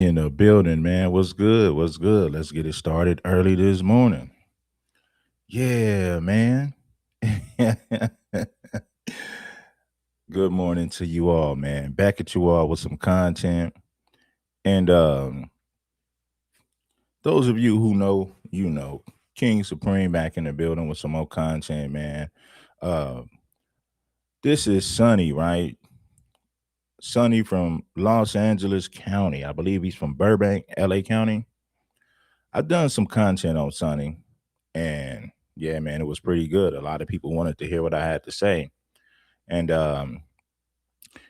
In the building, man. What's good? What's good? Let's get it started early this morning. Yeah, man. Good morning to you all, man. Back at you all with some content. And those of you who know, you know, King Supreme back in the building with some more content, man. Uh, this is Sonny, right? Sonny from Los Angeles County. I believe he's from Burbank, LA County. I've done some content on Sonny, and yeah, man, it was pretty good. A lot of people wanted to hear what I had to say, and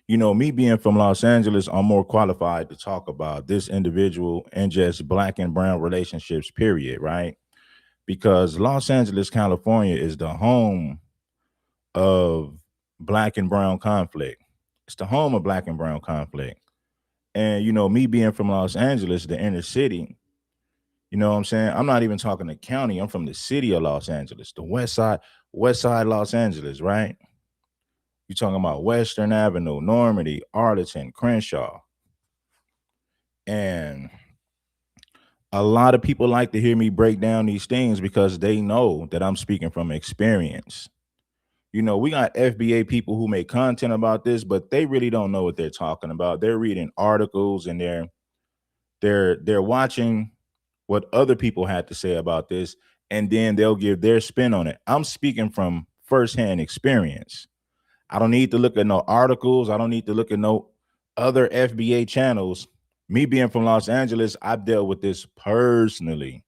me being from Los Angeles, I'm more qualified to talk about this individual and just black and brown relationships. Period. Right? Because Los Angeles, California, is the home of black and brown conflict. It's the home of black and brown conflict. And me being from Los Angeles, the inner city, you know what I'm saying? I'm not even talking the county. I'm from the city of Los Angeles, the west side Los Angeles, right? You're talking about Western Avenue, Normandy, Arlington, Crenshaw. And a lot of people like to hear me break down these things because they know that I'm speaking from experience. We got FBA people who make content about this, but they really don't know what they're talking about. They're reading articles and they're watching what other people had to say about this, and then they'll give their spin on it. I'm speaking from firsthand experience. I don't need to look at no articles. I don't need to look at no other FBA channels. Me being from Los Angeles, I've dealt with this personally.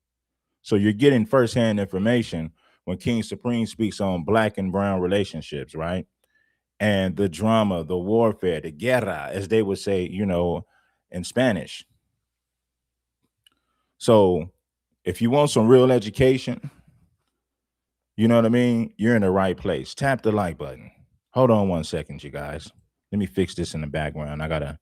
So you're getting firsthand information when King Supreme speaks on black and brown relationships, right? And the drama, the warfare, the guerra, as they would say, in Spanish. So if you want some real education, you know what I mean? You're in the right place. Tap the like button. Hold on 1 second, you guys. Let me fix this in the background. I gotta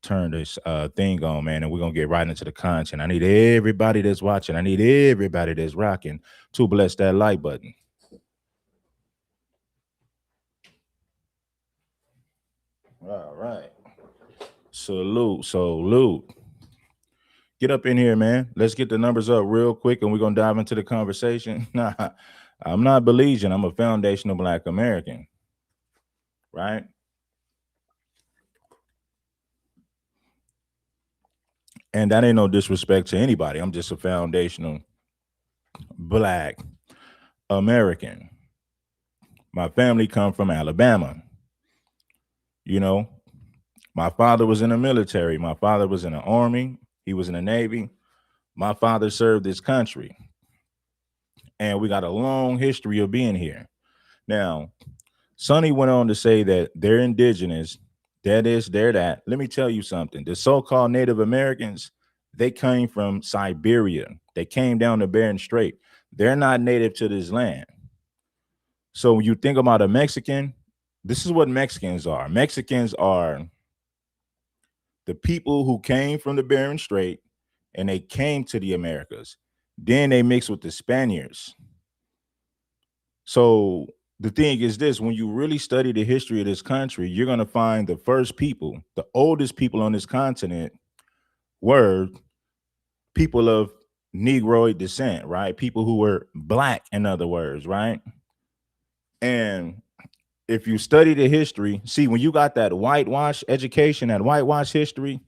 turn this thing on, man, and we're gonna get right into the content. I need everybody that's watching. I need everybody that's rocking to bless that like button. All right. Salute, salute. Get up in here, man. Let's get the numbers up real quick, and we're gonna dive into the conversation. Nah, I'm not Belizean. I'm a foundational Black American, right? And that ain't no disrespect to anybody. I'm just a foundational Black American. My family come from Alabama. You know, my father was in the military. My father was in the army. He was in the Navy. My father served this country, and we got a long history of being here. Now, Sonny went on to say that they're indigenous. That is, they're that. Let me tell you something. The so-called Native Americans, they came from Siberia. They came down the Bering Strait. They're not native to this land. So when you think about a Mexican, this is what Mexicans are. Mexicans are the people who came from the Bering Strait and they came to the Americas. Then they mixed with the Spaniards. So the thing is this, when you really study the history of this country, you're going to find the first people, the oldest people on this continent were people of Negroid descent, right? People who were Black, in other words, right? And if you study the history, see, when you got that whitewash education, that whitewash history,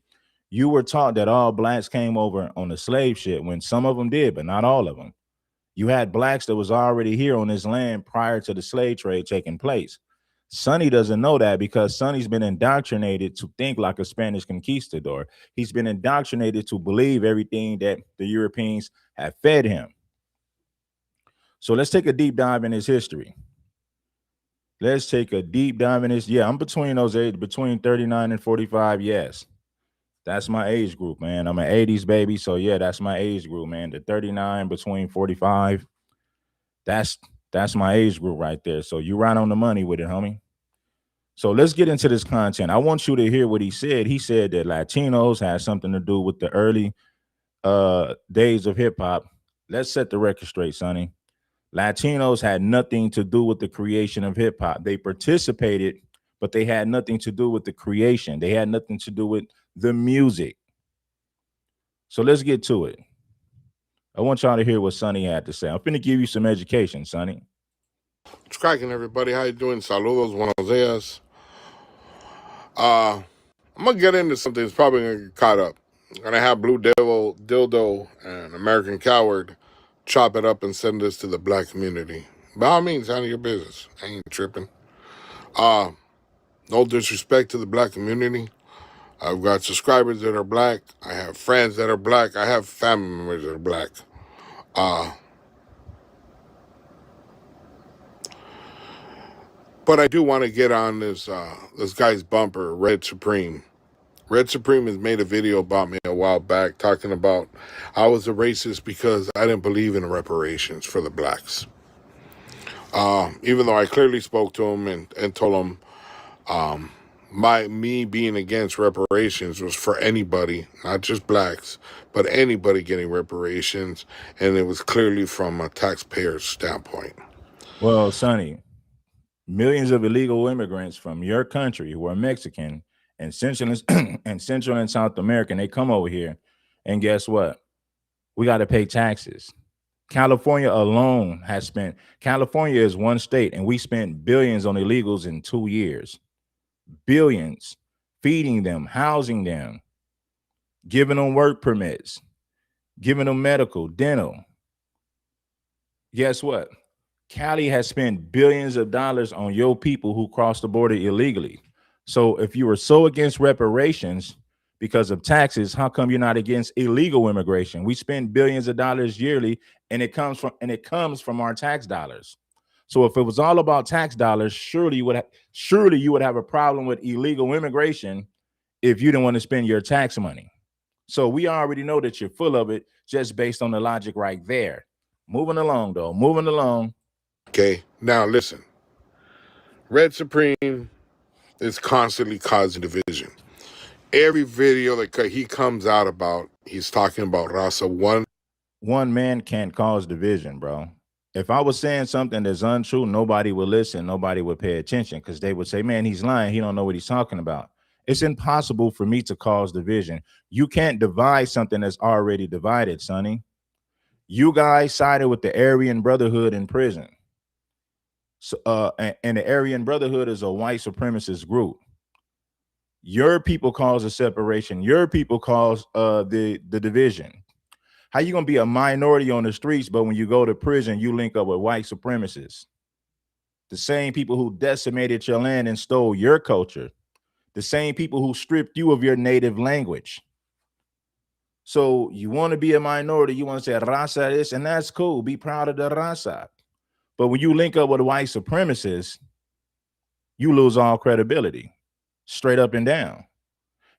you were taught that all Blacks came over on the slave ship, when some of them did, but not all of them. You had Blacks that was already here on this land prior to the slave trade taking place. Sonny doesn't know that because Sonny's been indoctrinated to think like a Spanish conquistador. He's been indoctrinated to believe everything that the Europeans have fed him. So let's take a deep dive in his history. Let's take a deep dive in this. Yeah, I'm between those age, between 39 and 45. Yes. That's my age group, man. I'm an 80s baby. So yeah, that's my age group, man. The 39 between 45. That's that's my age group right there. So you right on the money with it, homie. So let's get into this content. I want you to hear what he said. He said that Latinos had something to do with the early days of hip hop. Let's set the record straight, Sonny. Latinos had nothing to do with the creation of hip hop. They participated, but they had nothing to do with the creation. They had nothing to do with the music. So let's get to it. I want y'all to hear what Sonny had to say. I'm finna give you some education, Sonny. It's cracking, everybody. How you doing? Saludos, buenos días. I'm gonna get into something that's probably gonna get caught up. I'm gonna have Blue Devil, Dildo, and American Coward chop it up and send this to the black community. By all means, handle your business. I ain't tripping. No disrespect to the black community. I've got subscribers that are black. I have friends that are black. I have family members that are black. But I do want to get on this guy's bumper, Red Supreme. Red Supreme has made a video about me a while back talking about I was a racist because I didn't believe in reparations for the blacks. Even though I clearly spoke to him and told him me being against reparations was for anybody, not just blacks, but anybody getting reparations, and it was clearly from a taxpayer's standpoint. Well, Sonny, millions of illegal immigrants from your country who are Mexican and Central and South American, they come over here, and guess what? We got to pay taxes. California alone has spent. California is one state, and we spent billions on illegals in 2 years. Billions, feeding them, housing them, giving them work permits, giving them medical, dental. Guess what? Cali has spent billions of dollars on your people who crossed the border illegally. So if you were so against reparations because of taxes, how come you're not against illegal immigration? We spend billions of dollars yearly, and it comes from our tax dollars. So if it was all about tax dollars, surely you would have a problem with illegal immigration if you didn't want to spend your tax money. So we already know that you're full of it just based on the logic right there. Moving along, though. Moving along. Okay, now listen. Red Supreme is constantly causing division. Every video that he comes out about, he's talking about Rasa. One man can't cause division, bro. If I was saying something that's untrue, nobody would listen. Nobody would pay attention because they would say, man, he's lying. He don't know what he's talking about. It's impossible for me to cause division. You can't divide something that's already divided, Sonny. You guys sided with the Aryan Brotherhood in prison. So, and the Aryan Brotherhood is a white supremacist group. Your people cause a separation. Your people cause the division. How you gonna be a minority on the streets, but when you go to prison, you link up with white supremacists? The same people who decimated your land and stole your culture. The same people who stripped you of your native language. So you want to be a minority, you want to say raza this, and that's cool. Be proud of the raza. But when you link up with white supremacists, you lose all credibility, straight up and down.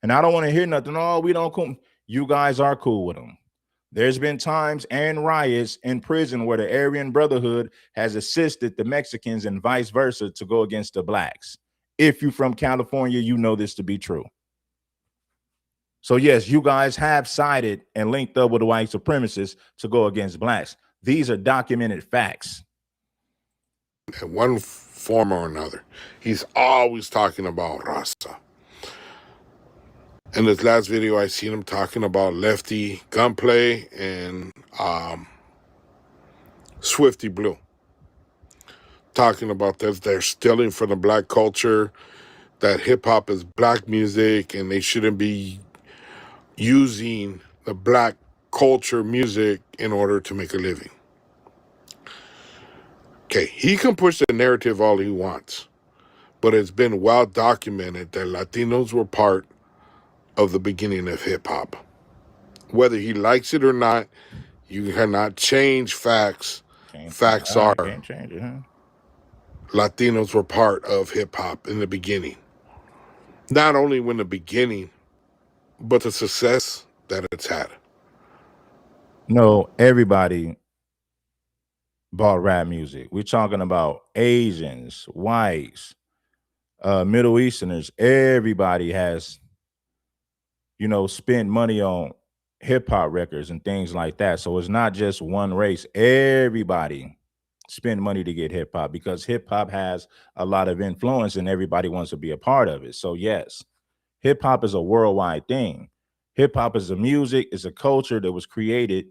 And I don't want to hear nothing. Oh, we don't cool. You guys are cool with them. There's been times and riots in prison where the Aryan Brotherhood has assisted the Mexicans and vice versa to go against the blacks. If you're from California, you know this to be true. So yes, you guys have sided and linked up with the white supremacists to go against blacks. These are documented facts. In one form or another, he's always talking about Rasa. In this last video, I seen him talking about Lefty Gunplay and Swifty Blue. Talking about that they're stealing from the black culture, that hip-hop is black music, and they shouldn't be using the black culture music in order to make a living. Okay, he can push the narrative all he wants, but it's been well documented that Latinos were part of the beginning of hip-hop. Whether he likes it or not, you cannot change facts. Facts are Can't change it, huh? Latinos were part of hip-hop in the beginning. Not only in the beginning, but the success that it's had. No, everybody bought rap music. We're talking about Asians, whites, Middle Easterners. Everybody has, spent money on hip hop records and things like that. So it's not just one race. Everybody spend money to get hip hop because hip hop has a lot of influence and everybody wants to be a part of it. So yes, hip hop is a worldwide thing. Hip hop is a music, it's a culture that was created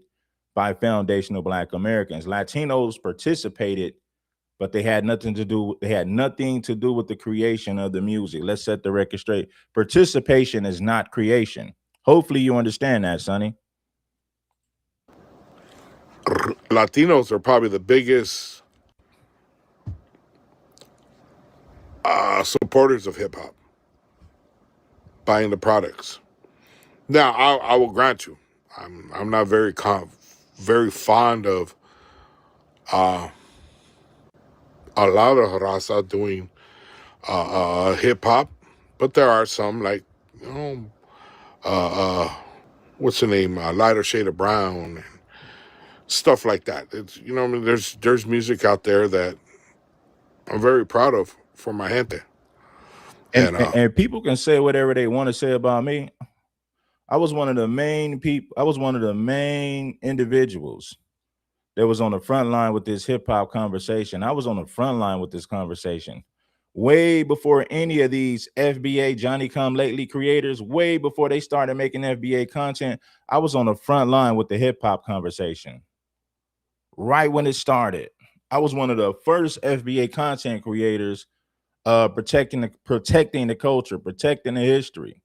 by foundational Black Americans. Latinos participated, but they had nothing to do with the creation of the music. Let's set the record straight. Participation is not creation. Hopefully you understand that, Sonny. Latinos are probably the biggest supporters of hip hop, buying the products. Now, I will grant you, I'm not very fond of a lot of raza doing hip hop, but there are some like, you know, what's the name, lighter shade of brown, and stuff like that. It's, you know, I mean, there's music out there that I'm very proud of for my gente, And, and and and people can say whatever they want to say about me. I was one of the main people. I was one of the main individuals that was on the front line with this hip hop conversation. I was on the front line with this conversation way before any of these FBA Johnny Come Lately creators, way before they started making FBA content. I was on the front line with the hip hop conversation right when it started. I was one of the first FBA content creators protecting the culture, protecting the history,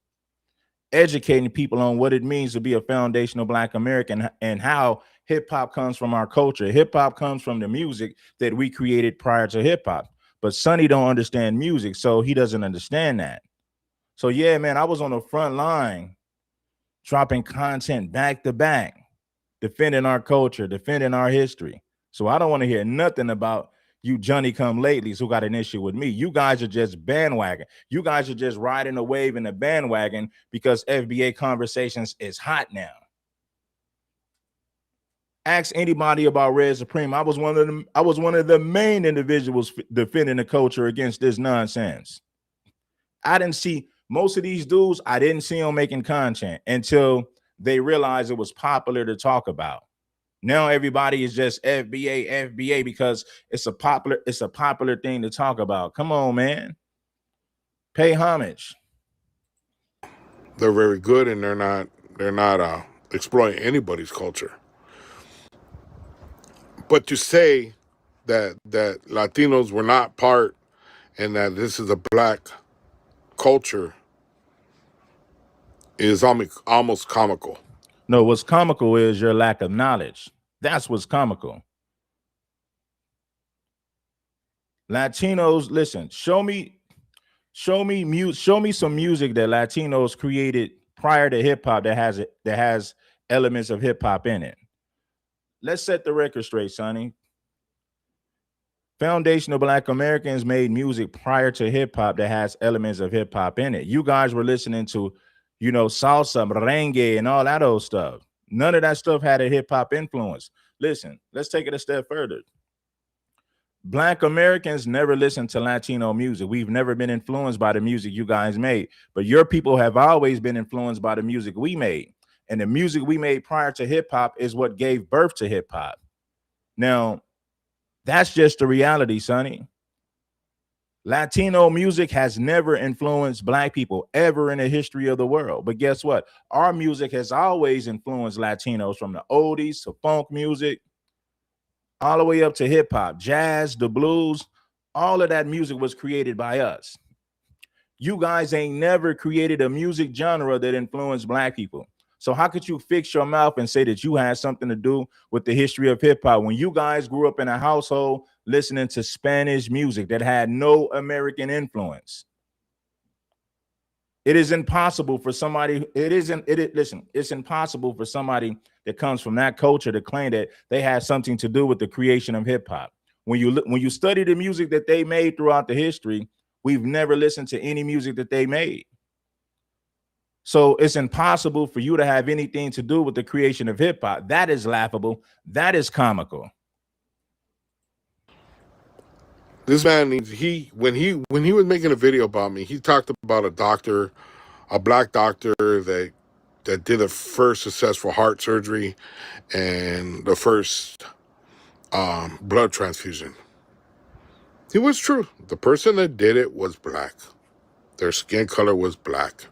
educating people on what it means to be a foundational Black American and how hip hop comes from our culture. Hip hop comes from the music that we created prior to hip hop. But Sonny don't understand music, so he doesn't understand that. So yeah, man, I was on the front line dropping content back to back, defending our culture, defending our history. So I don't want to hear nothing about you Johnny come latelys who got an issue with me. You guys are just bandwagon. You guys are just riding a wave in the bandwagon because FBA conversations is hot now. Ask anybody about Red Supreme. I was one of them. I was one of the main individuals defending the culture against this nonsense. I didn't see most of these dudes. I didn't see them making content until they realized it was popular to talk about. Now everybody is just FBA because it's a popular thing to talk about. Come on, man. Pay homage. they're very good, and they're not exploiting anybody's culture. But to say that Latinos were not part, and that this is a Black culture, is almost comical. No, what's comical is your lack of knowledge. That's what's comical. Latinos, listen, show me some music that Latinos created prior to hip hop that has elements of hip hop in it. Let's set the record straight, Sonny. Foundational Black Americans made music prior to hip hop that has elements of hip hop in it. You guys were listening to, salsa, merengue, and all that old stuff. None of that stuff had a hip hop influence. Listen, let's take it a step further. Black Americans never listened to Latino music. We've never been influenced by the music you guys made, but your people have always been influenced by the music we made. And the music we made prior to hip hop is what gave birth to hip hop. Now, that's just the reality, Sonny. Latino music has never influenced Black people ever in the history of the world. But guess what? Our music has always influenced Latinos, from the oldies to funk music, all the way up to hip hop, jazz, the blues. All of that music was created by us. You guys ain't never created a music genre that influenced Black people. So how could you fix your mouth and say that you had something to do with the history of hip hop when you guys grew up in a household listening to Spanish music that had no American influence? It is impossible for somebody. Listen, it's impossible for somebody that comes from that culture to claim that they had something to do with the creation of hip hop. When you study the music that they made throughout the history, we've never listened to any music that they made. So it's impossible for you to have anything to do with the creation of hip hop. That is laughable. That is comical. This man needs when he was making a video about me, he talked about a doctor, a Black doctor that did the first successful heart surgery and the first blood transfusion. It was true. The person that did it was Black. Their skin color was Black.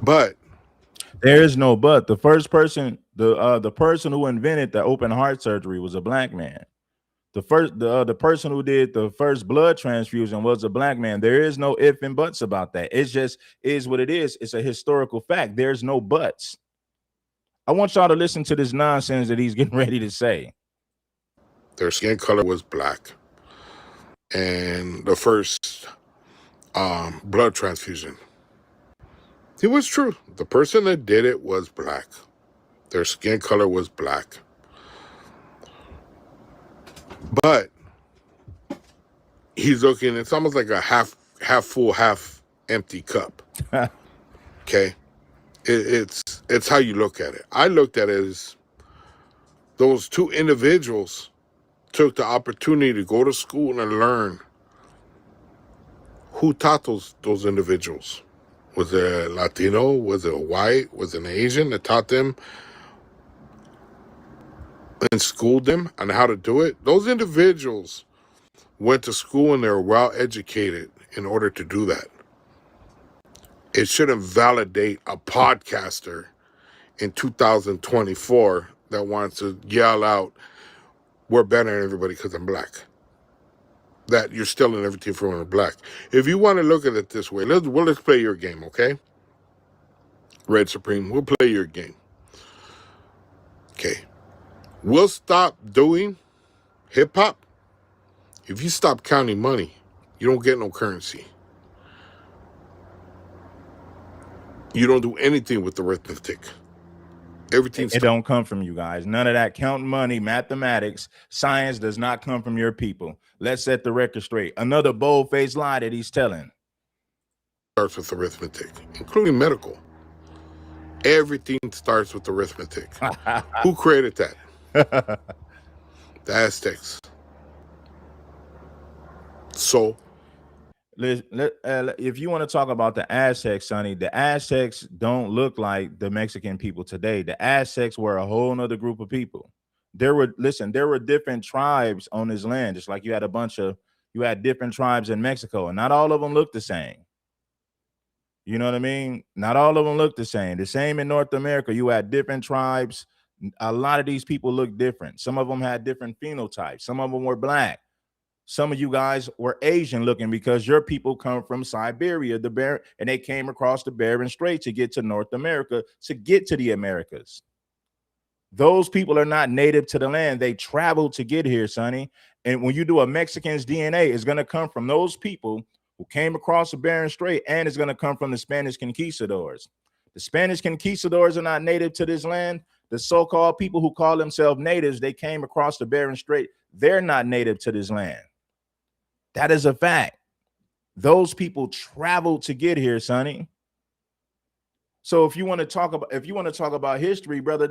But There is no but. The first person, the person who invented the open heart surgery was a black man. The person who did the first blood transfusion was a black man. There is no if and buts about that. It's just is what it is. It's a historical fact. There's no buts. I want y'all to listen to this nonsense that he's getting ready to say. their skin color was black. And the first blood transfusion, it was true. The person that did it was black. Their skin color was black. But he's looking, it's almost like a half full, half empty cup. Okay? It's how you look at it. I looked at it as those two individuals took the opportunity to go to school and learn who taught those individuals. Was it Latino? Was it white? Was it an Asian that taught them and schooled them on how to do it? Those individuals went to school and they were well educated in order to do that. It shouldn't validate a podcaster in 2024 that wants to yell out, we're better than everybody because I'm black. That you're stealing everything from a black. If you want to look at it this way, let's play your game, okay? Red Supreme, we'll play your game. Okay. We'll stop doing hip hop if you stop counting money. You don't get no currency. You don't do anything with arithmetic. Everything It don't come from you guys. None of that counting money, mathematics, science does not come from your people. Let's set the record straight. Another bold-faced lie that he's telling. starts with arithmetic, including medical. Everything starts with arithmetic. Who created that? The Aztecs. So, if you want to talk about the Aztecs, Sonny, the Aztecs don't look like the Mexican people today. The Aztecs were a whole nother group of people. There were different tribes on this land, just like you had different tribes in Mexico, and not all of them look the same. You know what I mean? Not all of them look the same. The same in North America. You had different tribes. A lot of these people look different. Some of them had different phenotypes. Some of them were black. Some of you guys were Asian looking because your people come from Siberia, and they came across the Bering Strait to get to North America, to get to the Americas. Those people are not native to the land. They traveled to get here, Sonny. And when you do a Mexican's DNA, it's going to come from those people who came across the Bering Strait, and it's going to come from the Spanish conquistadors. The Spanish conquistadors are not native to this land. The so-called people who call themselves natives, they came across the Bering Strait. They're not native to this land. That is a fact. Those people traveled to get here, Sonny. So if you want to talk about history, brother,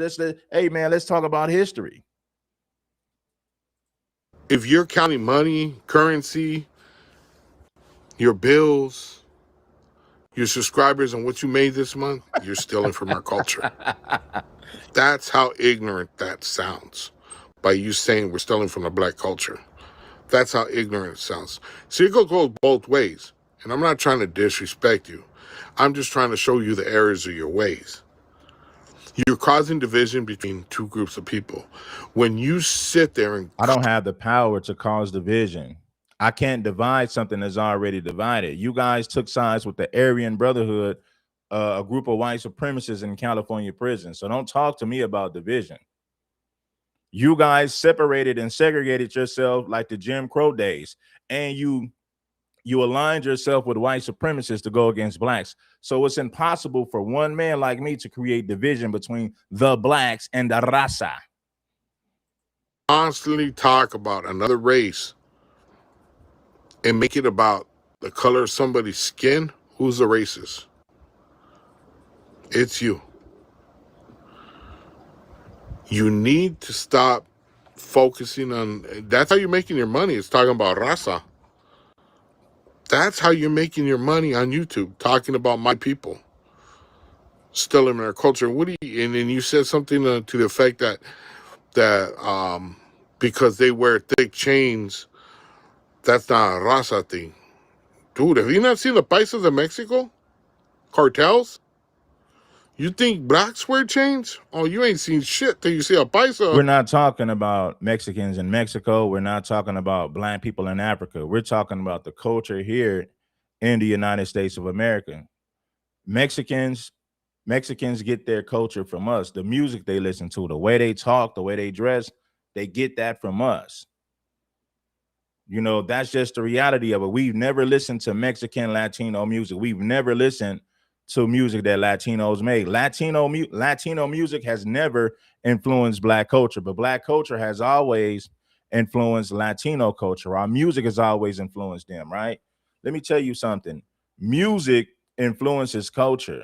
hey man, let's talk about history. if you're counting money, currency, your bills, your subscribers, and what you made this month, you're stealing from our culture. That's how ignorant that sounds by you saying we're stealing from the black culture. That's how ignorant it sounds. See, it goes both ways. And I'm not trying to disrespect you. I'm just trying to show you the errors of your ways. You're causing division between two groups of people. When you sit there and... I don't have the power to cause division. I can't divide something that's already divided. You guys took sides with the Aryan Brotherhood, a group of white supremacists in California prison. So don't talk to me about division. You guys separated and segregated yourself like the Jim Crow days, and you aligned yourself with white supremacists to go against blacks. So it's impossible for one man like me to create division between the blacks and the raza. Constantly talk about another race and make it about the color of somebody's skin. Who's the racist? It's you. You need to stop focusing on... That's how you're making your money. It's talking about raza. That's how you're making your money on YouTube, talking about my people, stealing their culture. What do you? And then you said something to the effect that because they wear thick chains, that's not a raza thing. Dude, have you not seen the paisas of Mexico? Cartels? You think blacks wear chains? Oh, you ain't seen shit till you see a We're paisa. not talking about Mexicans in Mexico. We're not talking about black people in Africa. We're talking about the culture here in the United States of America. Mexicans Mexicans get their culture from us. The music they listen to, the way they talk, the way they dress, they get that from us. You know, that's just the reality of it. We've never listened to Mexican Latino music. We've never listened to music that Latinos made. Latino music has never influenced black culture, but black culture has always influenced Latino culture. Our music has always influenced them, right? Let me tell you something. Music influences culture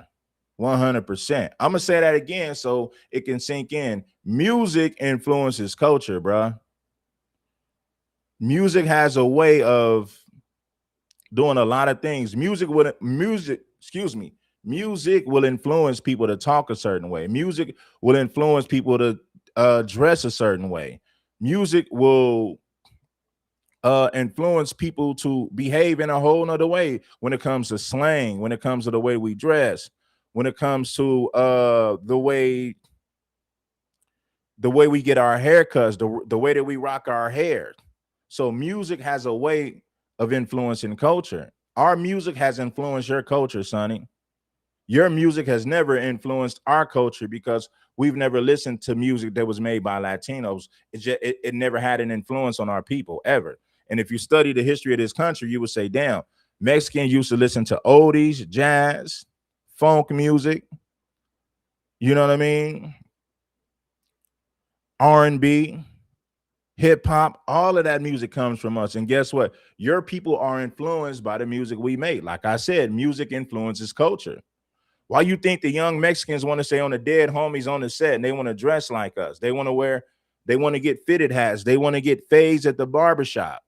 100%. I'm going to say that again so it can sink in. Music influences culture, bruh. Music has a way of doing a lot of things. Music will influence people to talk a certain way. Music will influence people to dress a certain way. Music will influence people to behave in a whole nother way when it comes to slang, when it comes to the way we dress, when it comes to the way we get our haircuts, the way that we rock our hair. So music has a way of influencing culture. Our music has influenced your culture, Sonny. Your music has never influenced our culture because we've never listened to music that was made by Latinos. It never had an influence on our people ever. And if you study the history of this country, you would say, damn, Mexicans used to listen to oldies, jazz, funk music. You know what I mean? R&B, hip hop, all of that music comes from us. And guess what? Your people are influenced by the music we make. Like I said, music influences culture. Why you think the young Mexicans want to stay on the dead homies on the set and they want to dress like us? They want to get fitted hats. They want to get fades at the barbershop.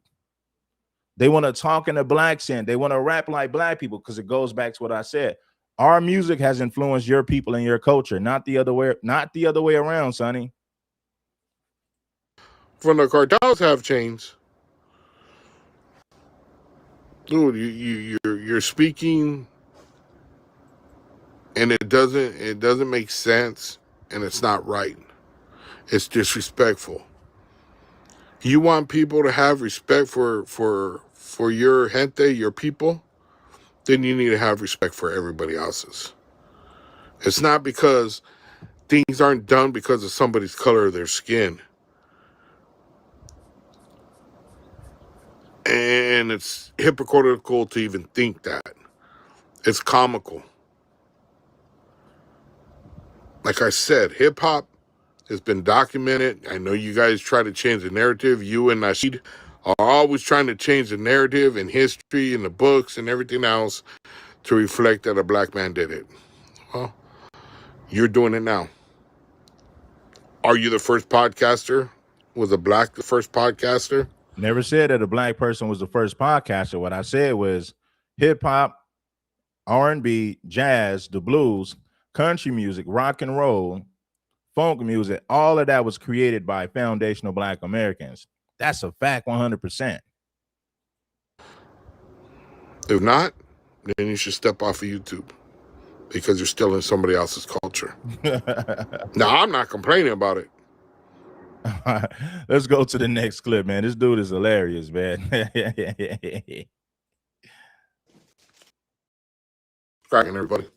They want to talk in the black accent. They want to rap like black people because it goes back to what I said. Our music has influenced your people and your culture, not the other way around, Sonny. From the cartels have chains. Dude, you're speaking and it doesn't make sense and it's not right. It's disrespectful. You want people to have respect for your gente, your people, then you need to have respect for everybody else's. It's not because things aren't done because of somebody's color of their skin. And it's hypocritical to even think that. It's comical. Like I said, hip hop has been documented. I know you guys try to change the narrative. You and Nasheed are always trying to change the narrative and history and the books and everything else to reflect that a black man did it. Well, you're doing it now. Are you the first podcaster? Was a black the first podcaster? Never said that a black person was the first podcaster. What I said was hip hop, R&B, jazz, the blues, country music, rock and roll, funk music, all of that was created by foundational black Americans. That's a fact 100%. If not, then you should step off of YouTube because you're still in somebody else's culture. Now, I'm not complaining about it. Let's go to the next clip, man. This dude is hilarious, man. Cracking everybody.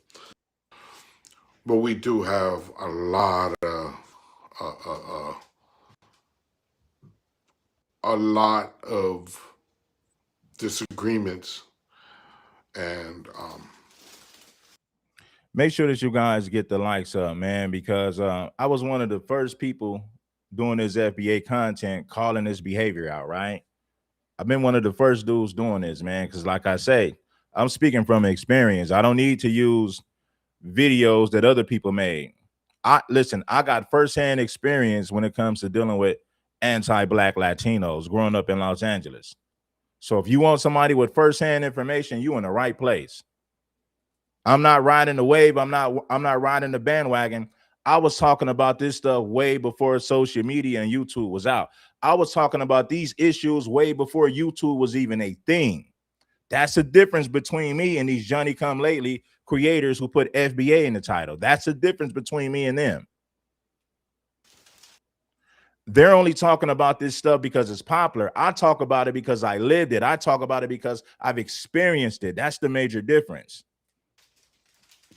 But we do have a lot of uh, uh, uh, a lot of disagreements and Make sure that you guys get the likes up, man, because I was one of the first people doing this FBA content, calling this behavior out, right? I've been one of the first dudes doing this, man, because like I say, I'm speaking from experience. I don't need to use videos that other people made. I got firsthand experience when it comes to dealing with anti-black Latinos growing up in Los Angeles. So if you want somebody with firsthand information, you in the right place. I'm not riding the wave. I'm not riding the bandwagon. I was talking about this stuff way before social media and YouTube was out. I was talking about these issues way before YouTube was even a thing. That's the difference between me and these Johnny come lately creators who put FBA in the title. That's the difference between me and them. They're only talking about this stuff because it's popular. I talk about it because I lived it. I talk about it because I've experienced it. That's the major difference.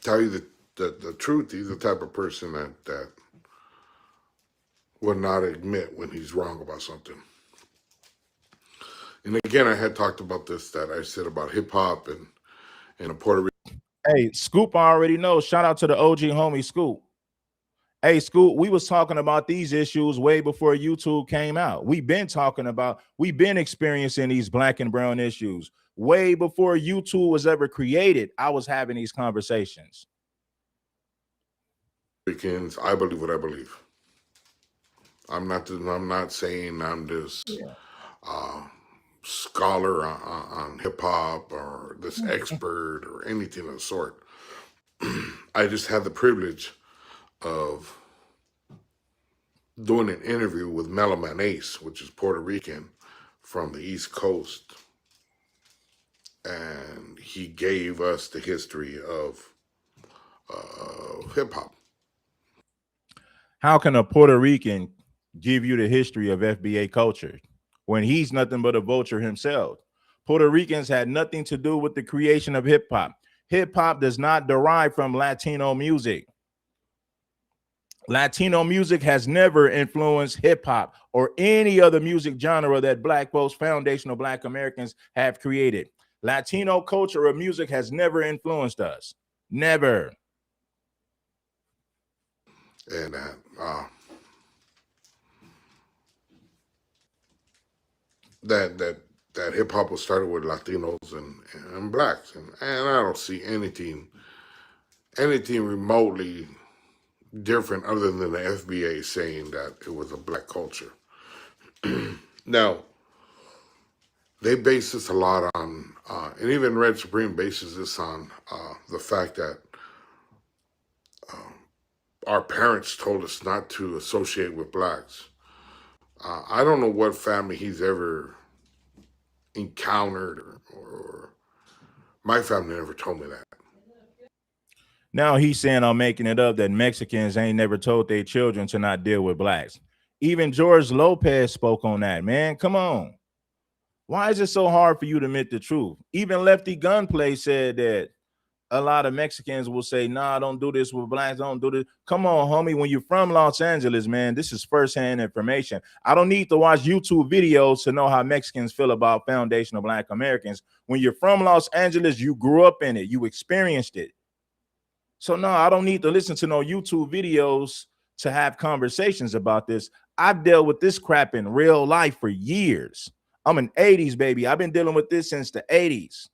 Tell you the truth, he's the type of person that will not admit when he's wrong about something. And again, I had talked about this, that I said about hip hop and a Puerto Rican. Hey, Scoop already knows. Shout out to the OG homie Scoop. Hey, Scoop, we was talking about these issues way before YouTube came out. We've been experiencing these black and brown issues way before YouTube was ever created. I was having these conversations. I believe what I believe. I'm not saying I'm this scholar on hip hop or this expert or anything of the sort. I just had the privilege of doing an interview with Melaman Ace, which is Puerto Rican from the East Coast. And he gave us the history of hip hop. How can a Puerto Rican give you the history of FBA culture when he's nothing but a vulture himself? Puerto Ricans had nothing to do with the creation of hip hop. Hip hop does not derive from Latino music. Latino music has never influenced hip hop or any other music genre that black folks, foundational black Americans, have created. Latino culture or music has never influenced us. Never. And that hip hop was started with Latinos and blacks, and I don't see anything remotely different other than the FBA saying that it was a black culture. Now, they base this a lot on, and even Red Supreme bases this on the fact that our parents told us not to associate with blacks. I don't know what family he's ever encountered, or my family never told me that. Now he's saying I'm making it up that Mexicans ain't never told their children to not deal with blacks. Even George Lopez spoke on that, man. Come on. Why is it so hard for you to admit the truth? Even Lefty Gunplay said that a lot of Mexicans will say, nah, don't do this with blacks, don't do this. Come on, homie. When you're from Los Angeles, man, this is firsthand information. I don't need to watch YouTube videos to know how Mexicans feel about foundational black Americans. When you're from Los Angeles, you grew up in it, you experienced it. So no, I don't need to listen to no YouTube videos to have conversations about this. I've dealt with this crap in real life for years. I'm an 80s baby. I've been dealing with this since the 80s.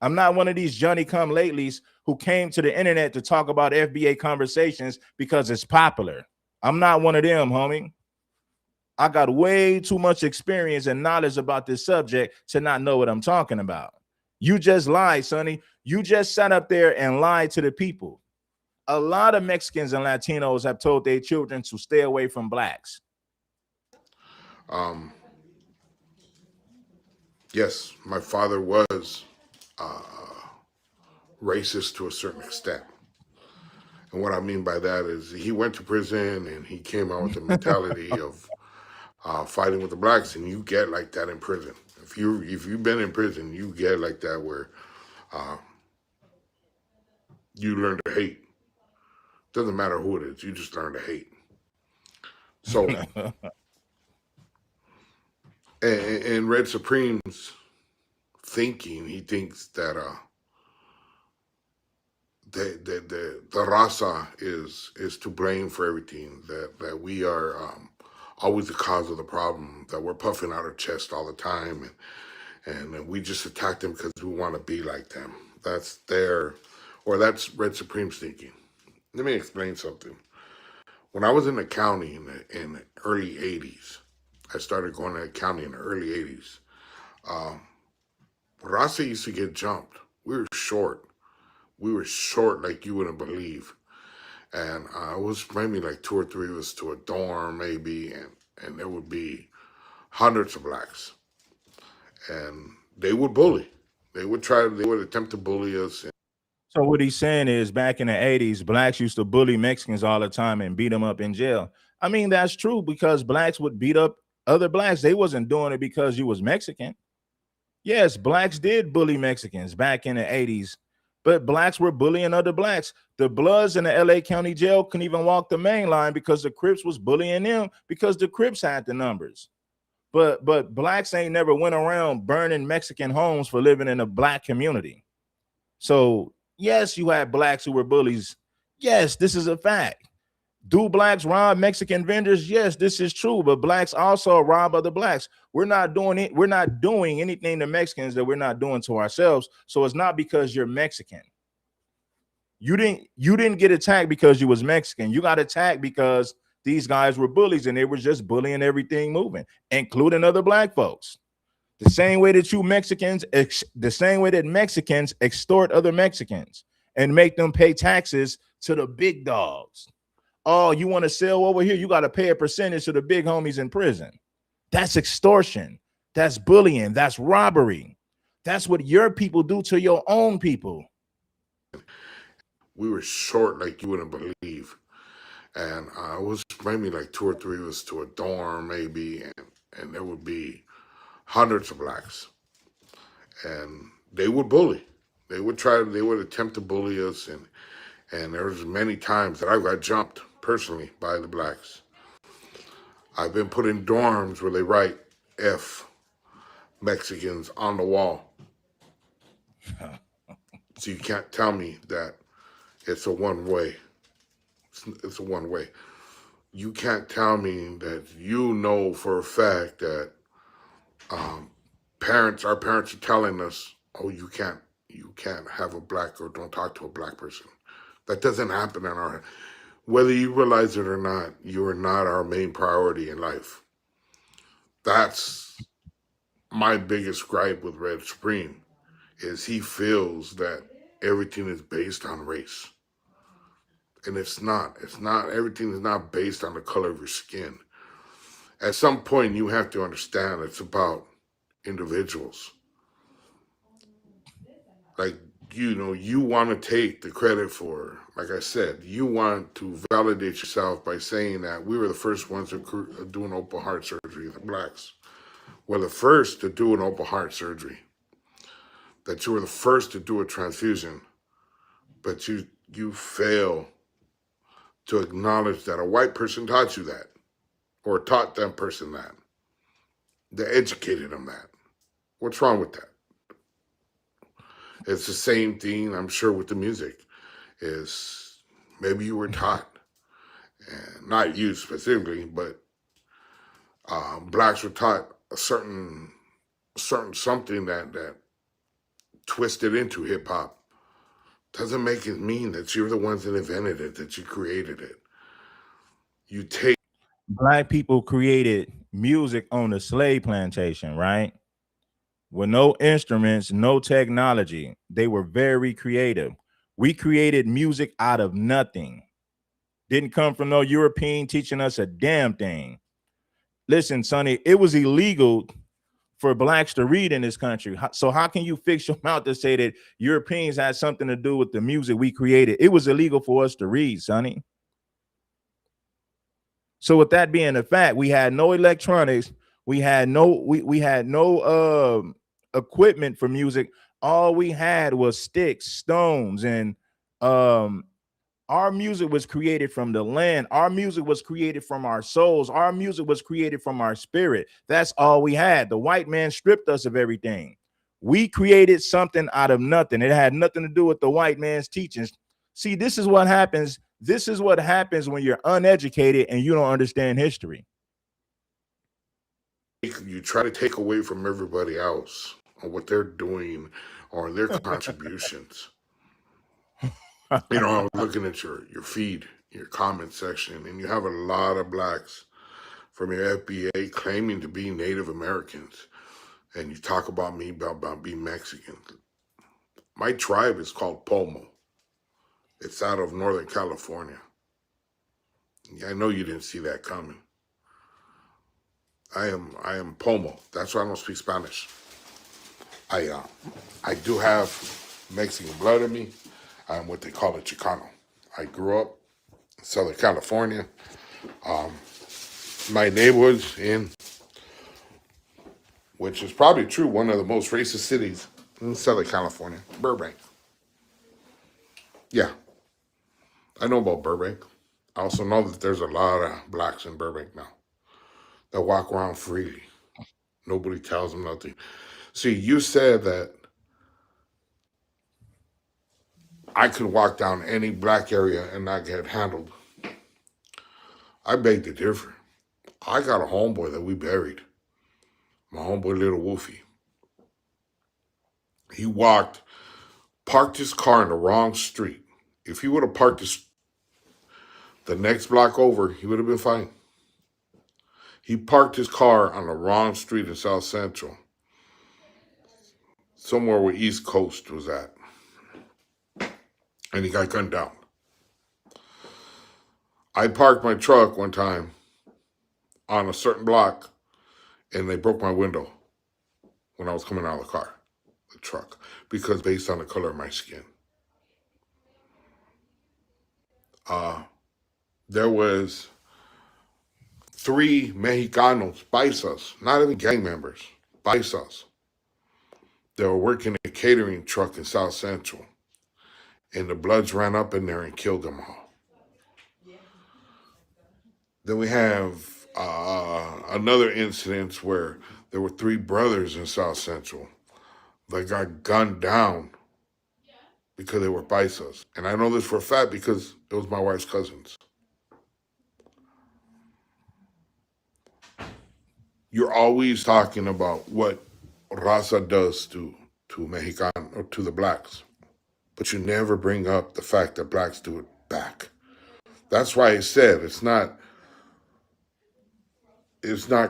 I'm not one of these Johnny come latelys who came to the internet to talk about FBA conversations because it's popular. I'm not one of them, homie. I got way too much experience and knowledge about this subject to not know what I'm talking about. You just lied, Sonny. You just sat up there and lied to the people. A lot of Mexicans and Latinos have told their children to stay away from blacks. Yes, my father was racist to a certain extent. And what I mean by that is he went to prison and he came out with the mentality of fighting with the blacks, and you get like that in prison. If you've been in prison, you get like that where you learn to hate. Doesn't matter who it is, you just learn to hate. So, and Red Supreme's thinking, he thinks that the raza is to blame for everything. That we are always the cause of the problem. That we're puffing out our chest all the time, and we just attack them because we want to be like them. That's that's Red Supreme's thinking. Let me explain something. When I was in the county in the early '80s, I started going to the county in the early '80s. Raza used to get jumped. We were short. We were short like you wouldn't believe. And it was maybe like 2 or 3 of us to a dorm, maybe, and there would be hundreds of blacks. And they would bully. They would attempt to bully us. So what he's saying is, back in the 80s, blacks used to bully Mexicans all the time and beat them up in jail. I mean, that's true because blacks would beat up other blacks. They wasn't doing it because you was Mexican. Yes, blacks did bully Mexicans back in the 80s, but blacks were bullying other blacks. The Bloods in the LA County Jail couldn't even walk the main line because the Crips was bullying them because the Crips had the numbers. But blacks ain't never went around burning Mexican homes for living in a black community. So yes, you had blacks who were bullies. Yes, this is a fact. Do blacks rob Mexican vendors? Yes, this is true. But blacks also rob other blacks. We're not doing it. We're not doing anything to Mexicans that we're not doing to ourselves. So it's not because you're Mexican. You didn't get attacked because you was Mexican. You got attacked because these guys were bullies and they were just bullying everything moving, including other black folks. The same way that the same way that Mexicans extort other Mexicans and make them pay taxes to the big dogs. Oh, you want to sell over here? You got to pay a percentage to the big homies in prison. That's extortion. That's bullying. That's robbery. That's what your people do to your own people. We were short like you wouldn't believe. And it was maybe like two or three of us to a dorm, maybe, and there would be hundreds of blacks. And they would bully. They would attempt to bully us. And there was many times that I got jumped personally by the blacks. I've been put in dorms where they write F Mexicans on the wall. So you can't tell me that it's a one way. It's a one way. You can't tell me that you know for a fact that our parents are telling us, oh, you can't have a black or don't talk to a black person. That doesn't happen in our, whether you realize it or not, you are not our main priority in life. That's my biggest gripe with Red Supreme, is he feels that everything is based on race. And it's not. It's not. Everything is not based on the color of your skin. At some point, you have to understand it's about individuals. Like, you want to take the credit for, like I said, you want to validate yourself by saying that we were the first ones to do an open heart surgery, the blacks. We're the first to do an open heart surgery. That you were the first to do a transfusion, but you fail to acknowledge that a white person taught you that, or taught that person that. They educated them that. What's wrong with that? It's the same thing, I'm sure, with the music. Is maybe you were taught, and not you specifically, but blacks were taught a certain something that twisted into hip hop. Doesn't make it mean that you're the ones that invented it, that you created it. You take Black people created music on the slave plantation, right? With no instruments, no technology. They were very creative. We created music out of nothing. Didn't come from no European teaching us a damn thing. Listen, Sonny, it was illegal for blacks to read in this country. So how can you fix your mouth to say that Europeans had something to do with the music we created? It was illegal for us to read, Sonny. So with that being a fact, we had no electronics, we had no equipment for music. All we had was sticks, stones, and um our music was created from the land. Our music was created from our souls. Our music was created from our spirit. That's all we had. The white man stripped us of everything. We created something out of nothing. It had nothing to do with the white man's teachings. See, this is what happens. This is what happens when you're uneducated and you don't understand history. you try to take away from everybody else on what they're doing or their contributions. I'm looking at your feed, your comment section, and you have a lot of blacks from your FBA claiming to be Native Americans, and you talk about me about being Mexican. My tribe is called Pomo. It's out of Northern California. I know you didn't see that coming. I am Pomo. That's why I don't speak Spanish. I do have Mexican blood in me. I'm what they call a Chicano. I grew up in Southern California. My neighborhoods in, which is probably true, one of the most racist cities in Southern California, Burbank. Yeah, I know about Burbank. I also know that there's a lot of blacks in Burbank now that walk around freely. Nobody tells them nothing. See, you said that I could walk down any black area and not get handled. I beg to differ. I got a homeboy that we buried. My homeboy Little Wolfie. He parked his car in the wrong street. If he would have parked the next block over, he would have been fine. He parked his car on the wrong street in South Central, somewhere where East Coast was at, and he got gunned down. I parked my truck one time on a certain block, and they broke my window when I was coming out of the truck, because based on the color of my skin. There was 3 Mexicanos, paisas, not even gang members, paisas. They were working a catering truck in South Central, and the Bloods ran up in there and killed them all. Then we have another incident where there were 3 brothers in South Central that got gunned down because they were paisas. And I know this for a fact because it was my wife's cousins. You're always talking about what raza does to Mexican or to the blacks, but you never bring up the fact that blacks do it back. That's why I said it's not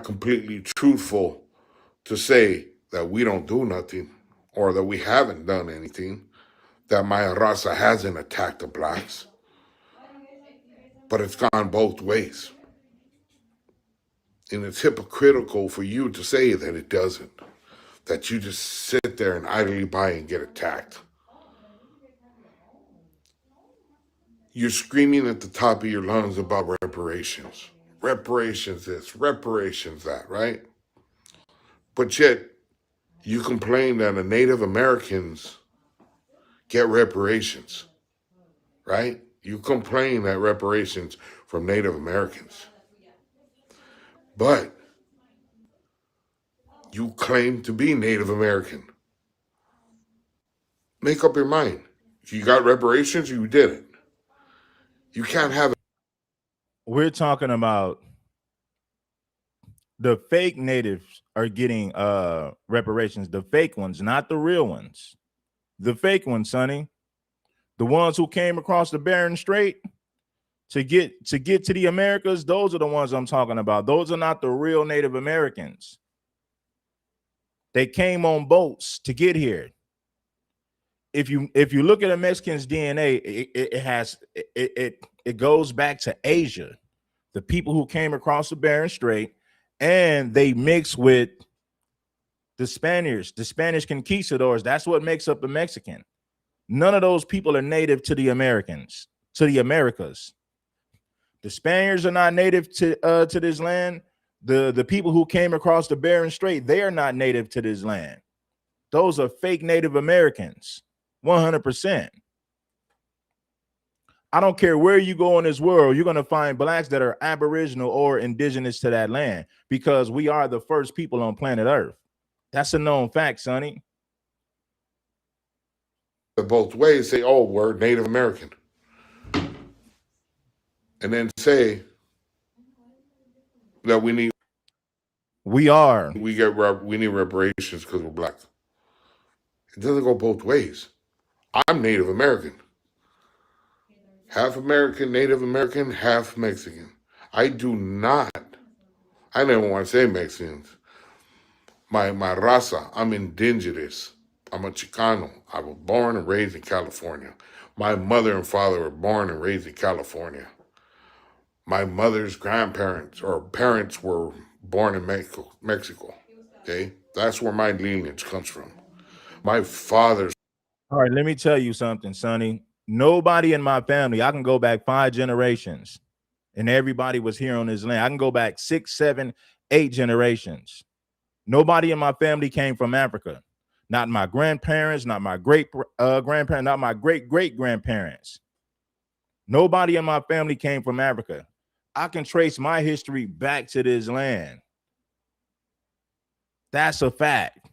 completely truthful to say that we don't do nothing or that we haven't done anything, that my raza hasn't attacked the blacks, but it's gone both ways. And it's hypocritical for you to say that it doesn't, that you just sit there and idly by and get attacked. You're screaming at the top of your lungs about reparations. Reparations this, reparations that, right? But yet, you complain that the Native Americans get reparations, right? You complain that reparations from Native Americans. But you claim to be Native American. Make up your mind. You got reparations, you did it. You can't have it. We're talking about the fake natives are getting reparations, the fake ones, not the real ones. The fake ones, Sonny. The ones who came across the Bering Strait to get to the Americas, those are the ones I'm talking about. Those are not the real Native Americans. They came on boats to get here. If you look at a Mexican's DNA, it goes back to Asia. The people who came across the Bering Strait, and they mix with the Spaniards, the Spanish conquistadors. That's what makes up a Mexican. None of those people are native to the Americans, to the Americas. The Spaniards are not native to this land. The people who came across the Bering Strait, they are not native to this land. Those are fake Native Americans, 100%. I don't care where you go in this world, you're going to find blacks that are aboriginal or indigenous to that land, because we are the first people on planet Earth. That's a known fact, Sonny. Both ways, say, oh, we're Native American. And then say that we need reparations because we're black. It doesn't go both ways. I'm Native American. Half American, Native American, half Mexican. I never want to say Mexicans. My raza, I'm indigenous. I'm a Chicano. I was born and raised in California. My mother and father were born and raised in California. My mother's grandparents or parents were born in Mexico. Okay? That's where my lineage comes from. My father's. All right, let me tell you something, Sonny. Nobody in my family, I can go back 5 generations and everybody was here on this land. I can go back 6, 7, 8 generations. Nobody in my family came from Africa. Not my grandparents, not my great grandparents, not my great great grandparents. Nobody in my family came from Africa. I can trace my history back to this land. That's a fact.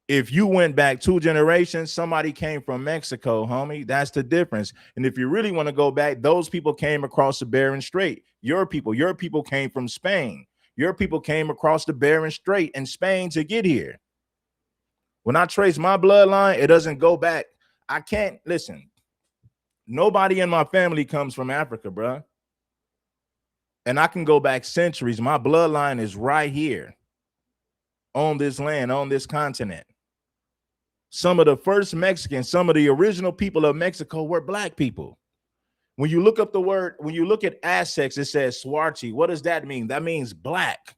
If you went back 2 generations, somebody came from Mexico, homie. That's the difference. And if you really want to go back, those people came across the Bering Strait. Your people came from Spain. Your people came across the Bering Strait in Spain to get here. When I trace my bloodline, it doesn't go back. I can't listen. Nobody in my family comes from Africa, bro. And I can go back centuries. My bloodline is right here on this land, on this continent. Some of the first Mexicans, some of the original people of Mexico were black people. When you look up the word, when you look at Aztecs, it says Swarchi. What does that mean? That means black.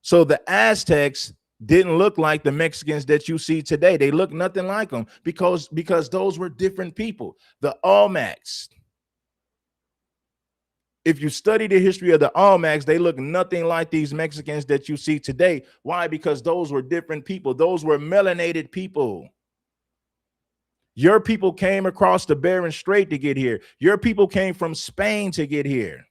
So the Aztecs didn't look like the Mexicans that you see today. They look nothing like them because those were different people. The Olmecs. If you study the history of the Olmecs, they look nothing like these Mexicans that you see today. Why? Because those were different people. Those were melanated people. Your people came across the Bering Strait to get here. Your people came from Spain to get here.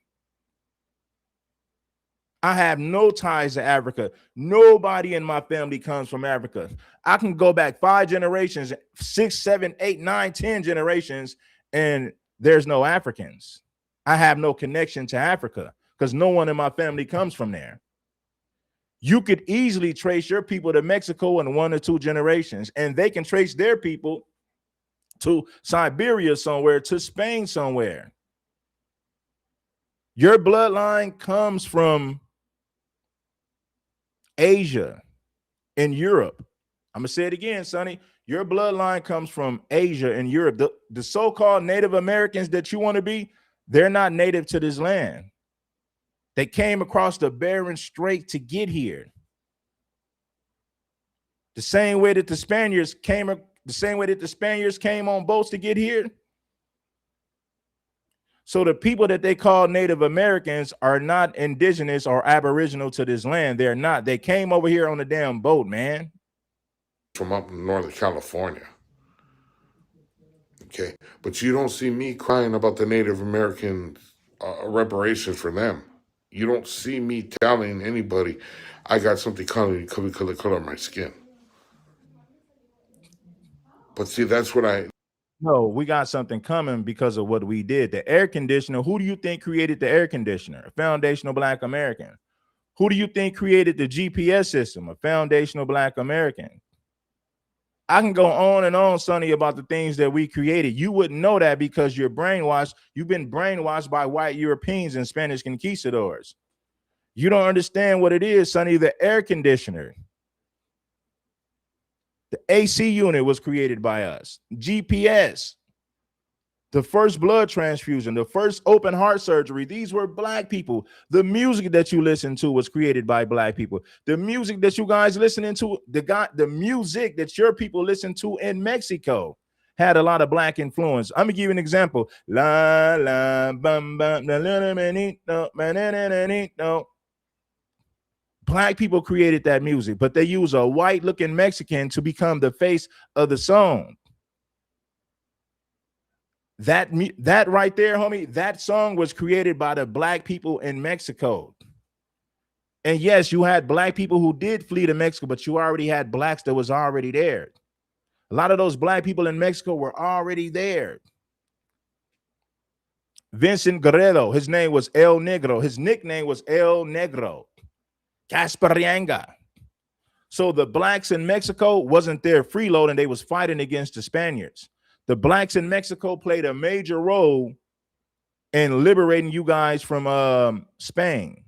I have no ties to Africa. Nobody in my family comes from Africa. I can go back 5 generations, 6, 7, 8, 9, 10 generations, and there's no Africans. I have no connection to Africa because no one in my family comes from there. You could easily trace your people to Mexico in 1 or 2 generations, and they can trace their people to Siberia somewhere, to Spain somewhere. Your bloodline comes from Asia and Europe. I'm going to say it again, Sonny. Your bloodline comes from Asia and Europe. The so-called Native Americans that you want to be, they're not native to this land. They came across the Bering Strait to get here. The same way that the Spaniards came on boats to get here. So the people that they call Native Americans are not indigenous or aboriginal to this land. They're not. They came over here on a damn boat, man. From up in Northern California. Okay, but you don't see me crying about the Native American reparations for them. You don't see me telling anybody I got something color my skin. But see, that's what I. No, we got something coming because of what we did. The air conditioner. Who do you think created the air conditioner? A foundational Black American. Who do you think created the GPS system? A foundational Black American. I can go on and on, Sonny, about the things that we created. You wouldn't know that because you're brainwashed. You've been brainwashed by white Europeans and Spanish conquistadors. You don't understand what it is, Sonny. The air conditioner, the AC unit was created by us. GPS, the first blood transfusion, the first open heart surgery, these were Black people. The music that you listen to was created by Black people. The music that you guys listening to, the music that your people listen to in Mexico had a lot of Black influence. I'm gonna give you an example. La la bum bum la la manito manito. Black people created that music, but they use a white-looking Mexican to become the face of the song. That right there, homie, that song was created by the Black people in Mexico. And yes, you had Black people who did flee to Mexico, but you already had Blacks that was already there. A lot of those Black people in Mexico were already there. Vincent Guerrero, his name was El Negro. His nickname was El Negro. Casparianga. So the Blacks in Mexico wasn't there freeloading. They was fighting against the Spaniards. The Blacks in Mexico played a major role in liberating you guys from Spain.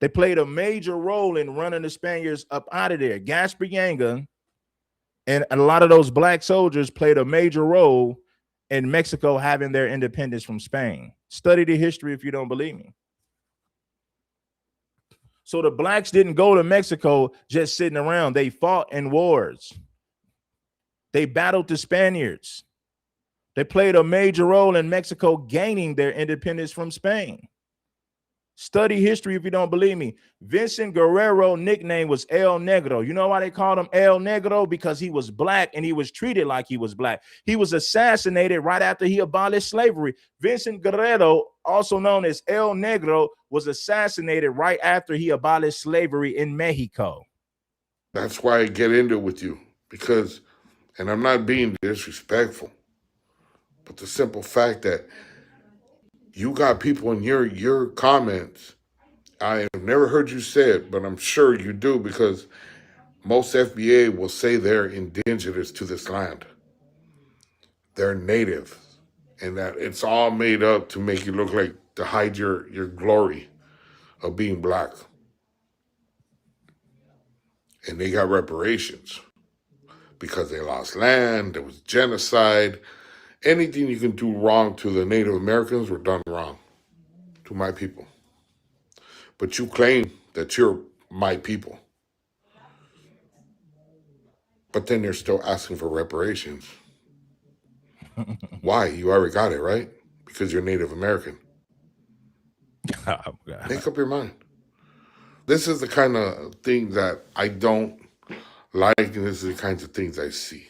They played a major role in running the Spaniards up out of there. Gasparianga and a lot of those Black soldiers played a major role in Mexico having their independence from Spain. Study the history if you don't believe me. So the Blacks didn't go to Mexico just sitting around. They fought in wars. They battled the Spaniards. They played a major role in Mexico gaining their independence from Spain. Study history if you don't believe me. Vincent Guerrero's nickname was El Negro. You know why they called him El Negro? Because he was black and he was treated like he was black. He was assassinated right after he abolished slavery. Vincent Guerrero, also known as El Negro, was assassinated right after he abolished slavery in Mexico. That's why I get into it with you, because, and I'm not being disrespectful, but the simple fact that you got people in your comments, I have never heard you say it, but I'm sure you do, because most FBA will say they're indigenous to this land. They're native, and that it's all made up to make you look like, to hide your glory of being black. And they got reparations because they lost land, there was genocide. Anything you can do wrong to the Native Americans were done wrong to my people. But you claim that you're my people. But then they're still asking for reparations. Why? You already got it, right? Because you're Native American. Oh, Make up your mind. This is the kind of thing that I don't like, and this is the kinds of things I see.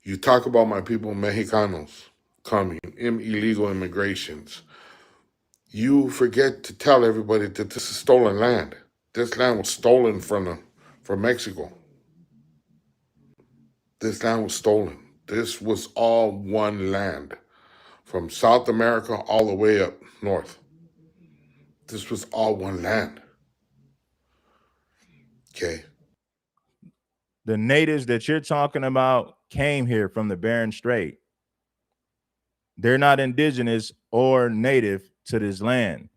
You talk about my people, Mexicanos, coming, illegal immigrations. You forget to tell everybody that this is stolen land. This land was stolen from Mexico. This land was stolen. This was all one land, from South America all the way up north. This was all one land. Okay. The natives that you're talking about came here from the Bering Strait. They're not indigenous or native to this land.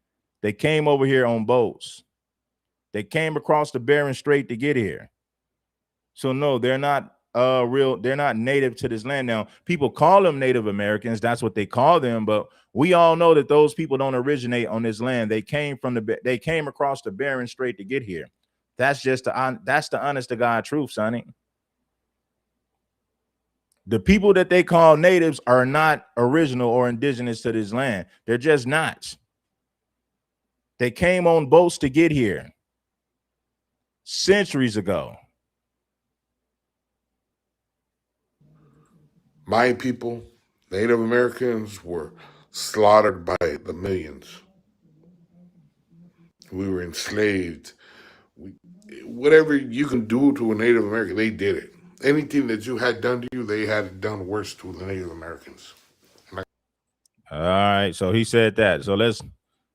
They came over here on boats. They came across the Bering Strait to get here. So no, they're not they're not native to this land. Now, people call them Native Americans, that's what they call them, but we all know that those people don't originate on this land. They came across the Bering Strait to get here. That's the honest to God truth, Sonny. The people that they call natives are not original or indigenous to this land. They're just not. They came on boats to get here centuries ago. My people, Native Americans, were slaughtered by the millions. We were enslaved. Whatever you can do to a Native American, they did it. Anything that you had done to you, they had it done worse to the Native Americans. All right, so he said that. So let's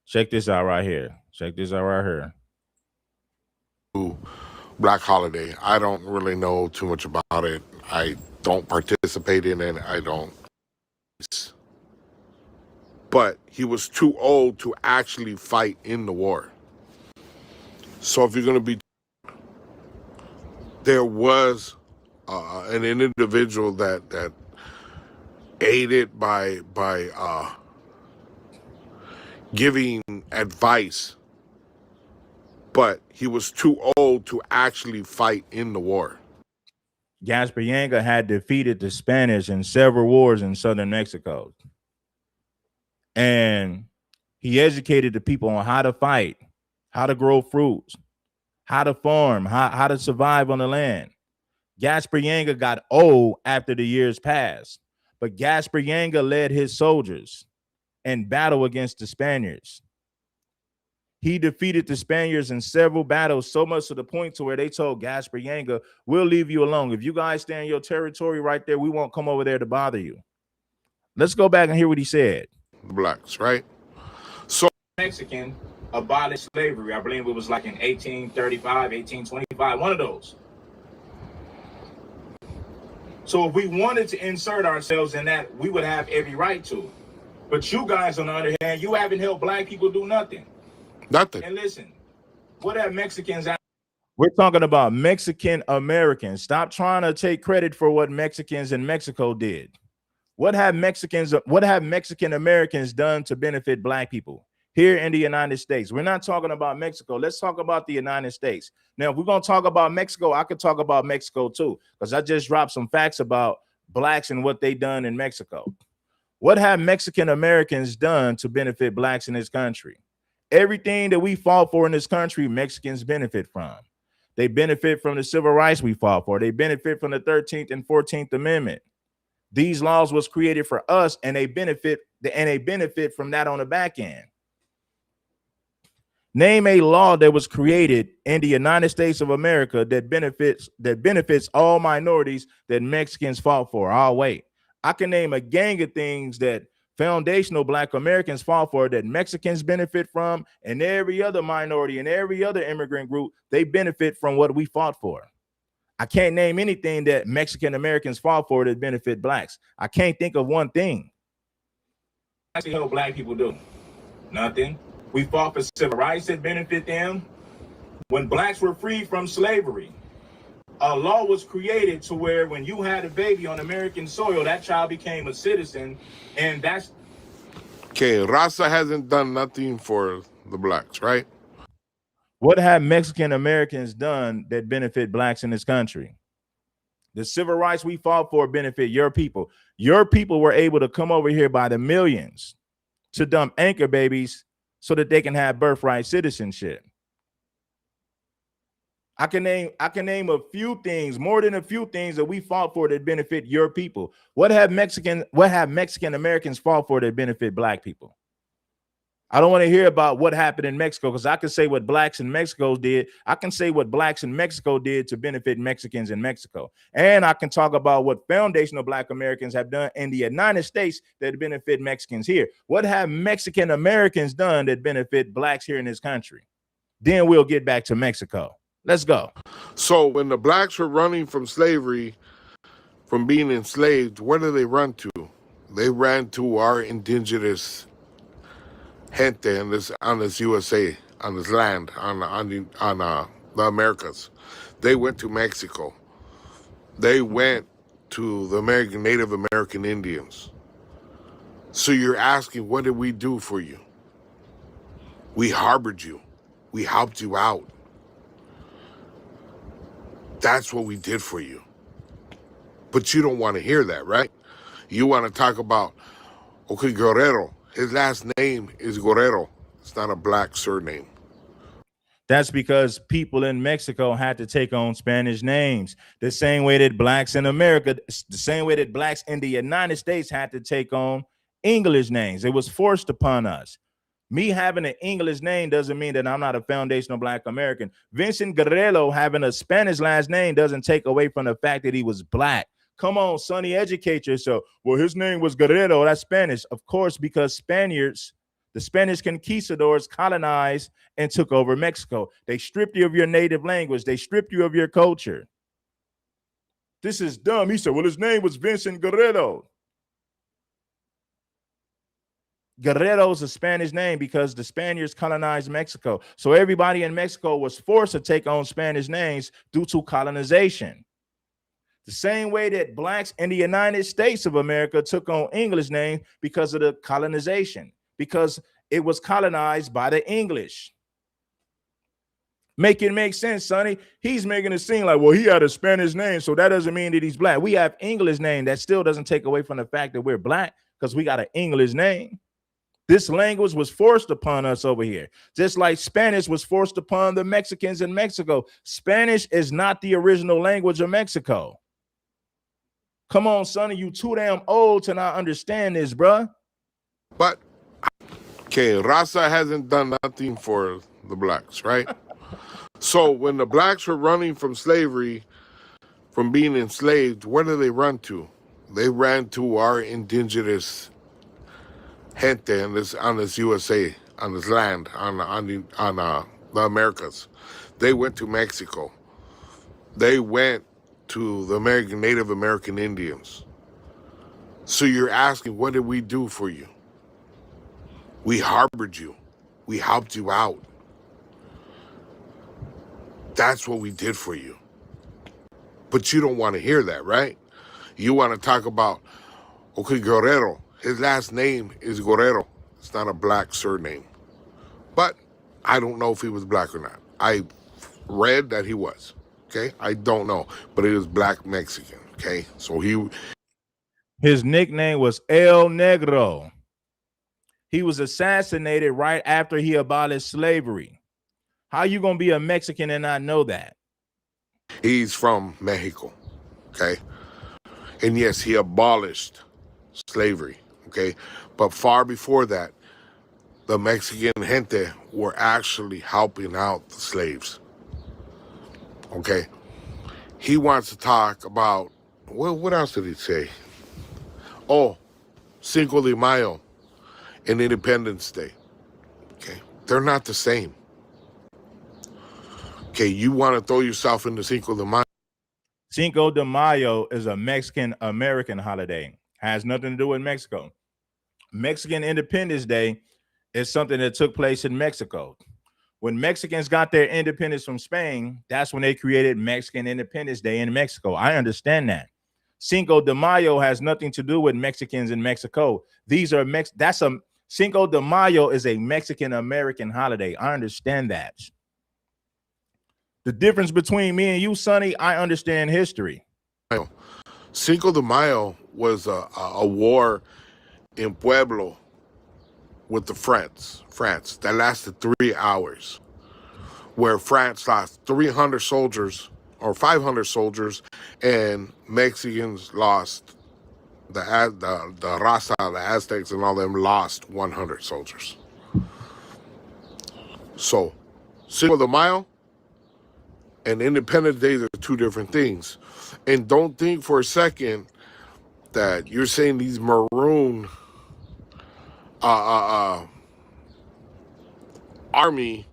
check this out right here. Check this out right here. Black Holiday. I don't really know too much about it. I don't participate in it. I don't. But he was too old to actually fight in the war. So if you're going to be, there was an individual that aided by giving advice, but he was too old to actually fight in the war. Gaspar Yanga had defeated the Spanish in several wars in southern Mexico. And he educated the people on how to fight, how to grow fruits, how to farm, how to survive on the land. Gaspar Yanga got old after the years passed, but Gaspar Yanga led his soldiers in battle against the Spaniards. He defeated the Spaniards in several battles, so much to the point to where they told Gaspar Yanga, we'll leave you alone. If you guys stay in your territory right there, we won't come over there to bother you. Let's go back and hear what he said. Blacks, right? So Mexican abolished slavery. I believe it was like in 1835, 1825, one of those. So if we wanted to insert ourselves in that, we would have every right to. But you guys, on the other hand, you haven't helped black people do nothing. Nothing. And listen, what have Mexicans? We're talking about Mexican Americans. Stop trying to take credit for what Mexicans in Mexico did. What have Mexican Americans done to benefit black people here in the United States? We're not talking about Mexico. Let's talk about the United States. Now, if we're going to talk about Mexico, I could talk about Mexico too, because I just dropped some facts about blacks and what they done in Mexico. What have Mexican Americans done to benefit blacks in this country? Everything that we fought for in this country, Mexicans benefit from. They benefit from the civil rights we fought for. They benefit from the 13th and 14th Amendment. These laws was created for us, and they benefit from that on the back end. Name a law that was created in the United States of America that benefits all minorities that Mexicans fought for. I'll wait. I can name a gang of things that foundational Black Americans fought for that Mexicans benefit from, and every other minority and every other immigrant group, they benefit from what we fought for. I can't name anything that Mexican Americans fought for that benefit blacks. I can't think of one thing. What the hell black people do? Nothing. We fought for civil rights that benefit them. When blacks were freed from slavery, a law was created to where when you had a baby on American soil, that child became a citizen, and that's... Okay, Raza hasn't done nothing for the blacks, right? What have Mexican Americans done that benefit blacks in this country? The civil rights we fought for benefit your people. Your people were able to come over here by the millions to dump anchor babies so that they can have birthright citizenship. I can name a few things, more than a few things that we fought for that benefit your people. What have Mexican Americans fought for that benefit black people? I don't want to hear about what happened in Mexico, because I can say what blacks in Mexico did. I can say what blacks in Mexico did to benefit Mexicans in Mexico. And I can talk about what foundational Black Americans have done in the United States that benefit Mexicans here. What have Mexican Americans done that benefit blacks here in this country? Then we'll get back to Mexico. Let's go. So when the blacks were running from slavery, from being enslaved, where did they run to? They ran to our indigenous gente on this USA, on this land, on the Americas. They went to Mexico. They went to the Native American Indians. So you're asking, what did we do for you? We harbored you. We helped you out. That's what we did for you. But you don't want to hear that, right? You want to talk about, okay, Guerrero. His last name is Guerrero. It's not a black surname. That's because people in Mexico had to take on Spanish names. The same way that blacks in America, the same way that blacks in the United States had to take on English names. It was forced upon us. Me having an English name doesn't mean that I'm not a foundational Black American. Vincent Guerrero having a Spanish last name doesn't take away from the fact that he was Black. Come on, Sonny, educate yourself. Well, his name was Guerrero. That's Spanish. Of course, because Spaniards, the Spanish conquistadors, colonized and took over Mexico. They stripped you of your native language. They stripped you of your culture. This is dumb. He said, well, his name was Vincent Guerrero. Guerrero is a Spanish name because the Spaniards colonized Mexico. So everybody in Mexico was forced to take on Spanish names due to colonization. The same way that blacks in the United States of America took on English names because of the colonization, because it was colonized by the English. Make it make sense, Sonny. He's making it seem like, well, he had a Spanish name, so that doesn't mean that he's Black. We have English name. That still doesn't take away from the fact that we're Black because we got an English name. This language was forced upon us over here, just like Spanish was forced upon the Mexicans in Mexico. Spanish is not the original language of Mexico. Come on, Sonny, you too damn old to not understand this, bruh. But, okay, Raza hasn't done nothing for the blacks, right? So when the blacks were running from slavery, from being enslaved, where did they run to? They ran to our indigenous gente on this USA, on this land, on the Americas. They went to Mexico. They went to the Native American Indians. So you're asking, what did we do for you? We harbored you. We helped you out. That's what we did for you. But you don't want to hear that, right? You want to talk about, okay, Guerrero. His last name is Guerrero. It's not a black surname. But I don't know if he was Black or not. I read that he was, okay? I don't know, but it is Black Mexican, okay? So he His nickname was El Negro. He was assassinated right after he abolished slavery. How you gonna be a Mexican and not know that? He's from Mexico, okay? And yes, he abolished slavery, okay? But far before that, the Mexican gente were actually helping out the slaves, okay? He wants to talk about, well, what else did he say? Oh, Cinco de Mayo and Independence Day, okay? They're not the same. Okay, you want to throw yourself into Cinco de Mayo. Cinco de Mayo is a Mexican American holiday. Has nothing to do with Mexico. Mexican Independence Day is something that took place in Mexico. When Mexicans got their independence from Spain, that's when they created Mexican Independence Day in Mexico. I understand that. Cinco de Mayo has nothing to do with Mexicans in Mexico. These are Cinco de Mayo is a Mexican American holiday. I understand that. The difference between me and you, Sonny, I understand history. Cinco de Mayo was a war in Pueblo with the France that lasted 3 hours, where France lost 300 soldiers or 500 soldiers, and Mexicans lost the Raza, the Aztecs, and all them lost 100 soldiers. So, Cinco de Mayo and Independence Day are two different things. And don't think for a second that you're saying these maroon army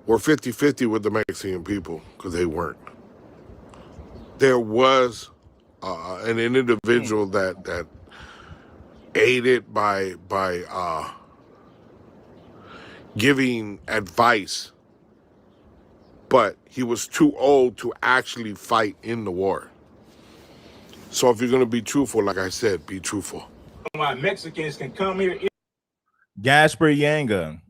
were 50-50 with the Mexican people, because they weren't. There was an individual that aided by giving advice, but he was too old to actually fight in the war. So if you're going to be truthful, like I said, be truthful. Why Mexicans can come here. Gaspar Yanga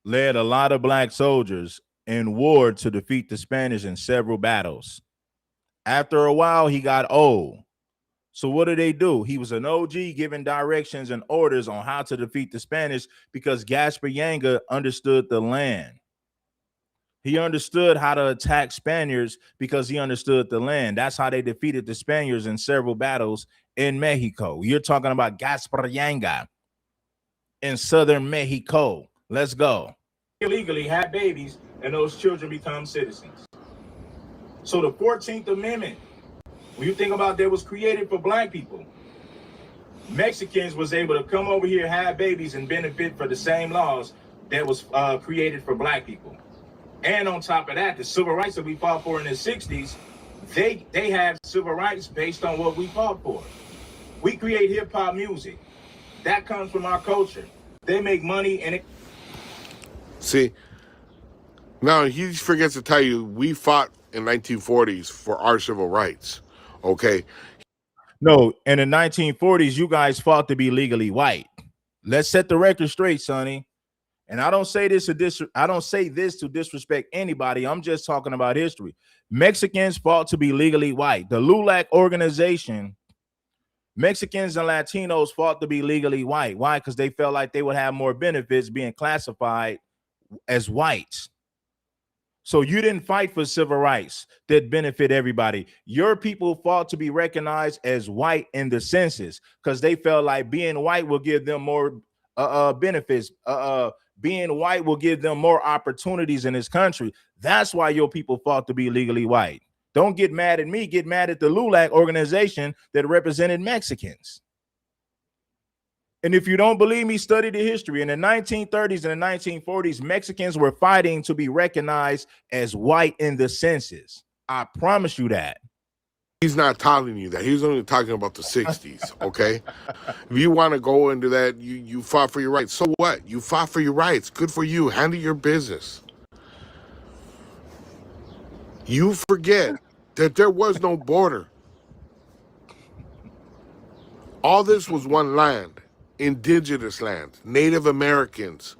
led a lot of black soldiers in war to defeat the Spanish in several battles. After a while, he got old. So what did they do? He was an OG giving directions and orders on how to defeat the Spanish, because Gaspar Yanga understood the land. He understood how to attack Spaniards because he understood the land. That's how they defeated the Spaniards in several battles in Mexico. You're talking about Gaspar Yanga in southern Mexico. Let's go. Illegally had babies, and those children become citizens. So the 14th Amendment, when you think about that, was created for black people. Mexicans was able to come over here, have babies, and benefit for the same laws that was created for black people. And on top of that, the civil rights that we fought for in the 60s, they have civil rights based on what we fought for. We create hip-hop music. That comes from our culture. They make money and it... See, now he forgets to tell you, we fought in 1940s for our civil rights, okay? No, in the 1940s, you guys fought to be legally white. Let's set the record straight, Sonny. And I don't say this to disrespect anybody. I'm just talking about history. Mexicans fought to be legally white. The LULAC organization, Mexicans and Latinos fought to be legally white. Why? Because they felt like they would have more benefits being classified as whites. So you didn't fight for civil rights that benefit everybody. Your people fought to be recognized as white in the census because they felt like being white will give them more benefits. Being white will give them more opportunities in this country. That's why your people fought to be legally white. Don't get mad at me. Get mad at the LULAC organization that represented Mexicans. And if you don't believe me, study the history. In the 1930s and the 1940s, Mexicans were fighting to be recognized as white in the census. I promise you that. He's not telling you that. He's only talking about the 60s, okay? If you want to go into that, you fought for your rights. So what? You fought for your rights. Good for you. Handle your business. You forget that there was no border. All this was one land. Indigenous land, Native Americans.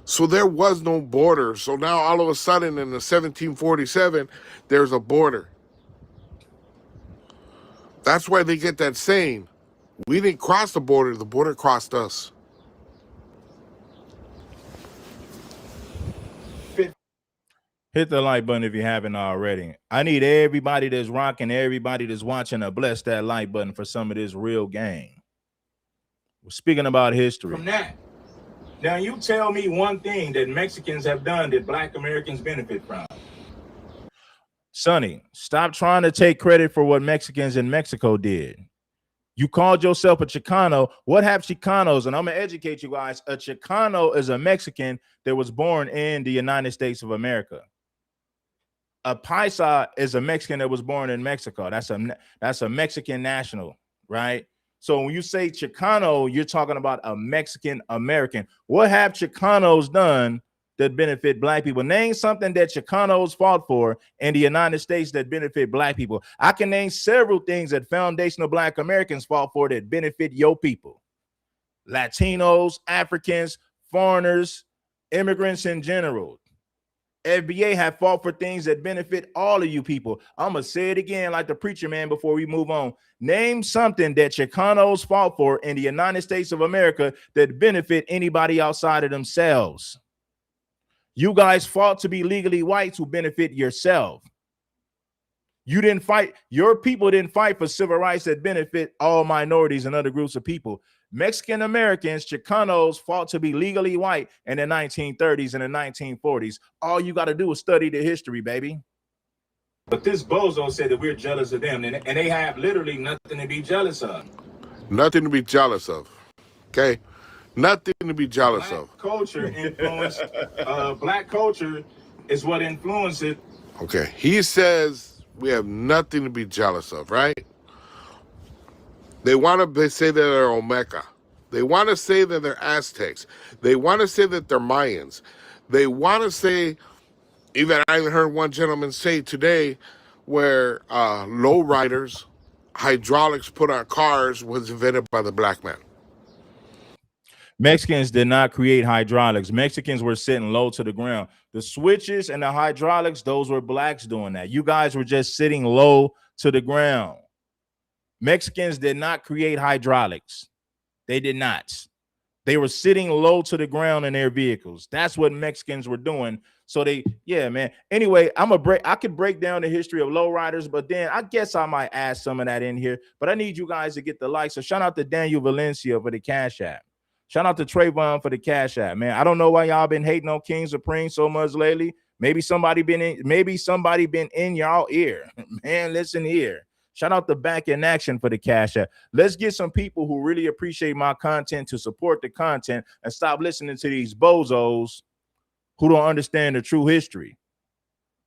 So there was no border. So now all of a sudden in the 1747, there's a border. That's why they get that saying, we didn't cross the border crossed us. Hit the like button if you haven't already. I need everybody that's rocking, everybody that's watching to bless that like button for some of this real game. We're speaking about history. From that, now you tell me one thing that Mexicans have done that Black Americans benefit from. Sonny, stop trying to take credit for what Mexicans in Mexico did. You called yourself a Chicano. What have Chicanos? And I'm going to educate you guys. A Chicano is a Mexican that was born in the United States of America. A Paisa is a Mexican that was born in Mexico. That's a Mexican national, right? So when you say Chicano, you're talking about a Mexican American. What have Chicanos done that benefit Black people? Name something that Chicanos fought for in the United States that benefit Black people. I can name several things that foundational Black Americans fought for that benefit your people. Latinos, Africans, foreigners, immigrants in general. FBA have fought for things that benefit all of you people. I'm going to say it again like the preacher man before we move on. Name something that Chicanos fought for in the United States of America that benefit anybody outside of themselves. You guys fought to be legally white to benefit yourself. You didn't fight, your people didn't fight for civil rights that benefit all minorities and other groups of people. Mexican Americans, Chicanos, fought to be legally white in the 1930s and the 1940s. All you got to do is study the history, baby. But this bozo said that we're jealous of them, and they have literally nothing to be jealous of. Nothing to be jealous of. Okay? Nothing to be jealous of. Culture influence. Black culture is what influenced it. Okay. He says we have nothing to be jealous of, right? They want to say that they're Olmeca. They want to say that they're Aztecs. They want to say that they're Mayans. They want to say, even I even heard one gentleman say today, where lowriders, hydraulics put on cars was invented by the black man. Mexicans did not create hydraulics. Mexicans were sitting low to the ground. The switches and the hydraulics, those were blacks doing that. You guys were just sitting low to the ground. Mexicans did not create hydraulics. They did not. They were sitting low to the ground in their vehicles. That's what Mexicans were doing. So yeah, man. Anyway, I could break down the history of lowriders, but then I guess I might add some of that in here. But I need you guys to get the likes. So shout out to Daniel Valencia for the Cash App. Shout out to Trayvon for the Cash App, man. I don't know why y'all been hating on King Supreme so much lately. Maybe somebody been in y'all ear. Man, listen here. Shout out to Back in Action for the Cash App. Let's get some people who really appreciate my content to support the content and stop listening to these bozos who don't understand the true history.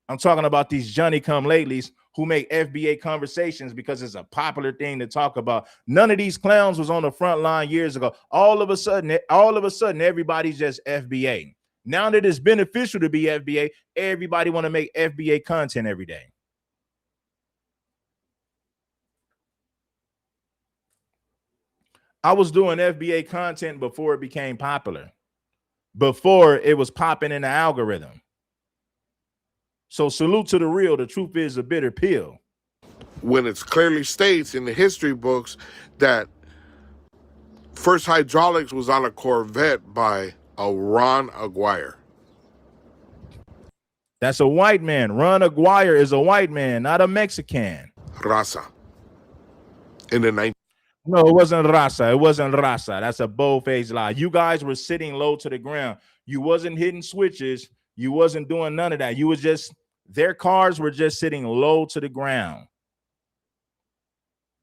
I'm talking about these Johnny-come-latelys who make FBA conversations because it's a popular thing to talk about. None of these clowns was on the front line years ago. All of a sudden, everybody's just FBA. Now that it's beneficial to be FBA, everybody want to make FBA content every day. I was doing FBA content before it became popular, before it was popping in the algorithm. So salute to the real. The truth is a bitter pill. When it clearly states in the history books that first hydraulics was on a Corvette by a Ron Aguirre. That's a white man. Ron Aguirre is a white man, not a Mexican. Raza. In the 19th. No, it wasn't Raza. It wasn't Raza. That's a bold-faced lie. You guys were sitting low to the ground. You wasn't hitting switches. You wasn't doing none of that. You was just, their cars were just sitting low to the ground.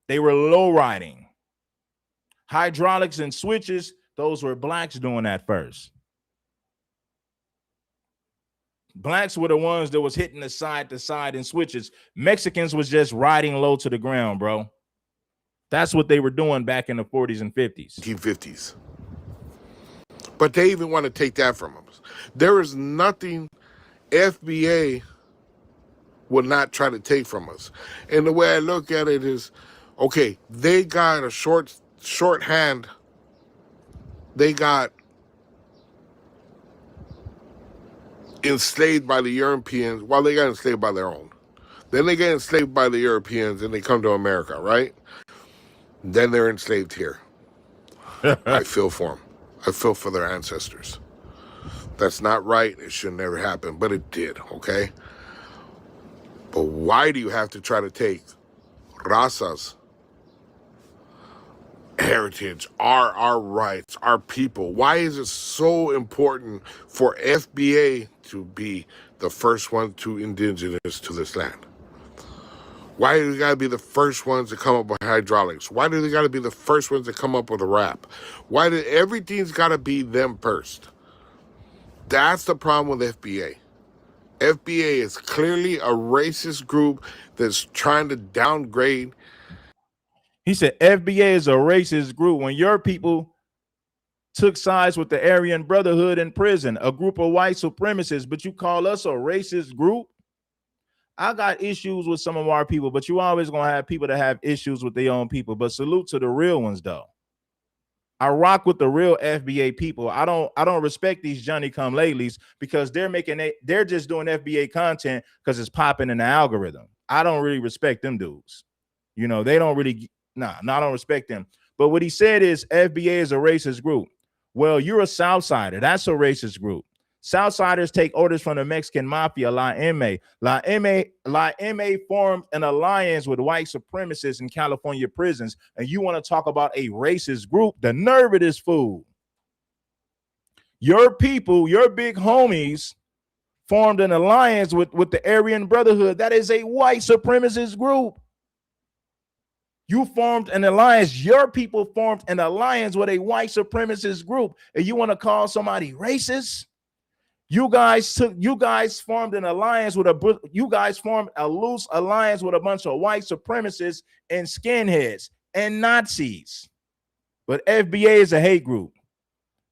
They were low riding. Hydraulics and switches, those were blacks doing that first. Blacks were the ones that was hitting the side to side and switches. Mexicans was just riding low to the ground, bro. That's what they were doing back in the 40s and 50s. 1950s. But they even want to take that from us. There is nothing FBA will not try to take from us. And the way I look at it is, okay, they got a shorthand. They got enslaved by the Europeans. Well, they got enslaved by their own. Then they get enslaved by the Europeans and they come to America, right? Then they're enslaved here. I feel for them. I feel for their ancestors. That's not right. It should never happen, but it did, okay? But why do you have to try to take razas, heritage, our rights, our people? Why is it so important for FBA to be the first one to indigenous to this land? Why do they gotta be the first ones to come up with hydraulics? Why do they gotta be the first ones to come up with a rap? Why do everything's gotta be them first? That's the problem with FBA. FBA is clearly a racist group that's trying to downgrade. He said FBA is a racist group. When your people took sides with the Aryan Brotherhood in prison, a group of white supremacists, but you call us a racist group? I got issues with some of our people, but you always gonna have people that have issues with their own people. But salute to the real ones, though. I rock with the real FBA people. I don't respect these Johnny come latelys because they're just doing FBA content because it's popping in the algorithm. I don't really respect them dudes. You know, they don't really I don't respect them. But what he said is FBA is a racist group. Well, you're a Southsider. That's a racist group. Southsiders take orders from the Mexican mafia, La M. La M formed an alliance with white supremacists in California prisons, and you want to talk about a racist group? The nerve of this fool. Your people, your big homies, formed an alliance with the Aryan Brotherhood. That is a white supremacist group. You formed an alliance. Your people formed an alliance with a white supremacist group, and you want to call somebody racist? You guys formed an alliance with a loose alliance with a bunch of white supremacists and skinheads and Nazis. But FBA is a hate group,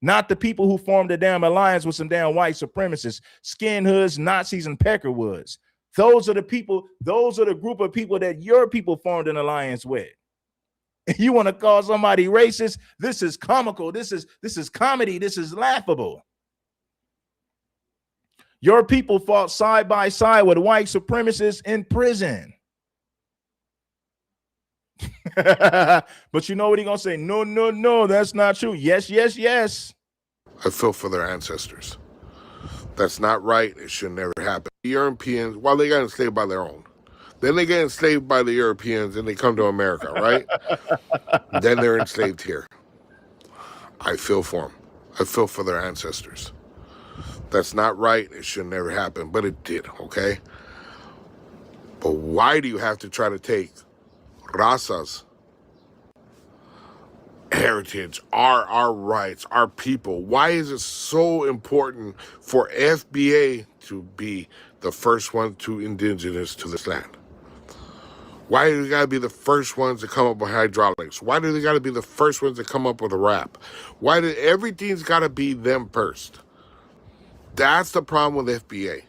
not the people who formed a damn alliance with some damn white supremacists, skinheads, Nazis, and Peckerwoods. Those are the group of people that your people formed an alliance with. You want to call somebody racist? This is comical. This is comedy. This is laughable. Your people fought side by side with white supremacists in prison. But you know what he's going to say? No, that's not true. Yes. I feel for their ancestors. That's not right. It should never happen. The Europeans, well, they got enslaved by their own. Then they get enslaved by the Europeans and they come to America, right? Then they're enslaved here. I feel for them. I feel for their ancestors. That's not right. It should never happen, but it did, okay? But why do you have to try to take razas, heritage, our rights, our people? Why is it so important for FBA to be the first one to indigenous to this land? Why do they gotta be the first ones to come up with hydraulics? Why do they gotta be the first ones to come up with a rap? Why do everything's gotta be them first? That's the problem with FBA.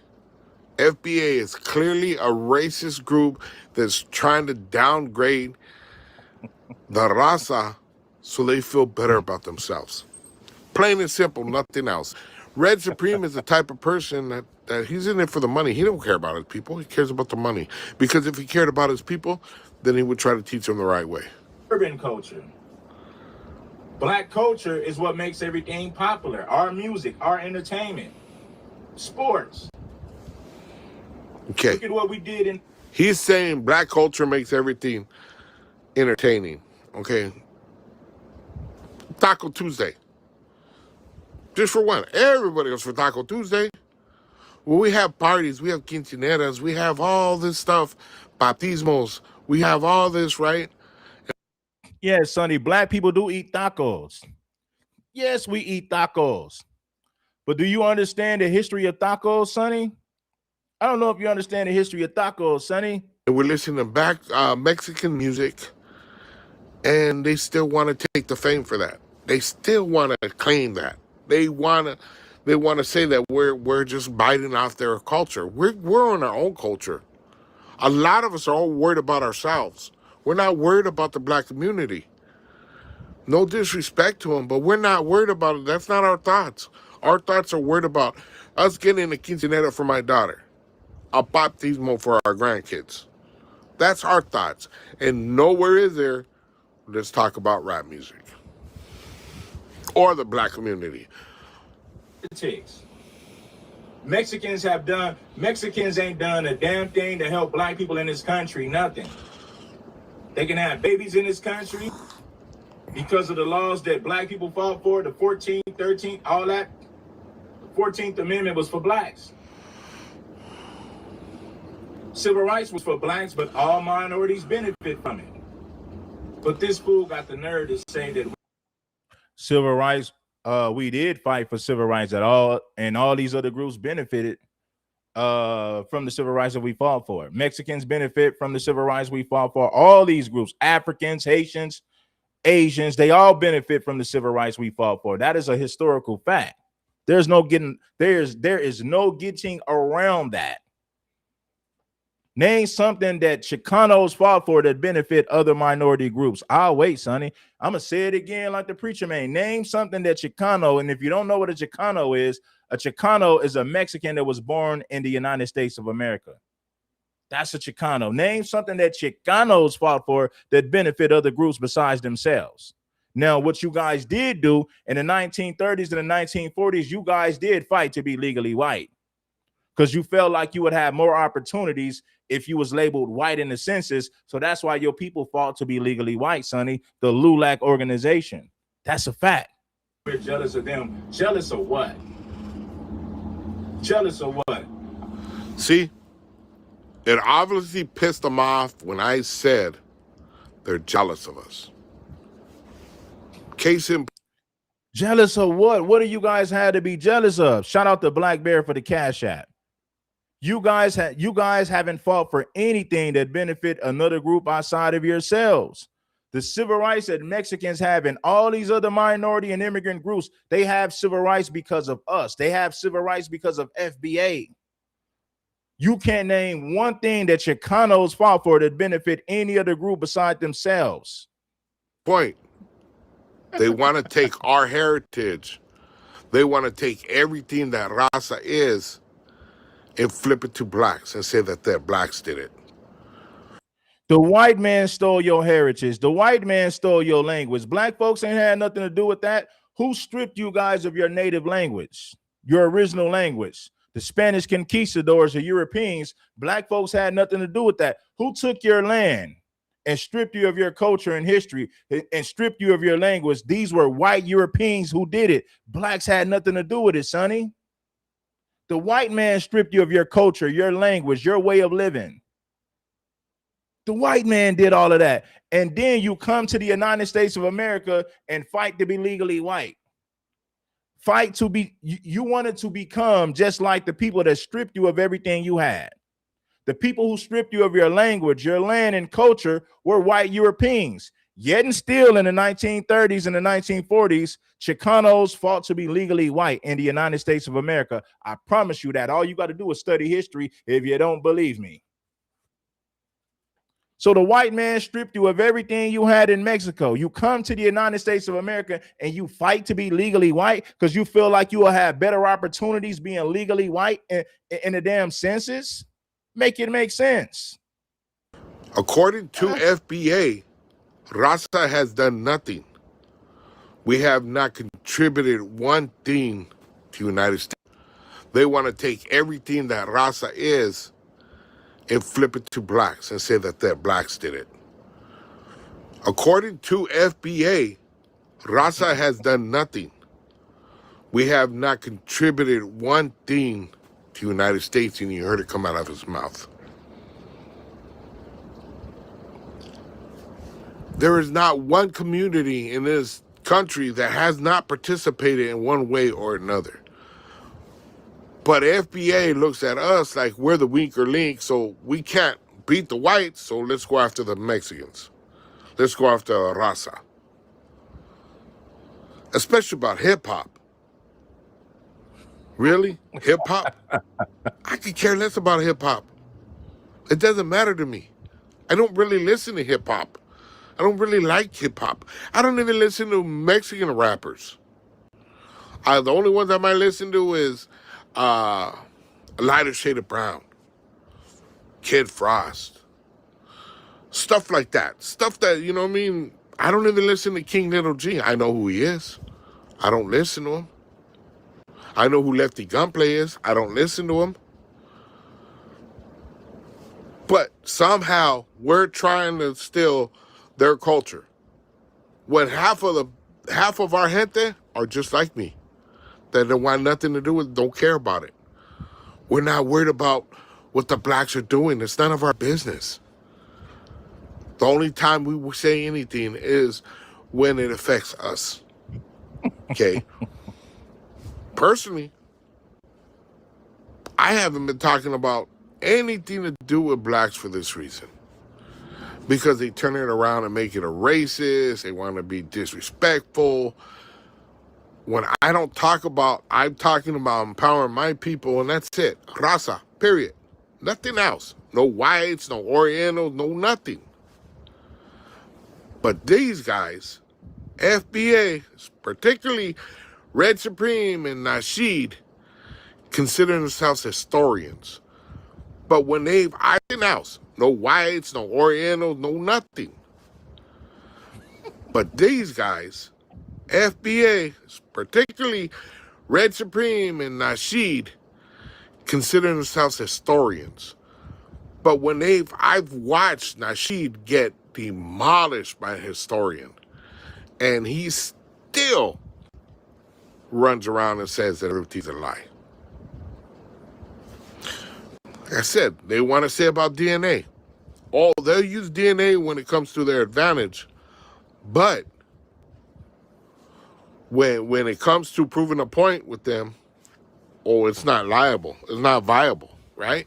FBA is clearly a racist group that's trying to downgrade the raza so they feel better about themselves. Plain and simple, nothing else. Red Supreme is the type of person that he's in it for the money. He don't care about his people. He cares about the money. Because if he cared about his people, then he would try to teach them the right way. Urban culture. Black culture is what makes everything popular. Our music, our entertainment, sports. Okay. Look at what we did in... He's saying black culture makes everything entertaining. Okay. Taco Tuesday. Just for one. Everybody goes for Taco Tuesday. Well, we have parties, we have quinceañeras, we have all this stuff, bautismos, we have all this, right? Yes, Sonny, black people do eat tacos. Yes, we eat tacos. But do you understand the history of tacos, Sonny? I don't know if you understand the history of tacos, Sonny. And we're listening to back Mexican music, and they still want to take the fame for that. They still want to claim that. They want to say that we're just biting off their culture. We're on our own culture. A lot of us are all worried about ourselves. We're not worried about the black community. No disrespect to them, but we're not worried about it. That's not our thoughts. Our thoughts are worried about us getting a quinceañera for my daughter. a baptismo for our grandkids. That's our thoughts. And nowhere is there, let's talk about rap music or the black community. Mexicans ain't done a damn thing to help black people in this country, nothing. They can have babies in this country because of the laws that black people fought for, the 14th, 13th, all that. The 14th Amendment was for blacks. Civil rights was for blacks, but all minorities benefit from it. But this fool got the nerve to say that civil rights, we did fight for civil rights at all, and all these other groups benefited from the civil rights that we fought for. Mexicans benefit from the civil rights we fought for. All these groups, Africans, Haitians, Asians, they all benefit from the civil rights we fought for. That is a historical fact. There is no getting around that. Name something that Chicanos fought for that benefit other minority groups. I'll wait, Sonny. I'm going to say it again like the preacher man. Name something that Chicano, and if you don't know what a Chicano is a Mexican that was born in the United States of America. That's a Chicano. Name something that Chicanos fought for that benefit other groups besides themselves. Now, what you guys did do in the 1930s and the 1940s, you guys did fight to be legally white because you felt like you would have more opportunities if you was labeled white in the census. So that's why your people fought to be legally white, Sonny. The LULAC organization. That's a fact. We're jealous of them. Jealous of what? Jealous of what? See, it obviously pissed them off when I said they're jealous of us. Case in jealous of what? What do you guys had to be jealous of? Shout out to Black Bear for the Cash App. You guys haven't fought for anything that benefit another group outside of yourselves. The civil rights that Mexicans have and all these other minority and immigrant groups, they have civil rights because of us. They have civil rights because of FBA. You can't name one thing that Chicanos fought for that benefit any other group beside themselves. Point. They want to take our heritage. They want to take everything that raza is and flip it to blacks and say that their blacks did it. The white man stole your heritage. The white man stole your language. Black folks ain't had nothing to do with that. Who stripped you guys of your native language, your original language? The Spanish conquistadors, the Europeans. Black folks had nothing to do with that. Who took your land and stripped you of your culture and history and stripped you of your language? These were white Europeans who did it. Blacks had nothing to do with it, Sonny. The white man stripped you of your culture, your language, your way of living. The white man did all of that. And then you come to the United States of America and fight to be legally white. Fight to be, you wanted to become just like the people that stripped you of everything you had. The people who stripped you of your language, your land, and culture were white Europeans. Yet and still in the 1930s and the 1940s, Chicanos fought to be legally white in the United States of America. I promise you that. All you got to do is study history if you don't believe me. So the white man stripped you of everything you had in Mexico. You come to the United States of America and you fight to be legally white because you feel like you will have better opportunities being legally white in the damn census. Make it make sense. According to FBA, raza has done nothing. We have not contributed one thing to the United States. They want to take everything that raza is and flip it to blacks and say that their blacks did it. According to FBA, raza has done nothing. We have not contributed one thing to the United States, and you heard it come out of his mouth. There is not one community in this country that has not participated in one way or another. But FBA looks at us like we're the weaker link, so we can't beat the whites, so let's go after the Mexicans. Let's go after raza. Especially about hip-hop. Really? Hip-hop? I could care less about hip-hop. It doesn't matter to me. I don't really listen to hip-hop. I don't really like hip-hop. I don't even listen to Mexican rappers. The only ones I might listen to is a lighter shade of brown. Kid Frost, stuff like that. Stuff that, you know what I mean? I don't even listen to King Little G. I know who he is. I don't listen to him. I know who Lefty Gunplay is. I don't listen to him. But somehow we're trying to steal their culture. When half of our gente are just like me, that don't want nothing to do with, don't care about it. We're not worried about what the blacks are doing. It's none of our business. The only time we will say anything is when it affects us. Okay? Personally, I haven't been talking about anything to do with blacks for this reason. Because they turn it around and make it a racist. They want to be disrespectful. When I don't talk about, I'm talking about empowering my people, and that's it. Raza, period. Nothing else. No whites, no Orientals, no nothing. But these guys, FBA, particularly Red Supreme and Nasheed, consider themselves historians. But when they've, I nothing else. No whites, no Orientals, no nothing. But these guys, FBA, particularly Red Supreme and Nasheed, consider themselves historians. But when I've watched Nasheed get demolished by a historian, and he still runs around and says that everything's a lie. Like I said, they want to say about DNA. Oh, they'll use DNA when it comes to their advantage. But when it comes to proving a point with them, oh, it's not liable. It's not viable, right?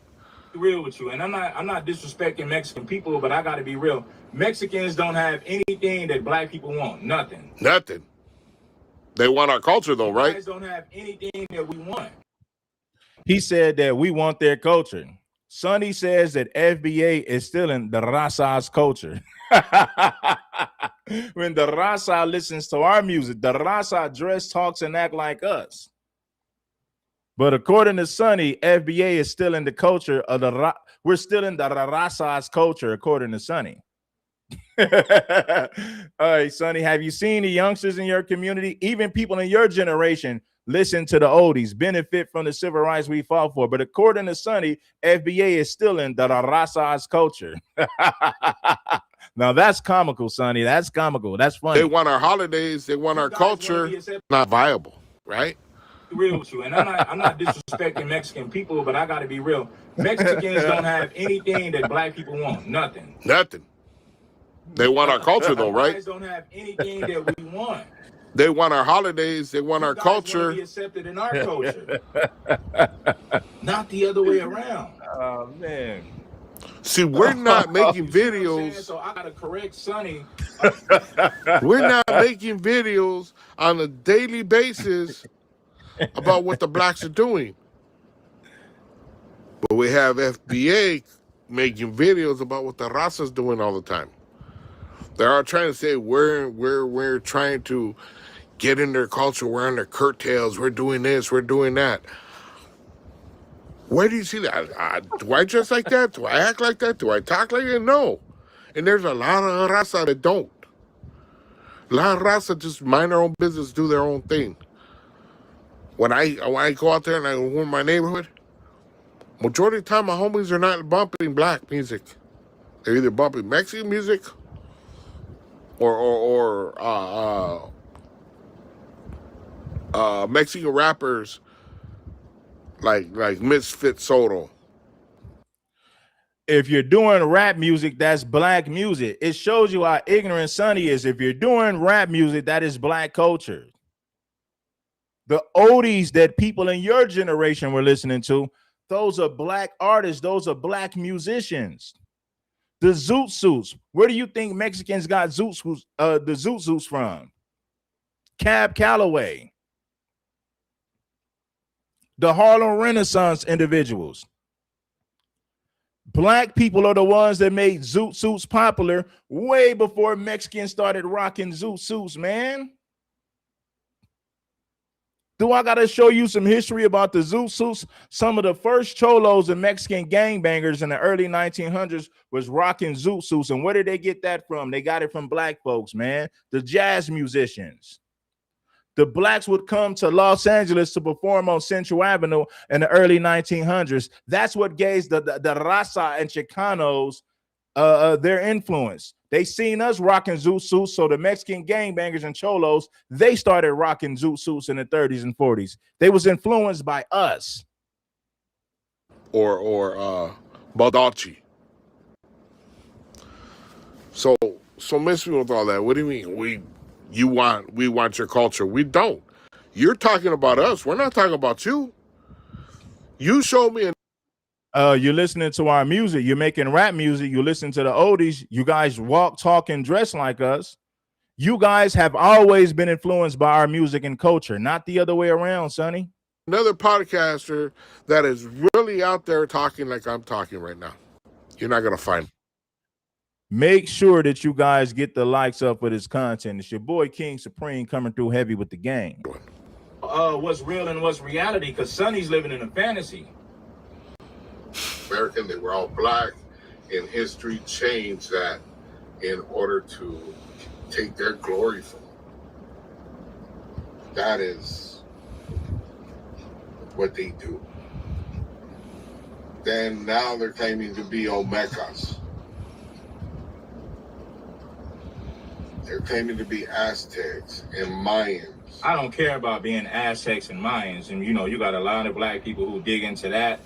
Real with you, and I'm not disrespecting Mexican people, but I got to be real. Mexicans don't have anything that black people want. Nothing. Nothing. They want our culture, though, right? Guys don't have anything that we want. He said that we want their culture. Sonny says that FBA is still in the Raza's culture. When the Raza listens to our music, the Raza dress, talks, and act like us. But according to Sonny, FBA is still in the culture of the we're still in the Raza's culture, according to Sonny. All right, Sonny, have you seen the youngsters in your community, even people in your generation, listen to the oldies, benefit from the civil rights we fought for? But according to Sonny, FBA is still in the Raza's culture. Now that's comical, Sonny. That's comical. That's funny. They want our holidays. They want our culture. Not viable, right? Real with you, and I'm not disrespecting Mexican people, but I got to be real. Mexicans don't have anything that black people want. Nothing. Nothing. They want our culture, though, right? Guys don't have anything that we want. They want our holidays. They want our culture. Want to be accepted in our culture, not the other way around. Oh man. See, we're not making videos. So I gotta correct Sonny. We're not making videos on a daily basis about what the blacks are doing. But we have FBA making videos about what the Raza's doing all the time. They are trying to say we're trying to get in their culture, we're on their curtails, we're doing this, we're doing that. Where do you see that? Do I dress like that? Do I act like that? Do I talk like that? No. And there's a lot of Raza that don't. A lot of Raza just mind their own business, do their own thing. When I go out there and I go in my neighborhood, majority of the time my homies are not bumping black music. They're either bumping Mexican music or Mexican rappers like Misfit Soto. If you're doing rap music, that's black music. It shows you how ignorant Sonny is. If you're doing rap music, that is black culture. The oldies that people in your generation were listening to, those are black artists. Those are black musicians. The zoot suits. Where do you think Mexicans got the zoot suits from? Cab Calloway. The Harlem Renaissance individuals. Black people are the ones that made zoot suits popular way before Mexicans started rocking zoot suits, man. Do I gotta show you some history about the Zoot Suits? Some of the first cholos and Mexican gangbangers in the early 1900s was rocking Zoot Suits. And where did they get that from? They got it from black folks, man. The jazz musicians. The blacks would come to Los Angeles to perform on Central Avenue in the early 1900s. That's what gave the Raza and Chicanos their influence. They seen us rocking Zoot Suits, so the Mexican gangbangers and cholos, they started rocking Zoot Suits in the 30s and 40s. They was influenced by us. Or Baldacci. So miss me with all that. What do you mean we want your culture? We don't. You're talking about us. We're not talking about you. You showed me You're listening to our music. You're making rap music. You listen to the oldies. You guys walk, talk, and dress like us. You guys have always been influenced by our music and culture, not the other way around, Sonny. another podcaster that is really out there talking like I'm talking right now. You're not going to find. Make sure that you guys get the likes up for this content. It's your boy King Supreme coming through heavy with the game. What's real and what's reality? Because Sonny's living in a fantasy. American, they were all black, and history changed that in order to take their glory from them. That is what they do. Then now they're claiming to be Olmecas. They're claiming to be Aztecs and Mayans. I don't care about being Aztecs and Mayans. And, you know, you got a lot of black people who dig into that.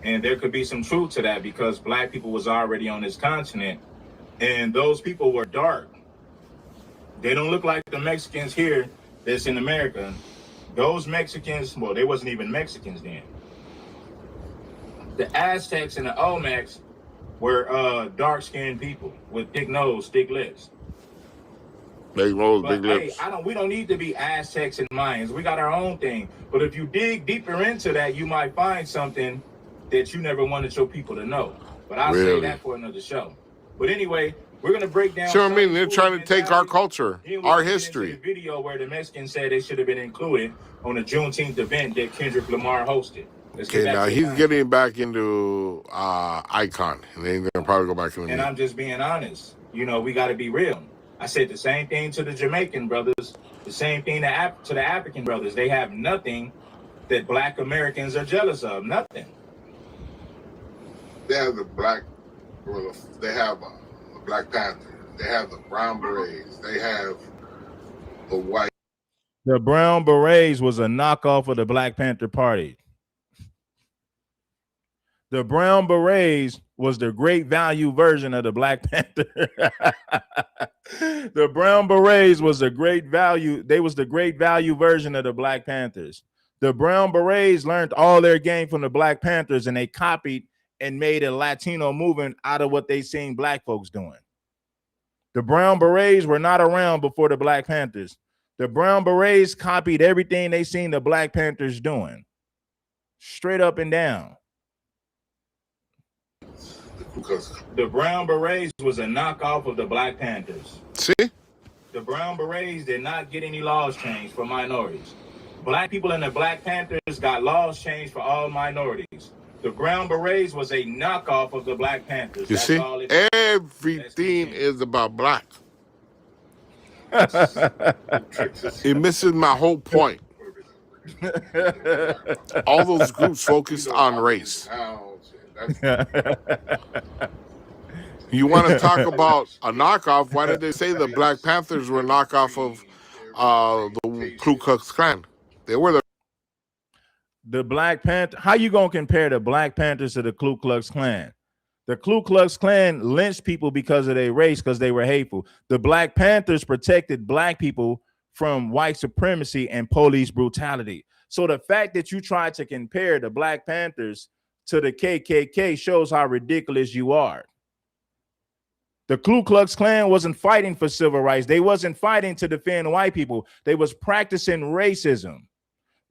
And there could be some truth to that because black people was already on this continent. And those people were dark. They don't look like the Mexicans here that's in America. Those Mexicans, well, they wasn't even Mexicans then. The Aztecs and the Olmecs were dark-skinned people with thick nose, thick lips. Big nose, But, big lips. Hey, we don't need to be Aztecs and Mayans. We got our own thing. But if you dig deeper into that, you might find something that you never wanted your people to know. But I'll say that for another show. But anyway, we're going to break down. See what I mean? They're trying to take our culture, our history. The video where the Mexicans said they should have been included on the Juneteenth event that Kendrick Lamar hosted. Okay, now he's getting back into Icon, and then they're probably go back to. And I'm just being honest. You know, we got to be real. I said the same thing to the Jamaican brothers, the same thing to the African brothers. They have nothing that black Americans are jealous of. Nothing. They have the black, they have the Black Panther. They have the Brown Berets. They have the white. The Brown Berets was a knockoff of the Black Panther Party. The Brown Berets was the great value version of the Black Panther. The Brown Berets was the great value. They was the great value version of the Black Panthers. The Brown Berets learned all their game from the Black Panthers, and they copied and made a Latino movement out of what they seen black folks doing. The Brown Berets were not around before the Black Panthers. The Brown Berets copied everything they seen the Black Panthers doing. Straight up and down. The Brown Berets was a knockoff of the Black Panthers. See? The Brown Berets did not get any laws changed for minorities. Black people in the Black Panthers got laws changed for all minorities. The Brown Berets was a knockoff of the Black Panthers. You see? Everything is about black. It misses my whole point. All those groups focused on race. You want to talk about a knockoff? Why did they say the Black Panthers were a knockoff of the Ku Klux Klan? They were the Black Panther. How you gonna compare the Black Panthers to the Ku Klux Klan? The Ku Klux Klan lynched people because of their race, because they were hateful. The Black Panthers protected black people from white supremacy and police brutality. So the fact that you tried to compare the Black Panthers to the KKK shows how ridiculous you are. The Ku Klux Klan wasn't fighting for civil rights. They wasn't fighting to defend white people. They was practicing racism.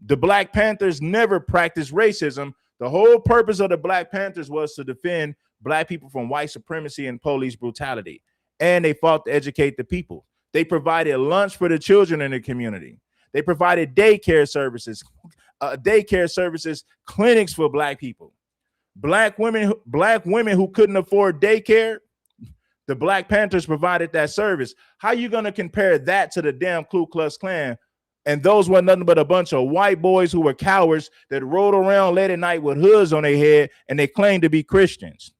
The Black Panthers never practiced racism. The whole purpose of the Black Panthers was to defend black people from white supremacy and police brutality. And they fought to educate the people. They provided lunch for the children in the community. They provided daycare services, clinics for black people. Black women who couldn't afford daycare, the Black Panthers provided that service. How you going to compare that to the damn Ku Klux Klan? And those were nothing but a bunch of white boys who were cowards that rode around late at night with hoods on their head, and they claimed to be Christians.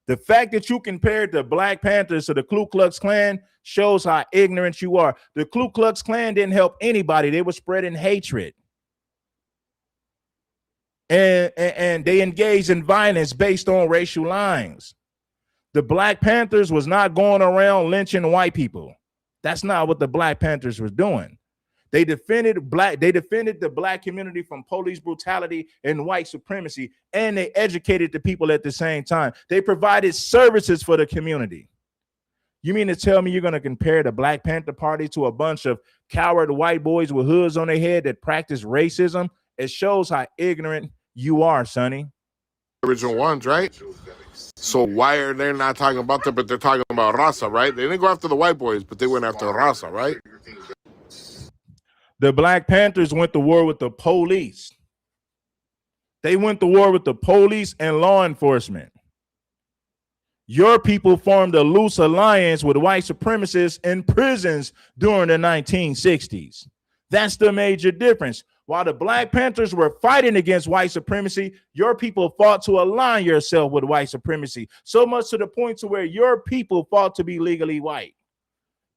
The fact that you compared the Black Panthers to the Ku Klux Klan shows how ignorant you are. The Ku Klux Klan didn't help anybody. They were spreading hatred. And they engaged in violence based on racial lines. The Black Panthers was not going around lynching white people. That's not what the Black Panthers was doing. They defended the black community from police brutality and white supremacy, and they educated the people at the same time. They provided services for the community. You mean to tell me you're going to compare the Black Panther Party to a bunch of coward white boys with hoods on their head that practice racism? It shows how ignorant you are, Sonny. Original ones, right? So why are they not talking about that, but they're talking about raza, right? They didn't go after the white boys, but they went after raza, right? The Black Panthers went to war with the police. They went to war with the police and law enforcement. Your people formed a loose alliance with white supremacists in prisons during the 1960s. That's the major difference. While the Black Panthers were fighting against white supremacy, your people fought to align yourself with white supremacy, so much to the point to where your people fought to be legally white.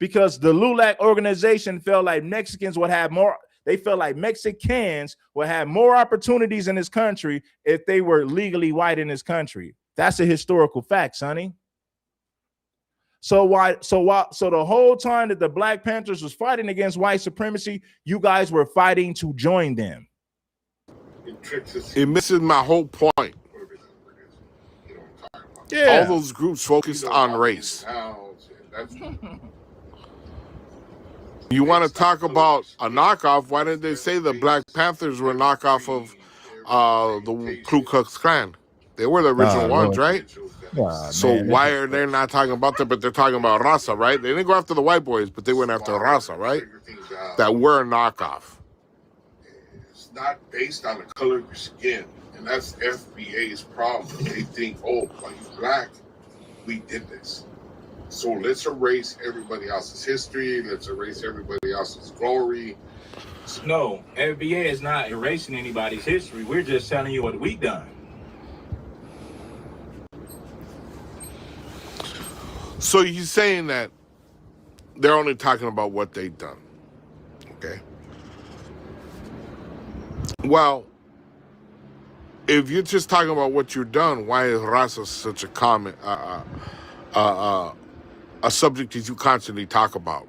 Because the LULAC organization felt like Mexicans would have more, they felt like Mexicans would have more opportunities in this country if they were legally white in this country. That's a historical fact, Sonny. So the whole time that the Black Panthers was fighting against white supremacy, you guys were fighting to join them. It misses my whole point. Yeah. All those groups focused on race. You want to talk about a knockoff? Why didn't they say the Black Panthers were a knockoff of the Ku Klux Klan? They were the original ones, right? So man, why are they not talking about that, but they're talking about raza, right? They didn't go after the white boys, but they went after raza, right? That were a knockoff. It's not based on the color of your skin. And that's FBA's problem. They think, oh, are you black? We did this. So let's erase everybody else's history. Let's erase everybody else's glory. No, FBA is not erasing anybody's history. We're just telling you what we done. So you're saying that they're only talking about what they've done, okay? Well, if you're just talking about what you've done, why is raza such a common, a subject that you constantly talk about?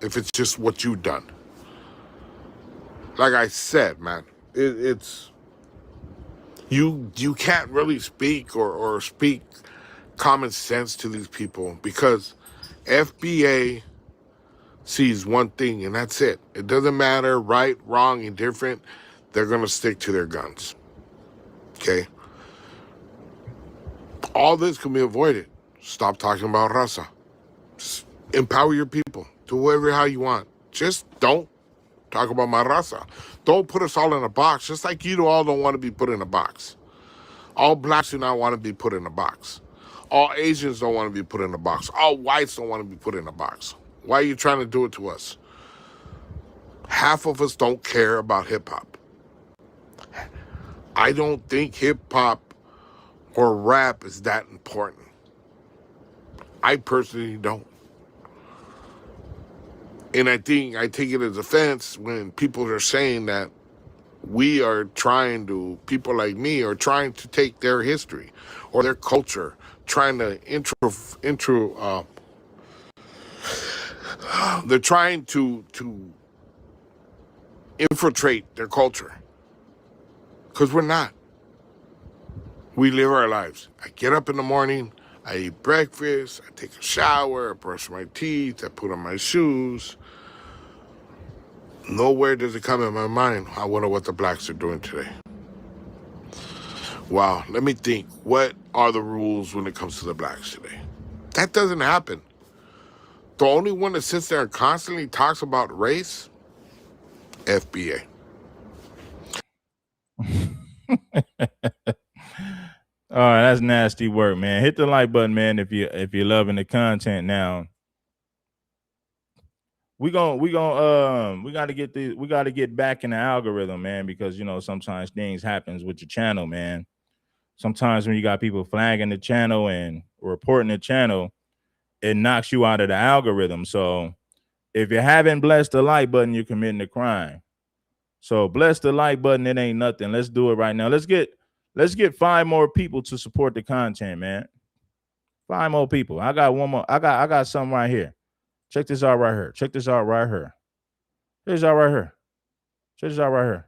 If it's just what you've done, like I said, man, it's you can't really speak or speak common sense to these people because FBA sees one thing and that's it. It doesn't matter right, wrong, indifferent. They're going to stick to their guns. Okay? All this can be avoided. Stop talking about raza. Just empower your people. Do whatever how you want. Just don't talk about my raza. Don't put us all in a box, just like you all don't want to be put in a box. All blacks do not want to be put in a box. All Asians don't want to be put in a box. All whites don't want to be put in a box. Why are you trying to do it to us? Half of us don't care about hip-hop. I don't think hip-hop or rap is that important. I personally don't. And I take it as offense when people are saying that people like me are trying to take their history or their culture, trying to they're trying to infiltrate their culture. Because we're not. We live our lives. I get up in the morning, I eat breakfast, I take a shower, I brush my teeth, I put on my shoes. Nowhere does it come in my mind, I wonder what the blacks are doing today. Wow, let me think. What are the rules when it comes to the blacks today? That doesn't happen. The only one that sits there and constantly talks about race FBA. All right, that's nasty work, man. Hit the like button, man, if you're loving the content. Now we got to get back in the algorithm, man, because sometimes things happens with your channel, man. Sometimes when you got people flagging the channel and reporting the channel, it knocks you out of the algorithm. So if you haven't blessed the like button, you're committing a crime. So bless the like button. It ain't nothing. Let's do it right now. Let's get 5 more people to support the content, man. 5 more people. I got one more. I got something right here. Check this out right here. Check this out right here. Check this out right here. Check this out right here.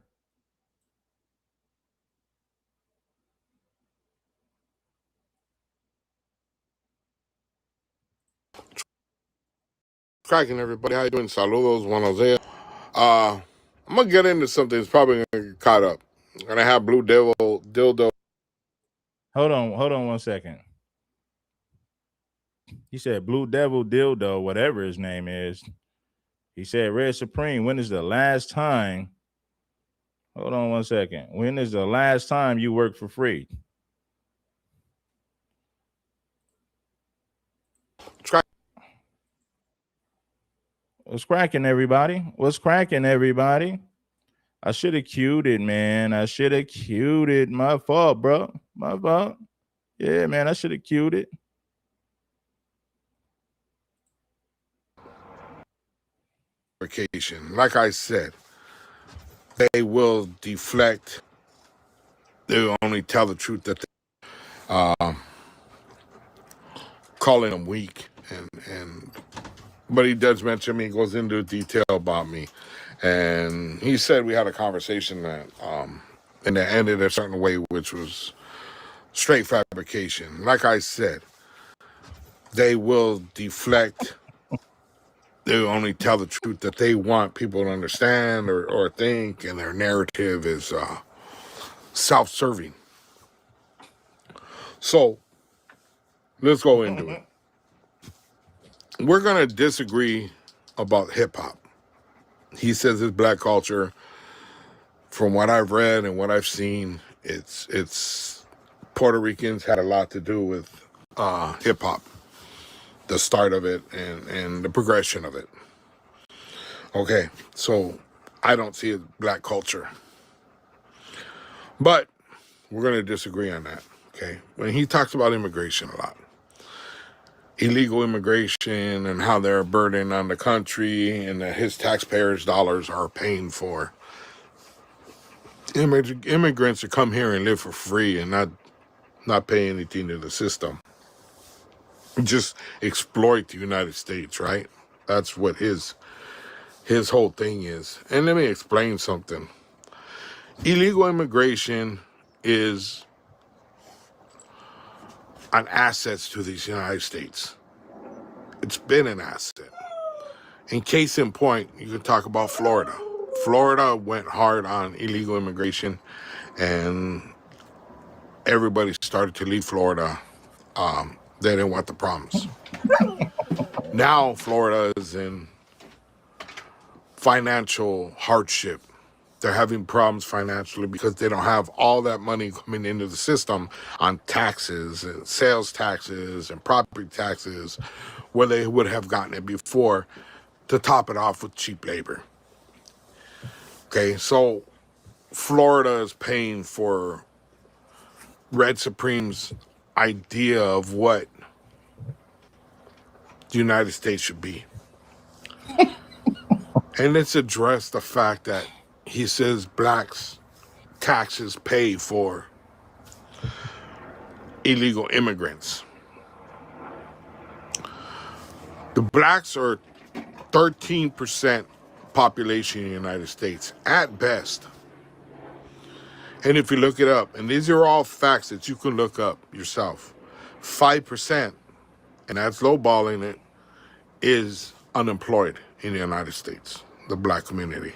Cracking, everybody. How you doing? Saludos, buenos dias. I'm gonna get into something that's probably gonna get caught up. I'm gonna have Blue Devil Dildo. Hold on 1 second. He said Blue Devil Dildo, whatever his name is. He said Red Supreme. When is the last time? Hold on 1 second. When is the last time you worked for free? What's cracking, everybody? What's cracking, everybody? I should have queued it, man. I should have queued it. My fault, bro. My fault. Yeah, man. I should have queued it. Like I said, they will deflect. They will only tell the truth that they calling them weak, and but he does mention me. He goes into detail about me, and he said we had a conversation that and it ended a certain way, which was straight fabrication. Like I said, they will deflect. They will only tell the truth that they want people to understand or think, and their narrative is self-serving. So let's go into it. We're going to disagree about hip-hop. He says it's black culture. From what I've read and what I've seen, it's Puerto Ricans had a lot to do with hip-hop, the start of it and the progression of it. Okay, so I don't see it as black culture. But we're going to disagree on that, okay? When he talks about immigration a lot, illegal immigration and how they're a burden on the country and that his taxpayers' dollars are paying for immigrants to come here and live for free and not pay anything to the system. Just exploit the United States, right? That's what his whole thing is. And let me explain something. Illegal immigration is an asset to the United States. It's been an asset. In case in point, you can talk about Florida. Florida went hard on illegal immigration, and everybody started to leave Florida. They didn't want the problems. Now Florida is in financial hardship. They're having problems financially because they don't have all that money coming into the system on taxes and sales taxes and property taxes where they would have gotten it before, to top it off with cheap labor. Okay, so Florida is paying for Red Supreme's idea of what the United States should be. And let's address the fact that he says blacks' taxes pay for illegal immigrants. The blacks are 13% population in the United States, at best. And if you look it up, and these are all facts that you can look up yourself, 5%, and that's lowballing it, is unemployed in the United States, the black community.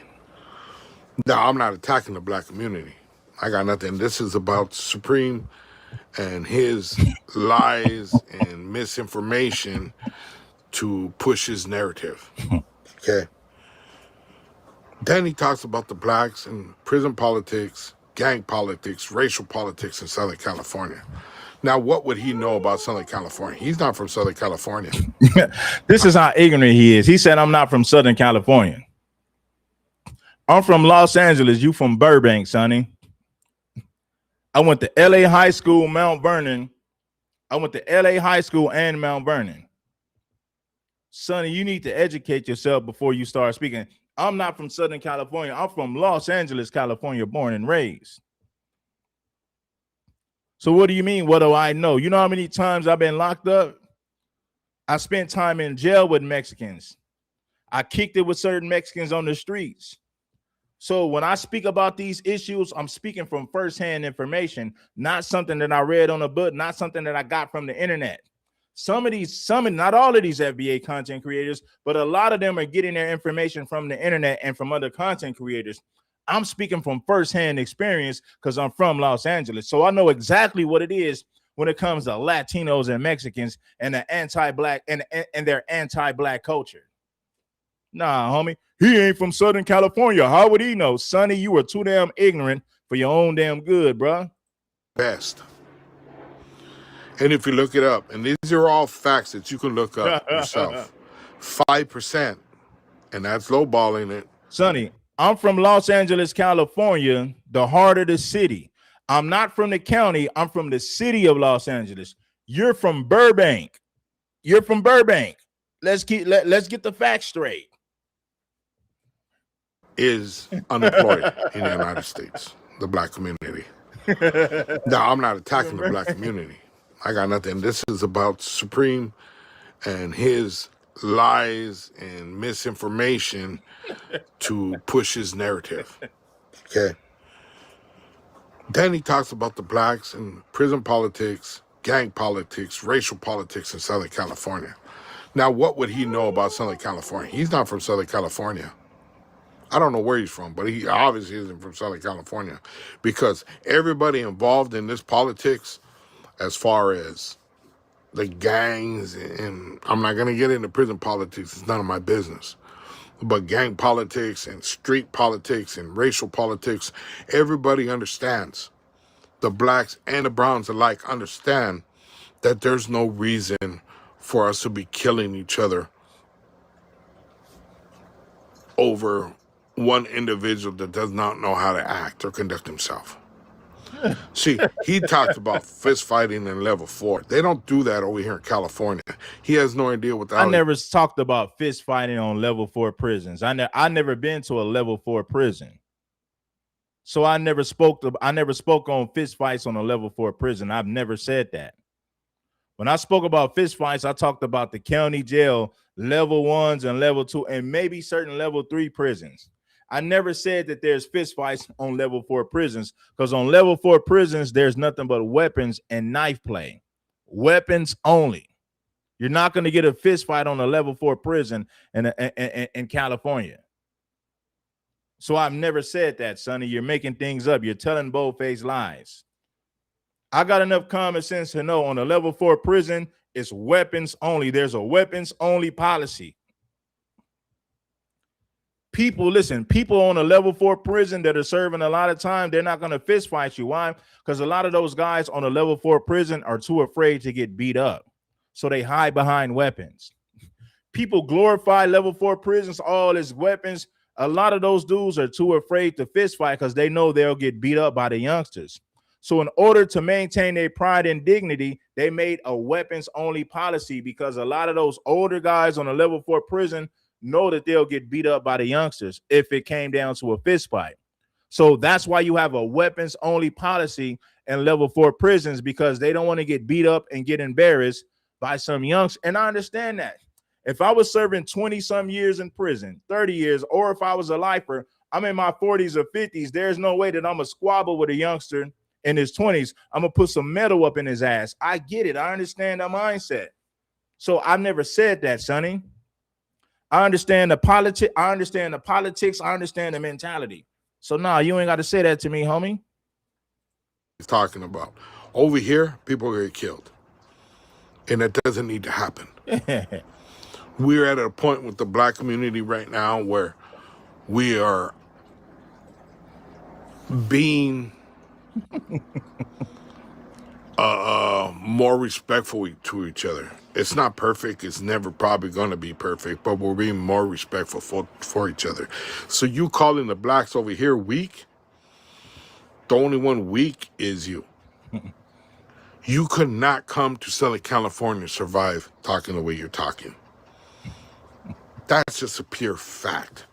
Now, I'm not attacking the black community. I got nothing. This is about Supreme and his lies and misinformation to push his narrative. Okay. Then he talks about the blacks and prison politics, gang politics, racial politics in Southern California. Now, what would he know about Southern California? He's not from Southern California. This is how ignorant he is. He said, I'm not from Southern California. I'm from Los Angeles. You from Burbank, Sonny. I went to LA High School, Mount Vernon. I went to LA High School and Mount Vernon. Sonny, you need to educate yourself before you start speaking. I'm not from Southern California. I'm from Los Angeles, California, born and raised. So what do you mean? What do I know? You know how many times I've been locked up? I spent time in jail with Mexicans. I kicked it with certain Mexicans on the streets. So when I speak about these issues, I'm speaking from firsthand information, not something that I read on a book, not something that I got from the internet. Not all of these FBA content creators, but a lot of them are getting their information from the internet and from other content creators. I'm speaking from firsthand experience because I'm from Los Angeles. So I know exactly what it is when it comes to Latinos and Mexicans and the anti-black and their anti-black culture. Nah, homie, he ain't from Southern California. How would he know? Sonny, you are too damn ignorant for your own damn good, bro. Best. And if you look it up, and these are all facts that you can look up yourself, 5%, and that's lowballing it. Sonny, I'm from Los Angeles, California, the heart of the city. I'm not from the county. I'm from the city of Los Angeles. You're from Burbank. You're from Burbank. Let's get the facts straight. Is unemployed in the United States, the black community. No, I'm not attacking the black community. I got nothing. This is about Supreme and his lies and misinformation to push his narrative. Okay. Then he talks about the blacks and prison politics, gang politics, racial politics in Southern California. Now, what would he know about Southern California? He's not from Southern California. I don't know where he's from, but he obviously isn't from Southern California, because everybody involved in this politics, as far as the gangs, and I'm not going to get into prison politics, it's none of my business, but gang politics and street politics and racial politics, everybody understands, the blacks and the browns alike understand that there's no reason for us to be killing each other over one individual that does not know how to act or conduct himself. See, he talked about fist fighting in level 4. They don't do that over here in California. He has no idea what I never talked about fist fighting on level 4 prisons. I never been to a level 4 prison. So I never spoke on fist fights on a level 4 prison. I've never said that. When I spoke about fist fights, I talked about the county jail, level 1s and level 2, and maybe certain level 3 prisons. I never said that there's fist fights on level 4 prisons, because on level 4 prisons, there's nothing but weapons and knife play. Weapons only. You're not going to get a fist fight on a level 4 prison in California. So I've never said that, Sonny. You're making things up. You're telling bold-faced lies. I got enough common sense to know on a level 4 prison, it's weapons only. There's a weapons only policy. People on a level 4 prison that are serving a lot of time, they're not going to fist fight you. Why? Because a lot of those guys on a level 4 prison are too afraid to get beat up. So they hide behind weapons. People glorify level 4 prisons, all as weapons. A lot of those dudes are too afraid to fist fight because they know they'll get beat up by the youngsters. So in order to maintain their pride and dignity, they made a weapons only policy, because a lot of those older guys on a level 4 prison know that they'll get beat up by the youngsters if it came down to a fist fight. So that's why you have a weapons only policy in level 4 prisons, because they don't want to get beat up and get embarrassed by some youngsters. And I understand that. If I was serving 20 some years in prison, 30 years, or if I was a lifer, I'm in my 40s or 50s, there's no way that I'm a squabble with a youngster in his 20s. I'm gonna put some metal up in his ass. I get it. I understand that mindset. So I've never said that, Sonny. I understand the politics. I understand the politics. I understand the mentality. So nah, you ain't got to say that to me, homie. He's talking about. Over here, people get killed. And that doesn't need to happen. We're at a point with the black community right now where we are being more respectful to each other. It's not perfect. It's never probably going to be perfect, but we're being more respectful for each other. So you calling the blacks over here weak, the only one weak is you. You could not come to Southern California and survive talking the way you're talking. That's just a pure fact.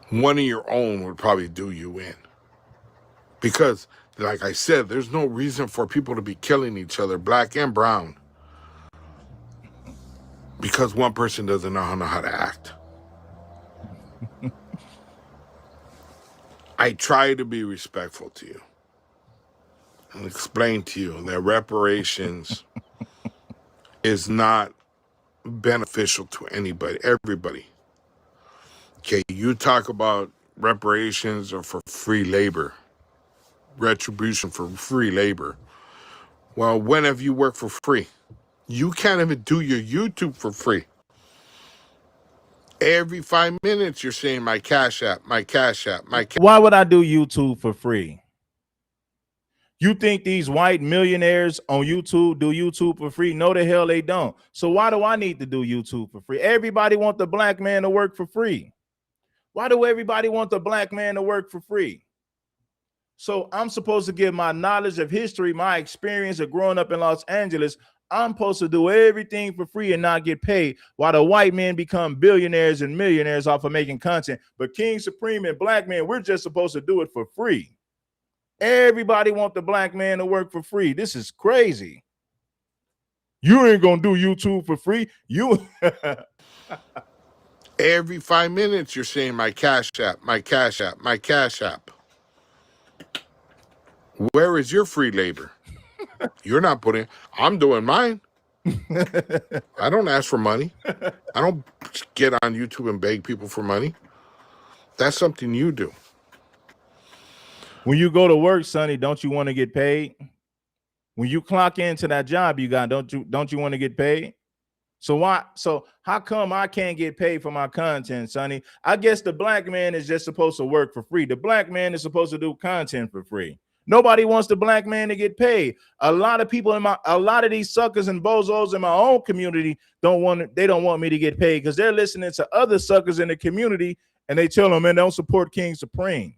One of your own would probably do you in. Because, like I said, there's no reason for people to be killing each other, black and brown, because one person doesn't know how to act. I try to be respectful to you and explain to you that reparations is not beneficial to anybody, everybody. Okay, you talk about reparations or for free labor, retribution for free labor. Well, when have you worked for free? You can't even do your YouTube for free. Every 5 minutes, you're saying my Cash App, my Cash App, my Cash. Why would I do YouTube for free? You think these white millionaires on YouTube do YouTube for free? No, the hell they don't. So why do I need to do YouTube for free? Everybody want the black man to work for free. Why do everybody want the black man to work for free? So I'm supposed to give my knowledge of history, my experience of growing up in Los Angeles. I'm supposed to do everything for free and not get paid, while the white men become billionaires and millionaires off of making content. But King Supreme and black men, we're just supposed to do it for free. Everybody want the black man to work for free. This is crazy. You ain't gonna do YouTube for free. You Every 5 minutes, you're saying my Cash App, my Cash App, my Cash App. Where is your free labor? You're not putting, I'm doing mine. I don't ask for money. I don't get on YouTube and beg people for money. That's something you do. When you go to work, Sonny, don't you want to get paid? When you clock into that job you got, don't you want to get paid? So how come I can't get paid for my content, Sonny? I guess the black man is just supposed to work for free. The black man is supposed to do content for free. Nobody wants the black man to get paid. A lot of people a lot of these suckers and bozos in my own community don't want me to get paid because they're listening to other suckers in the community and they tell them, man, don't support King Supreme.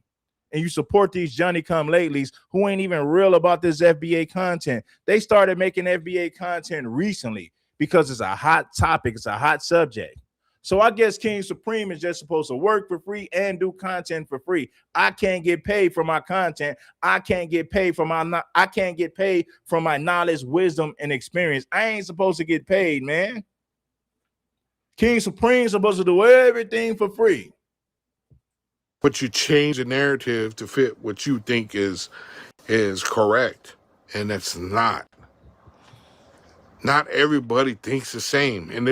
And you support these Johnny-come-latelys who ain't even real about this FBA content. They started making FBA content recently because it's a hot topic. It's a hot subject. So I guess King Supreme is just supposed to work for free and do content for free. I can't get paid for my content. I can't get paid for my knowledge, wisdom, and experience. I ain't supposed to get paid, man. King Supreme is supposed to do everything for free. But you change the narrative to fit what you think is correct, and it's not. Not everybody thinks the same, and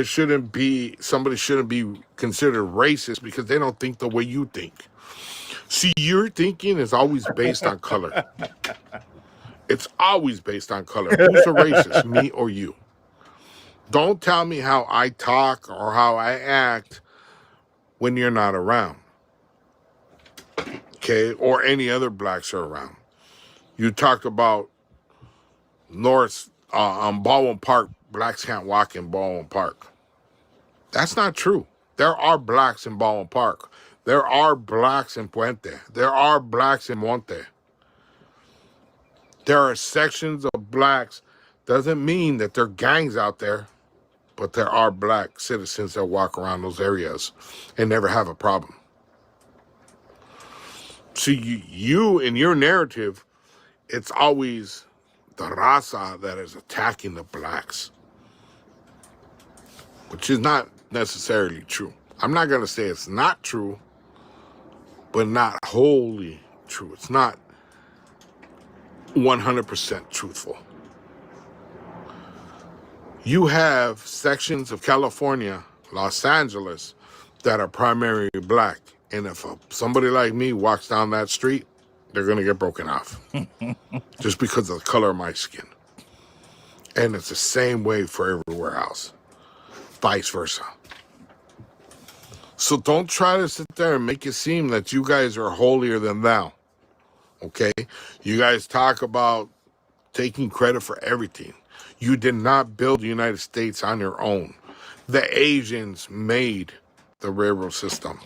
somebody shouldn't be considered racist because they don't think the way you think. See, your thinking is always based on color. It's always based on color. Who's a racist, me or you? Don't tell me how I talk or how I act when you're not around. Okay, or any other blacks are around. You talk about North on Baldwin Park, blacks can't walk in Baldwin Park. That's not true. There are blacks in Baldwin Park. There are blacks in Puente. There are blacks in Monte. There are sections of blacks. Doesn't mean that there are gangs out there, but there are black citizens that walk around those areas and never have a problem. See, you in your narrative, it's always the raza that is attacking the blacks, which is not necessarily true. I'm not going to say it's not true, but not wholly true. It's not 100% truthful. You have sections of California, Los Angeles, that are primarily black. And if somebody like me walks down that street, they're going to get broken off just because of the color of my skin. And it's the same way for everywhere else, vice versa. So don't try to sit there and make it seem that you guys are holier than thou. Okay? You guys talk about taking credit for everything. You did not build the United States on your own. The Asians made the railroad system.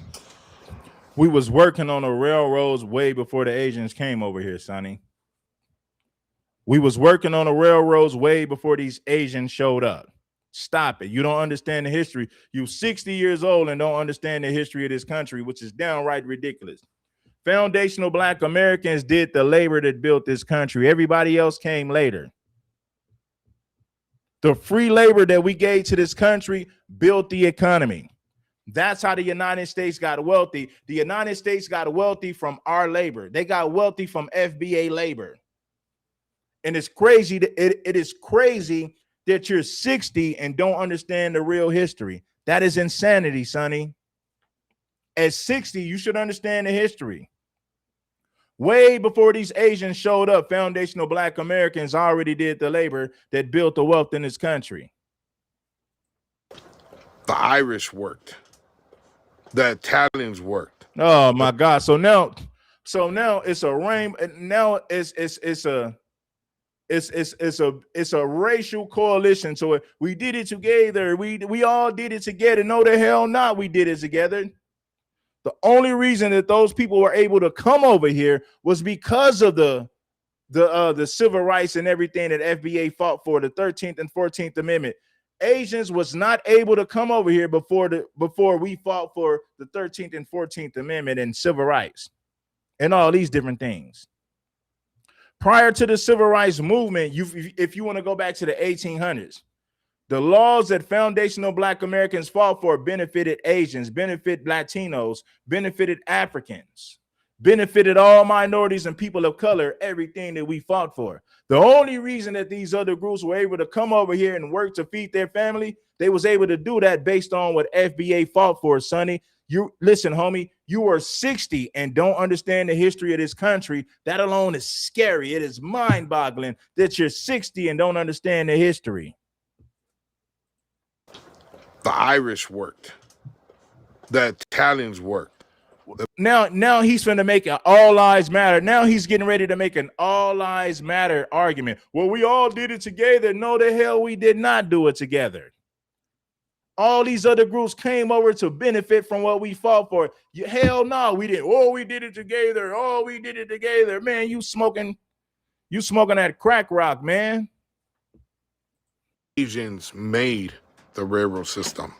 We was working on the railroads way before the Asians came over here, Sonny. We was working on the railroads way before these Asians showed up. Stop it. You don't understand the history. You 60 years old and don't understand the history of this country, which is downright ridiculous. Foundational Black Americans did the labor that built this country. Everybody else came later. The free labor that we gave to this country built the economy. That's how the United States got wealthy. The United States got wealthy from our labor. They got wealthy from FBA labor. And it's crazy. It is crazy that you're 60 and don't understand the real history. That is insanity, Sonny. At 60, you should understand the history. Way before these Asians showed up, foundational Black Americans already did the labor that built the wealth in this country. The Irish worked. The Italians worked. Oh my God! So now it's a rainbow. Now it's a racial coalition. So we did it together. We all did it together. No, the hell not. We did it together. The only reason that those people were able to come over here was because of the civil rights and everything that FBA fought for, the 13th and 14th Amendment. Asians was not able to come over here before we fought for the 13th and 14th Amendment and civil rights and all these different things. Prior to the civil rights movement, if you want to go back to the 1800s, the laws that foundational Black Americans fought for benefited Asians, benefited Latinos, benefited Africans, benefited all minorities and people of color, everything that we fought for. The only reason that these other groups were able to come over here and work to feed their family, they was able to do that based on what FBA fought for, Sonny. You listen, homie, you are 60 and don't understand the history of this country. That alone is scary. It is mind-boggling that you're 60 and don't understand the history. The Irish worked. The Italians worked. Now he's going to make an all lives matter. Now he's getting ready to make an all lives matter argument. Well, we all did it together. No, the hell we did not do it together. All these other groups came over to benefit from what we fought for. Hell no, we didn't. Oh, we did it together. Oh, we did it together. Man, you smoking that crack rock, man. Asians made the railroad system.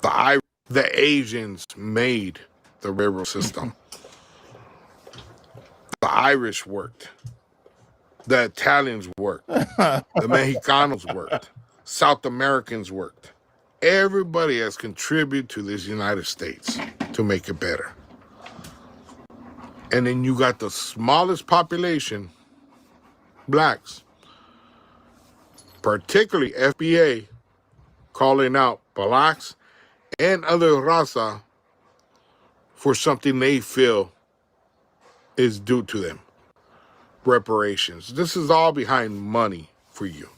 The Asians made the railroad system. The Irish worked. The Italians worked. The Mexicanos worked. South Americans worked. Everybody has contributed to this United States to make it better. And then you got the smallest population, Blacks, particularly FBA, calling out Blacks and other raza for something they feel is due to them. Reparations. This is all behind money for you.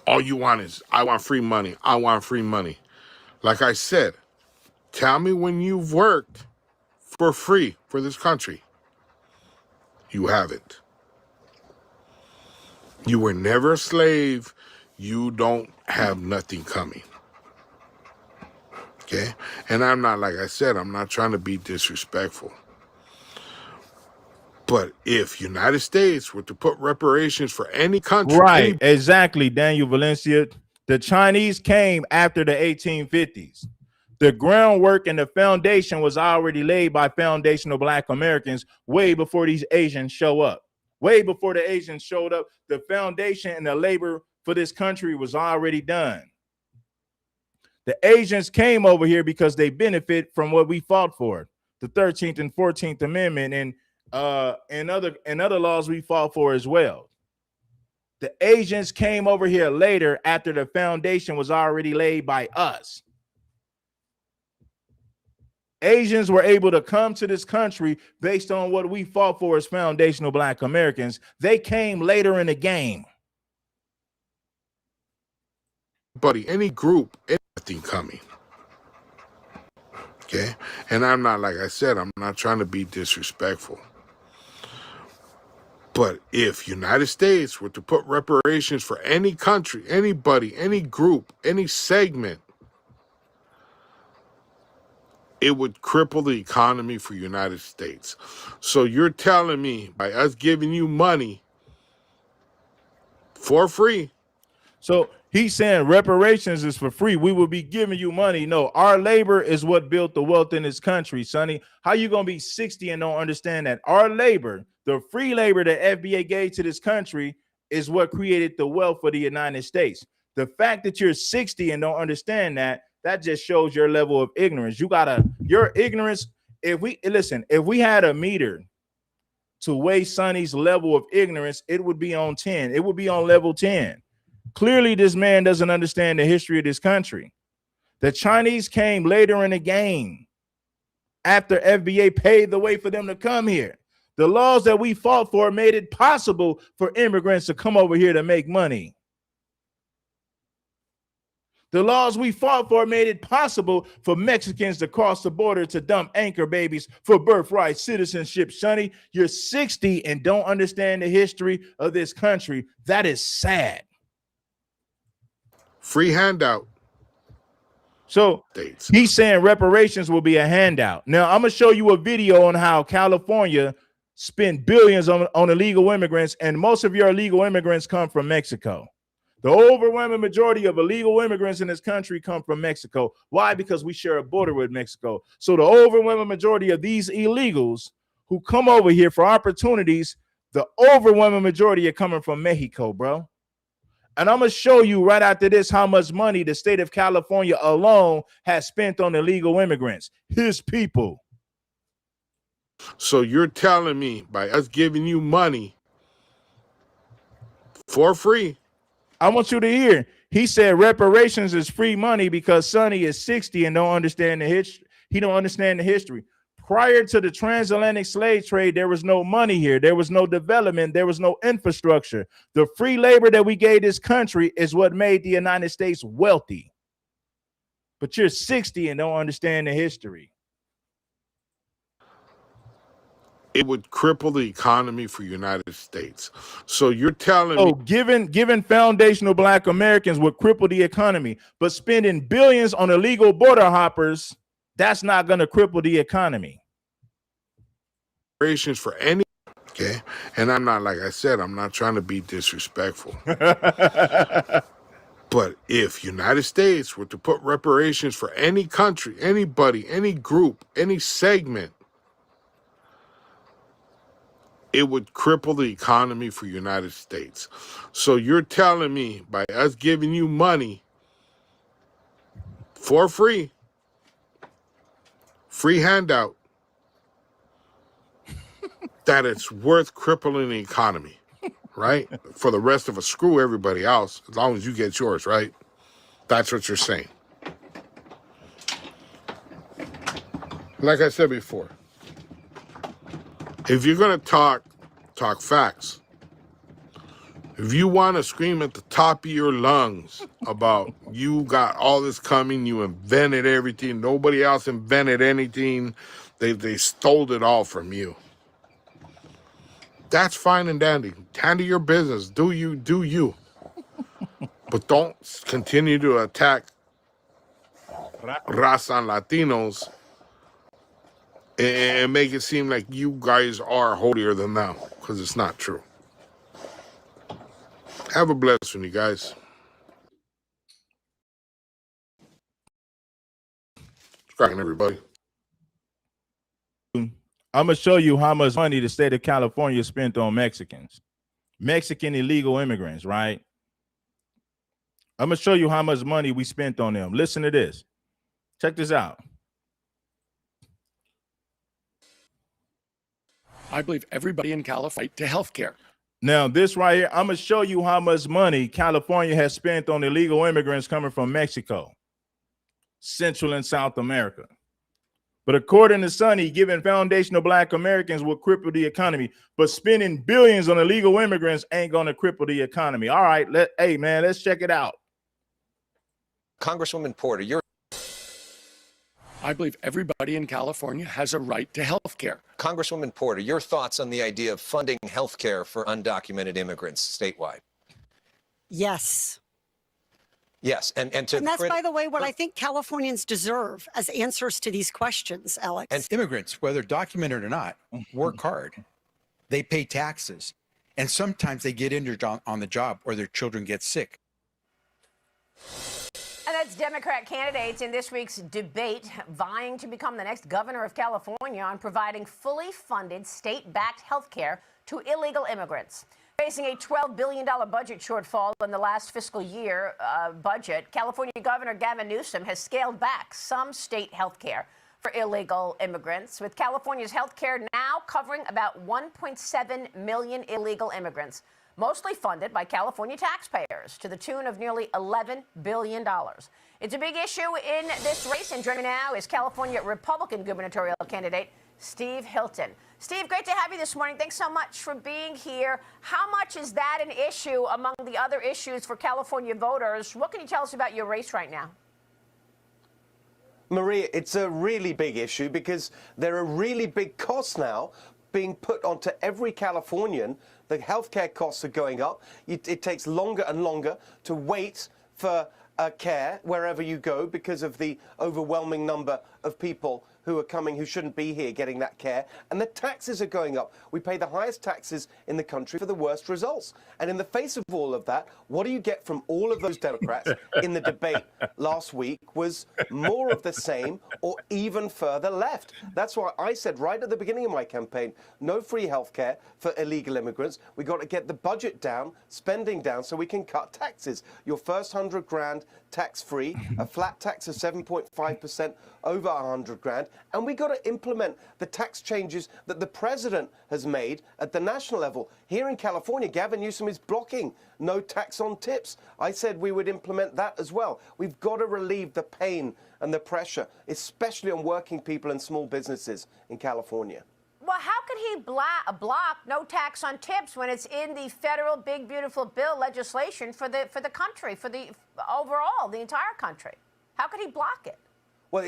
All you want is, I want free money. I want free money. Like I said, tell me when you've worked for free for this country. You haven't. You were never a slave. You don't have nothing coming. Okay? And I'm not, like I said, I'm not trying to be disrespectful. But if United States were to put reparations for any country... Right, exactly, Daniel Valencia. The Chinese came after the 1850s. The groundwork and the foundation was already laid by foundational Black Americans way before these Asians show up. Way before the Asians showed up, the foundation and the labor for this country was already done. The Asians came over here because they benefit from what we fought for, the 13th and 14th Amendment and other laws we fought for as well. The Asians came over here later after the foundation was already laid by us. Asians were able to come to this country based on what we fought for as foundational Black Americans. They came later in the game. Buddy, any group, anything coming. Okay. And I'm not, like I said, I'm not trying to be disrespectful. But if United States were to put reparations for any country, anybody, any group, any segment, it would cripple the economy for United States. So you're telling me by us giving you money for free. So he's saying reparations is for free. We will be giving you money. No, our labor is what built the wealth in this country, Sonny. How you gonna be 60 and don't understand that? Our labor, the free labor that FBA gave to this country, is what created the wealth for the United States. The fact that you're 60 and don't understand that, that just shows your level of ignorance. Your ignorance. If we had a meter to weigh Sonny's level of ignorance, it would be on 10. It would be on level 10. Clearly, this man doesn't understand the history of this country. The Chinese came later in the game after FBA paved the way for them to come here. The laws that we fought for made it possible for immigrants to come over here to make money. The laws we fought for made it possible for Mexicans to cross the border to dump anchor babies for birthright citizenship. Sonny, you're 60 and don't understand the history of this country. That is sad. Free handout. So he's saying reparations will be a handout. Now, I'm going to show you a video on how California spent billions on illegal immigrants, and most of your illegal immigrants come from Mexico. The overwhelming majority of illegal immigrants in this country come from Mexico. Why? Because we share a border with Mexico. So the overwhelming majority of these illegals who come over here for opportunities, the overwhelming majority are coming from Mexico, bro. And I'm going to show you right after this how much money the state of California alone has spent on illegal immigrants, his people. So you're telling me by us giving you money for free. I want you to hear. He said reparations is free money because Sonny is 60 and don't understand the history. He don't understand the history. Prior to the transatlantic slave trade, there was no money here. There was no development. There was no infrastructure. The free labor that we gave this country is what made the United States wealthy. But you're 60 and don't understand the history. It would cripple the economy for United States. So you're telling me giving foundational Black Americans would cripple the economy, but spending billions on illegal border hoppers, that's not going to cripple the economy. Reparations for any, okay? And I'm not, like I said, I'm not trying to be disrespectful. But if United States were to put reparations for any country, anybody, any group, any segment, it would cripple the economy for United States. So you're telling me by us giving you money for free, free handout, that it's worth crippling the economy, right? For the rest of us, screw everybody else, as long as you get yours, right? That's what you're saying. Like I said before, if you're going to talk facts. If you want to scream at the top of your lungs about you got all this coming, you invented everything, nobody else invented anything, they stole it all from you. That's fine and dandy. Handle your business. Do you. But don't continue to attack Raza and Latinos and make it seem like you guys are holier than thou, because it's not true. Have a blessed one, you guys. It's cracking, everybody. I'm going to show you how much money the state of California spent on Mexicans. Mexican illegal immigrants, right? I'm going to show you how much money we spent on them. Listen to this. Check this out. I believe everybody in California to health care. Now, this right here, I'm going to show you how much money California has spent on illegal immigrants coming from Mexico, Central and South America. But according to Sonny, giving foundational Black Americans will cripple the economy, but spending billions on illegal immigrants ain't going to cripple the economy. All right, hey, man, let's check it out. Congresswoman Porter, you're I believe everybody in California has a right to health care. Congresswoman Porter, your thoughts on the idea of funding health care for undocumented immigrants statewide? Yes. Yes, and that's, by the way, what I think Californians deserve as answers to these questions, Alex. And immigrants, whether documented or not, work hard. They pay taxes. And sometimes they get injured on the job or their children get sick. And that's Democrat candidates in this week's debate vying to become the next governor of California on providing fully funded state-backed health care to illegal immigrants. Facing a $12 billion budget shortfall in the last fiscal year budget, California Governor Gavin Newsom has scaled back some state health care for illegal immigrants, with California's health care now covering about 1.7 million illegal immigrants, mostly funded by California taxpayers to the tune of nearly $11 billion. It's a big issue in this race, and joining me now is California Republican gubernatorial candidate Steve Hilton. Steve, great to have you this morning. Thanks so much for being here. How much is that an issue among the other issues for California voters? What can you tell us about your race right now? Maria, it's a really big issue because there are really big costs now being put onto every Californian. The healthcare costs are going up. It takes longer and longer to wait for care wherever you go because of the overwhelming number of people who are coming who shouldn't be here getting that care. And the taxes are going up. We pay the highest taxes in the country for the worst results. And in the face of all of that, what do you get from all of those Democrats in the debate last week was more of the same or even further left. That's why I said right at the beginning of my campaign, no free health care for illegal immigrants. We got to get the budget down, spending down, so we can cut taxes. Your first 100 grand tax-free, a flat tax of 7.5% over 100 grand, and we got to implement the tax changes that the president has made at the national level. Here in California, Gavin Newsom is blocking no tax on tips. I said we would implement that as well. We've got to relieve the pain and the pressure, especially on working people and small businesses in California. Well, how could he block no tax on tips when it's in the federal big beautiful bill legislation for the country, for the overall the entire country? How could he block it? Well,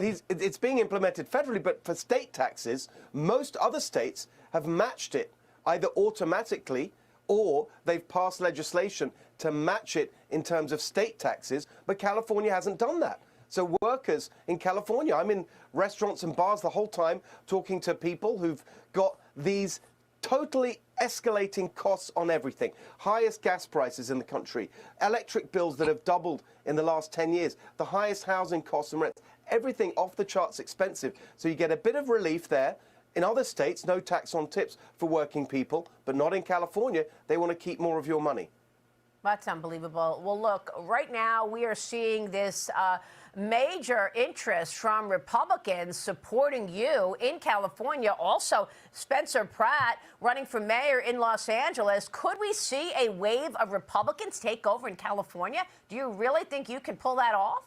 it's being implemented federally, but for state taxes, most other states have matched it either automatically or they've passed legislation to match it in terms of state taxes, but California hasn't done that. So workers in California, I'm in restaurants and bars the whole time talking to people who've got these totally escalating costs on everything. Highest gas prices in the country, electric bills that have doubled in the last 10 years, the highest housing costs and rents, everything off the charts expensive. So you get a bit of relief there. In other states, no tax on tips for working people, but not in California. They want to keep more of your money. That's unbelievable. Well, look, right now we are seeing this major interest from Republicans supporting you in California. Also, Spencer Pratt running for mayor in Los Angeles. Could we see a wave of Republicans take over in California? Do you really think you can pull that off?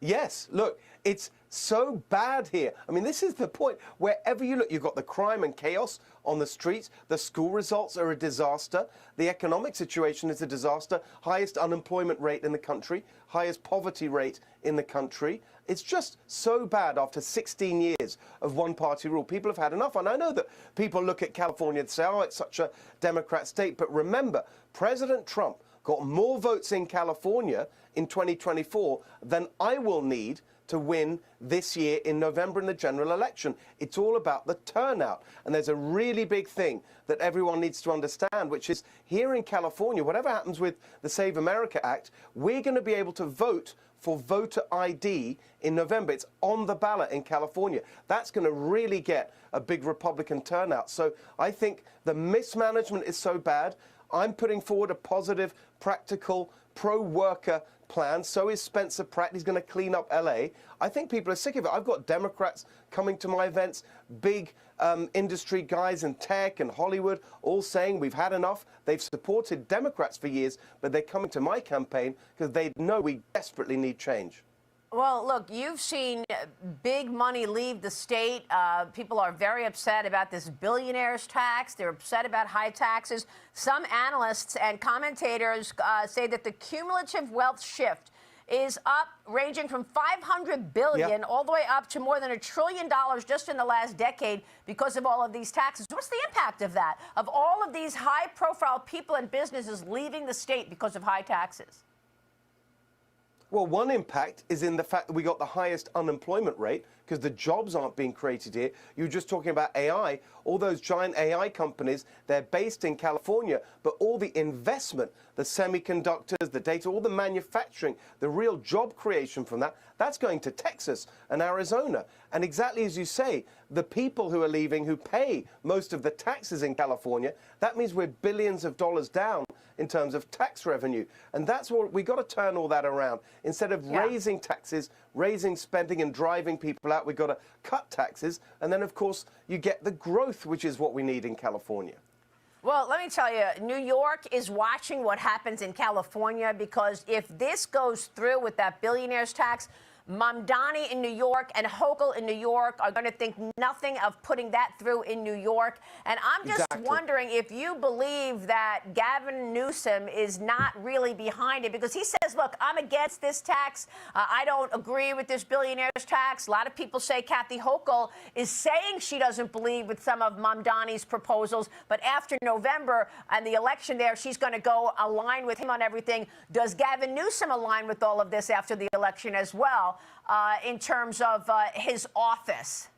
Yes. Look, it's so bad here. I mean, this is the point. Wherever you look, you've got the crime and chaos on the streets. The school results are a disaster. The economic situation is a disaster. Highest unemployment rate in the country. Highest poverty rate in the country. It's just so bad after 16 years of one-party rule. People have had enough. And I know that people look at California and say, oh, it's such a Democrat state. But remember, President Trump got more votes in California in 2024 than I will need to win this year in November in the general election. It's all about the turnout. And there's a really big thing that everyone needs to understand, which is here in California, whatever happens with the Save America Act, we're going to be able to vote for voter ID in November. It's on the ballot in California. That's going to really get a big Republican turnout. So I think the mismanagement is so bad. I'm putting forward a positive, practical, pro-worker plan. So is Spencer Pratt. He's going to clean up LA. I think people are sick of it. I've got Democrats coming to my events, big industry guys in tech and Hollywood, all saying we've had enough. They've supported Democrats for years, but they're coming to my campaign because they know we desperately need change. Well, look, you've seen big money leave the state. People are very upset about this billionaires tax. They're upset about high taxes. Some analysts and commentators say that the cumulative wealth shift is up, ranging from $500 billion all the way up to more than $1 trillion just in the last decade because of all of these taxes. What's the impact of that, of all of these high-profile people and businesses leaving the state because of high taxes? Well, one impact is in the fact that we got the highest unemployment rate because the jobs aren't being created here. You were just talking about AI. All those giant AI companies, they're based in California, but all the investment, the semiconductors, the data, all the manufacturing, the real job creation from that, that's going to Texas and Arizona. And exactly as you say, the people who are leaving who pay most of the taxes in California, that means we're billions of dollars down in terms of tax revenue. And that's what we got to turn all that around. Instead of raising taxes, raising spending and driving people out, we've got to cut taxes. And then, of course, you get the growth, which is what we need in California. Well, let me tell you, New York is watching what happens in California, because if this goes through with that billionaire's tax, Mamdani in New York and Hochul in New York are going to think nothing of putting that through in New York. And I'm just wondering if you believe that Gavin Newsom is not really behind it, because he says, look, I'm against this tax. I don't agree with this billionaire's tax. A lot of people say Kathy Hochul is saying she doesn't believe with some of Mamdani's proposals. But after November and the election there, she's going to go align with him on everything. Does Gavin Newsom align with all of this after the election as well? In terms of his office?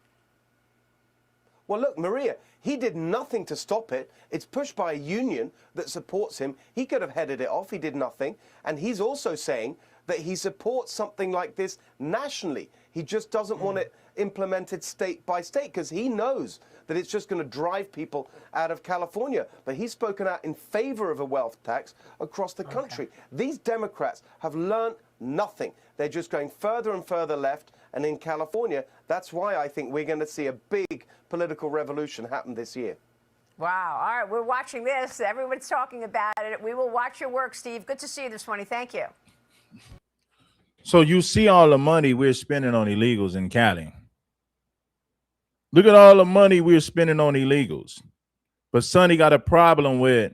Well, look, Maria, he did nothing to stop it. It's pushed by a union that supports him. He could have headed it off. He did nothing. And he's also saying that he supports something like this nationally. He just doesn't want it implemented state by state because he knows that it's just going to drive people out of California. But he's spoken out in favor of a wealth tax across the country. These Democrats have learned nothing. They're just going further and further left. And in California, that's why I think we're going to see a big political revolution happen this year. Wow. All right. We're watching this. Everyone's talking about it. We will watch your work, Steve. Good to see you this morning. Thank you. So you see all the money we're spending on illegals in Cali. Look at all the money we're spending on illegals. But Sonny got a problem with,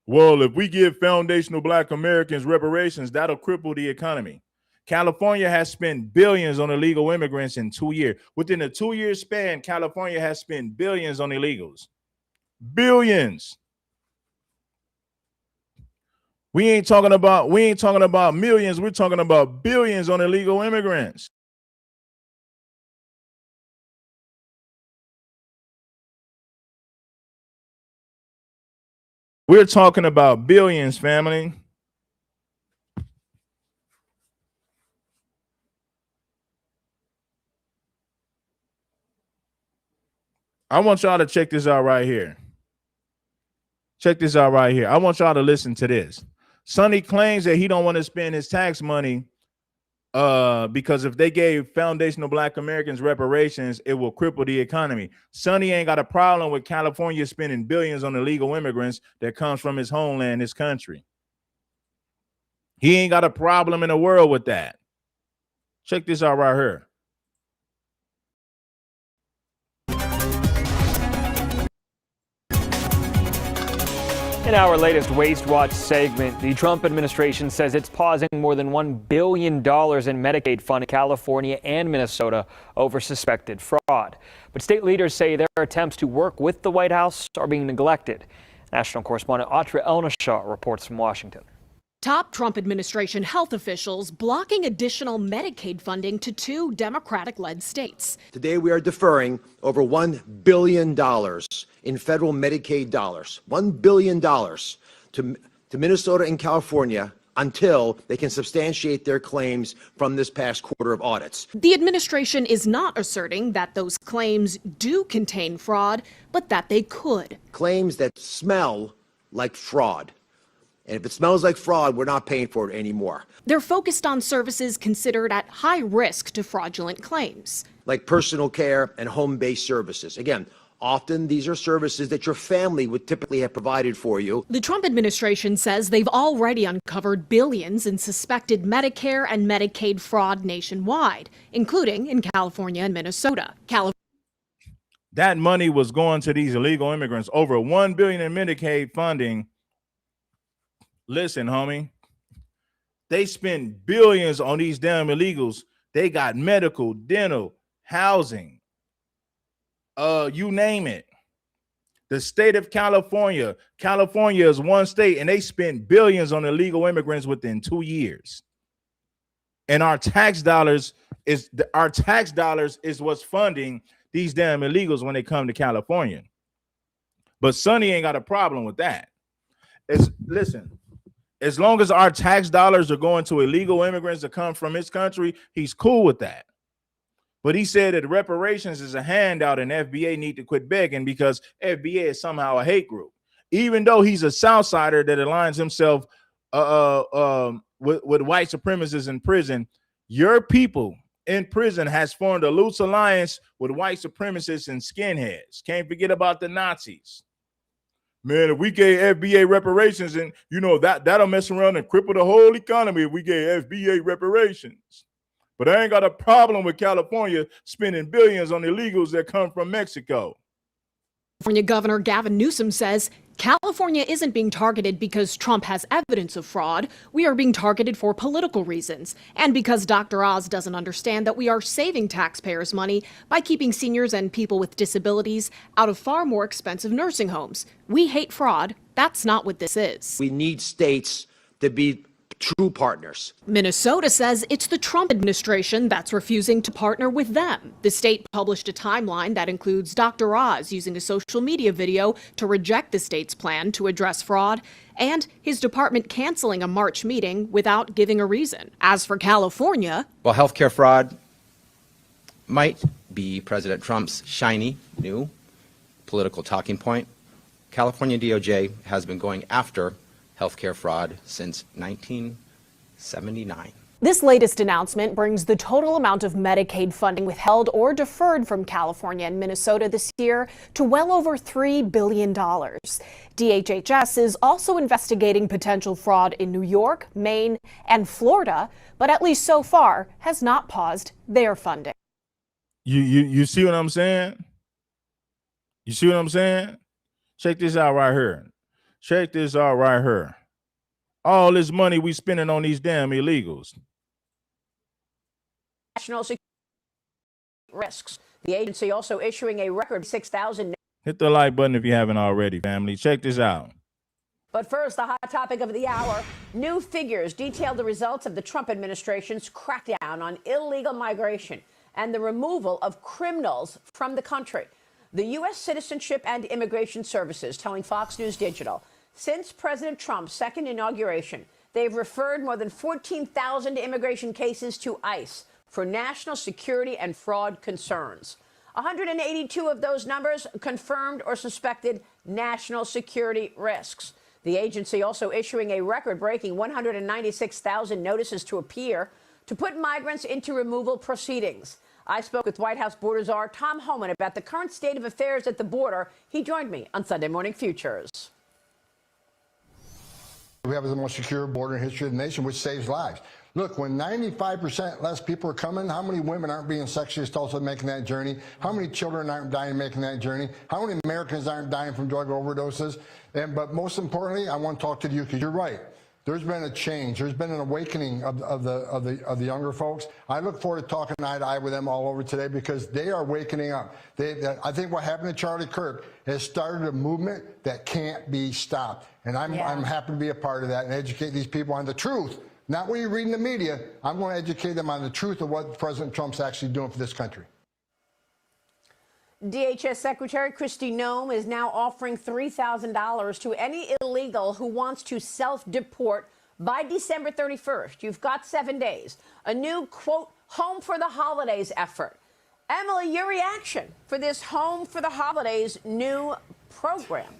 well, if we give foundational Black Americans reparations, that'll cripple the economy. California has spent billions on illegal immigrants in 2 years. Within a 2-year span, California has spent billions on illegals. Billions. We ain't talking about millions. We're talking about billions on illegal immigrants. We're talking about billions, family. I want y'all to check this out right here. Check this out right here. I want y'all to listen to this. Sonny claims that he don't want to spend his tax money because if they gave foundational Black Americans reparations, it will cripple the economy. Sonny ain't got a problem with California spending billions on illegal immigrants that comes from his homeland, his country. He ain't got a problem in the world with that. Check this out right here. In our latest Waste Watch segment, the Trump administration says it's pausing more than $1 billion in Medicaid funding in California and Minnesota over suspected fraud. But state leaders say their attempts to work with the White House are being neglected. National correspondent Audra Elnishaw reports from Washington. Top Trump administration health officials blocking additional Medicaid funding to 2 Democratic-led states. Today we are deferring over $1 billion in federal Medicaid dollars, $1 billion to Minnesota and California until they can substantiate their claims from this past quarter of audits. The administration is not asserting that those claims do contain fraud, but that they could. Claims that smell like fraud. And if it smells like fraud, we're not paying for it anymore. They're focused on services considered at high risk to fraudulent claims, like personal care and home-based services. Again, often these are services that your family would typically have provided for you. The Trump administration says they've already uncovered billions in suspected Medicare and Medicaid fraud nationwide, including in California and Minnesota. That money was going to these illegal immigrants. Over $1 billion in Medicaid funding. Listen, homie, They spend billions on these damn illegals. They got medical, dental, housing, you name it. The state of California is one state, and they spent billions on illegal immigrants within 2 years. And our tax dollars is what's funding these damn illegals when they come to California. But Sonny ain't got a problem with that. Listen, as long as our tax dollars are going to illegal immigrants that come from his country, he's cool with that. But he said that reparations is a handout and FBA need to quit begging because FBA is somehow a hate group. Even though he's a Southsider that aligns himself with white supremacists in prison, your people in prison has formed a loose alliance with white supremacists and skinheads. Can't forget about the Nazis. Man, if we gave FBA reparations, and you know that'll mess around and cripple the whole economy if we gave FBA reparations. But I ain't got a problem with California spending billions on illegals that come from Mexico. California Governor Gavin Newsom says California isn't being targeted because Trump has evidence of fraud. We are being targeted for political reasons and because Dr. Oz doesn't understand that we are saving taxpayers' money by keeping seniors and people with disabilities out of far more expensive nursing homes. We hate fraud. That's not what this is. We need states to be true partners. Minnesota says it's the Trump administration that's refusing to partner with them. The state published a timeline that includes Dr. Oz using a social media video to reject the state's plan to address fraud and his department canceling a March meeting without giving a reason. As for California, while healthcare fraud might be President Trump's shiny new political talking point, California DOJ has been going after healthcare fraud since 1979. this latest announcement brings the total amount of Medicaid funding withheld or deferred from California and Minnesota this year to well over $3 billion. DHHS is also investigating potential fraud in New York, Maine, and Florida, but at least so far has not paused their funding. You see what I'm saying? You see what I'm saying? Check this out right here. Check this out right here. All this money we spending on these damn illegals. National security risks. The agency also issuing a record 6,000. Hit the like button if you haven't already, family. Check this out. But first, the hot topic of the hour. New figures detail the results of the Trump administration's crackdown on illegal migration and the removal of criminals from the country. The U.S. Citizenship and Immigration Services telling Fox News Digital, since President Trump's second inauguration, they've referred more than 14,000 immigration cases to ICE for national security and fraud concerns. 182 of those numbers confirmed or suspected national security risks. The agency also issuing a record-breaking 196,000 notices to appear to put migrants into removal proceedings. I spoke with White House border czar Tom Homan about the current state of affairs at the border. He joined me on Sunday Morning Futures. We have the most secure border in history of the nation, which saves lives. Look, when 95% less people are coming, how many women aren't being sexually assaulted making that journey? How many children aren't dying making that journey? How many Americans aren't dying from drug overdoses? But most importantly, I want to talk to you because you're right. There's been a change. There's been an awakening of the younger folks. I look forward to talking eye to eye with them all over today because they are wakening up. I think what happened to Charlie Kirk has started a movement that can't be stopped. And I'm happy to be a part of that and educate these people on the truth. Not what you read in the media. I'm going to educate them on the truth of what President Trump's actually doing for this country. DHS Secretary Kristi Noem is now offering $3,000 to any illegal who wants to self-deport by December 31st. You've got 7 days. A new, quote, Home for the Holidays effort. Emily, your reaction for this Home for the Holidays new program?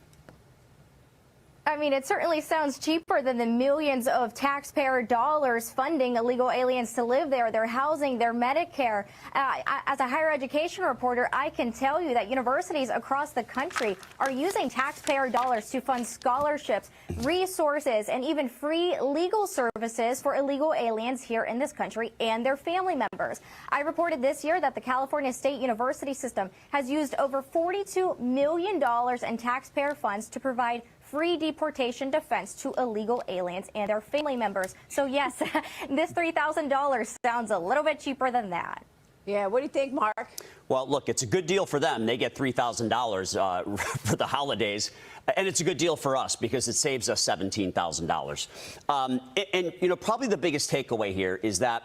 I mean, it certainly sounds cheaper than the millions of taxpayer dollars funding illegal aliens to live there, their housing, their Medicare. As a higher education reporter, I can tell you that universities across the country are using taxpayer dollars to fund scholarships, resources, and even free legal services for illegal aliens here in this country and their family members. I reported this year that the California State University system has used over $42 million in taxpayer funds to provide free deportation defense to illegal aliens and their family members. So yes, this $3,000 sounds a little bit cheaper than that. Yeah, what do you think, Mark? Well, look, it's a good deal for them. They get $3,000 for the holidays. And it's a good deal for us because it saves us $17,000. And, you know, probably the biggest takeaway here is that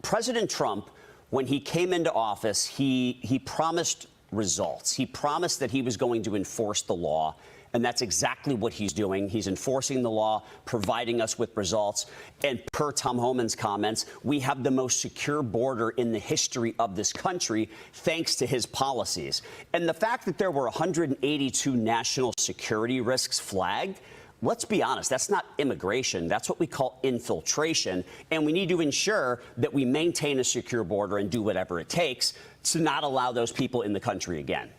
President Trump, when he came into office, he promised results. He promised that he was going to enforce the law. And that's exactly what he's doing. He's enforcing the law, providing us with results. And per Tom Homan's comments, we have the most secure border in the history of this country, thanks to his policies. And the fact that there were 182 national security risks flagged, let's be honest, that's not immigration. That's what we call infiltration. And we need to ensure that we maintain a secure border and do whatever it takes to not allow those people in the country again.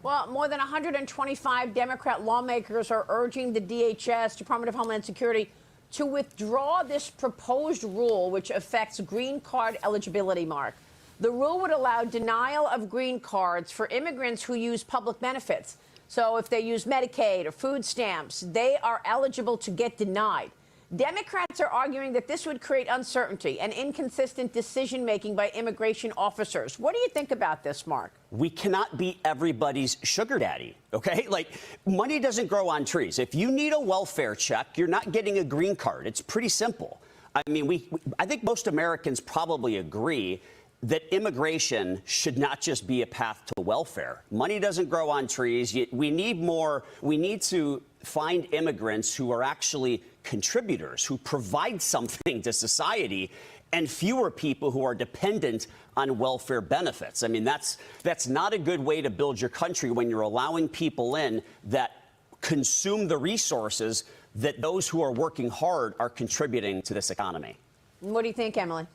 Well, more than 125 Democrat lawmakers are urging the DHS, Department of Homeland Security, to withdraw this proposed rule, which affects green card eligibility, Mark. The rule would allow denial of green cards for immigrants who use public benefits. So if they use Medicaid or food stamps, they are eligible to get denied. Democrats are arguing that this would create uncertainty and inconsistent decision-making by immigration officers. What do you think about this, Mark? We cannot be everybody's sugar daddy, okay? Like, money doesn't grow on trees. If you need a welfare check, you're not getting a green card. It's pretty simple. I mean, I think most Americans probably agree that immigration should not just be a path to welfare. Money doesn't grow on trees. We need more. We need to find immigrants who are actually contributors, who provide something to society, and fewer people who are dependent on welfare benefits. I mean, that's not a good way to build your country when you're allowing people in that consume the resources that those who are working hard are contributing to this economy. What do you think, Emily?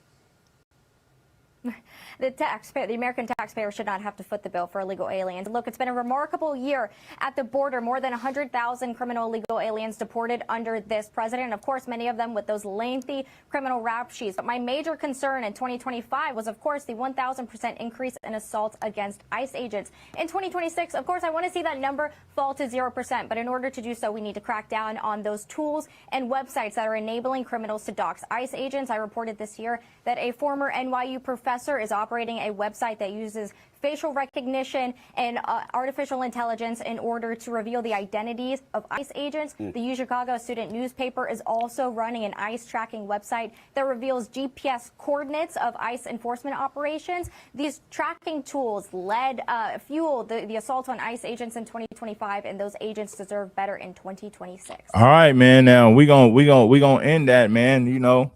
The American taxpayer should not have to foot the bill for illegal aliens. Look, it's been a remarkable year at the border. More than 100,000 criminal illegal aliens deported under this president. And of course, many of them with those lengthy criminal rap sheets. But my major concern in 2025 was, of course, the 1,000% increase in assaults against ICE agents. In 2026, of course, I want to see that number fall to 0%. But in order to do so, we need to crack down on those tools and websites that are enabling criminals to dox ICE agents. I reported this year that a former NYU professor is operating a website that uses facial recognition and artificial intelligence in order to reveal the identities of ICE agents. The U Chicago student newspaper is also running an ICE tracking website that reveals GPS coordinates of ICE enforcement operations. These tracking tools fueled the assault on ICE agents in 2025, and those agents deserve better in 2026. All right, man. Now we gonna end that, man. You know,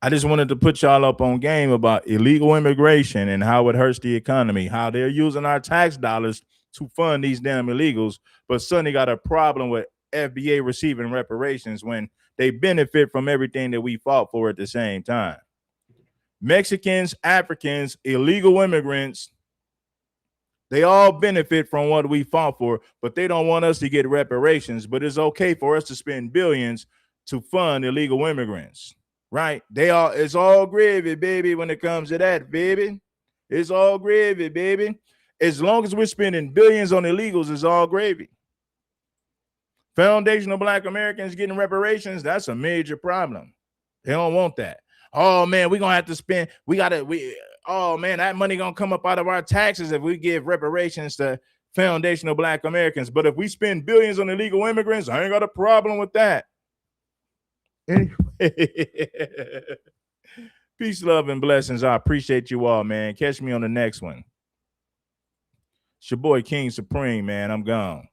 I just wanted to put y'all up on game about illegal immigration and how it hurts the economy, how they're using our tax dollars to fund these damn illegals, but suddenly got a problem with FBA receiving reparations when they benefit from everything that we fought for at the same time. Mexicans, Africans, illegal immigrants, they all benefit from what we fought for, but they don't want us to get reparations. But it's okay for us to spend billions to fund illegal immigrants. Right? It's all gravy, baby, when it comes to that, baby. It's all gravy, baby. As long as we're spending billions on illegals, it's all gravy. Foundational Black Americans getting reparations, that's a major problem. They don't want that. Oh man, we're gonna have to spend, oh man, that money gonna come up out of our taxes if we give reparations to foundational Black Americans. But if we spend billions on illegal immigrants, I ain't got a problem with that. Anyway, peace, love, and blessings. I appreciate you all, man. Catch me on the next one. It's your boy King Supreme, man. I'm gone.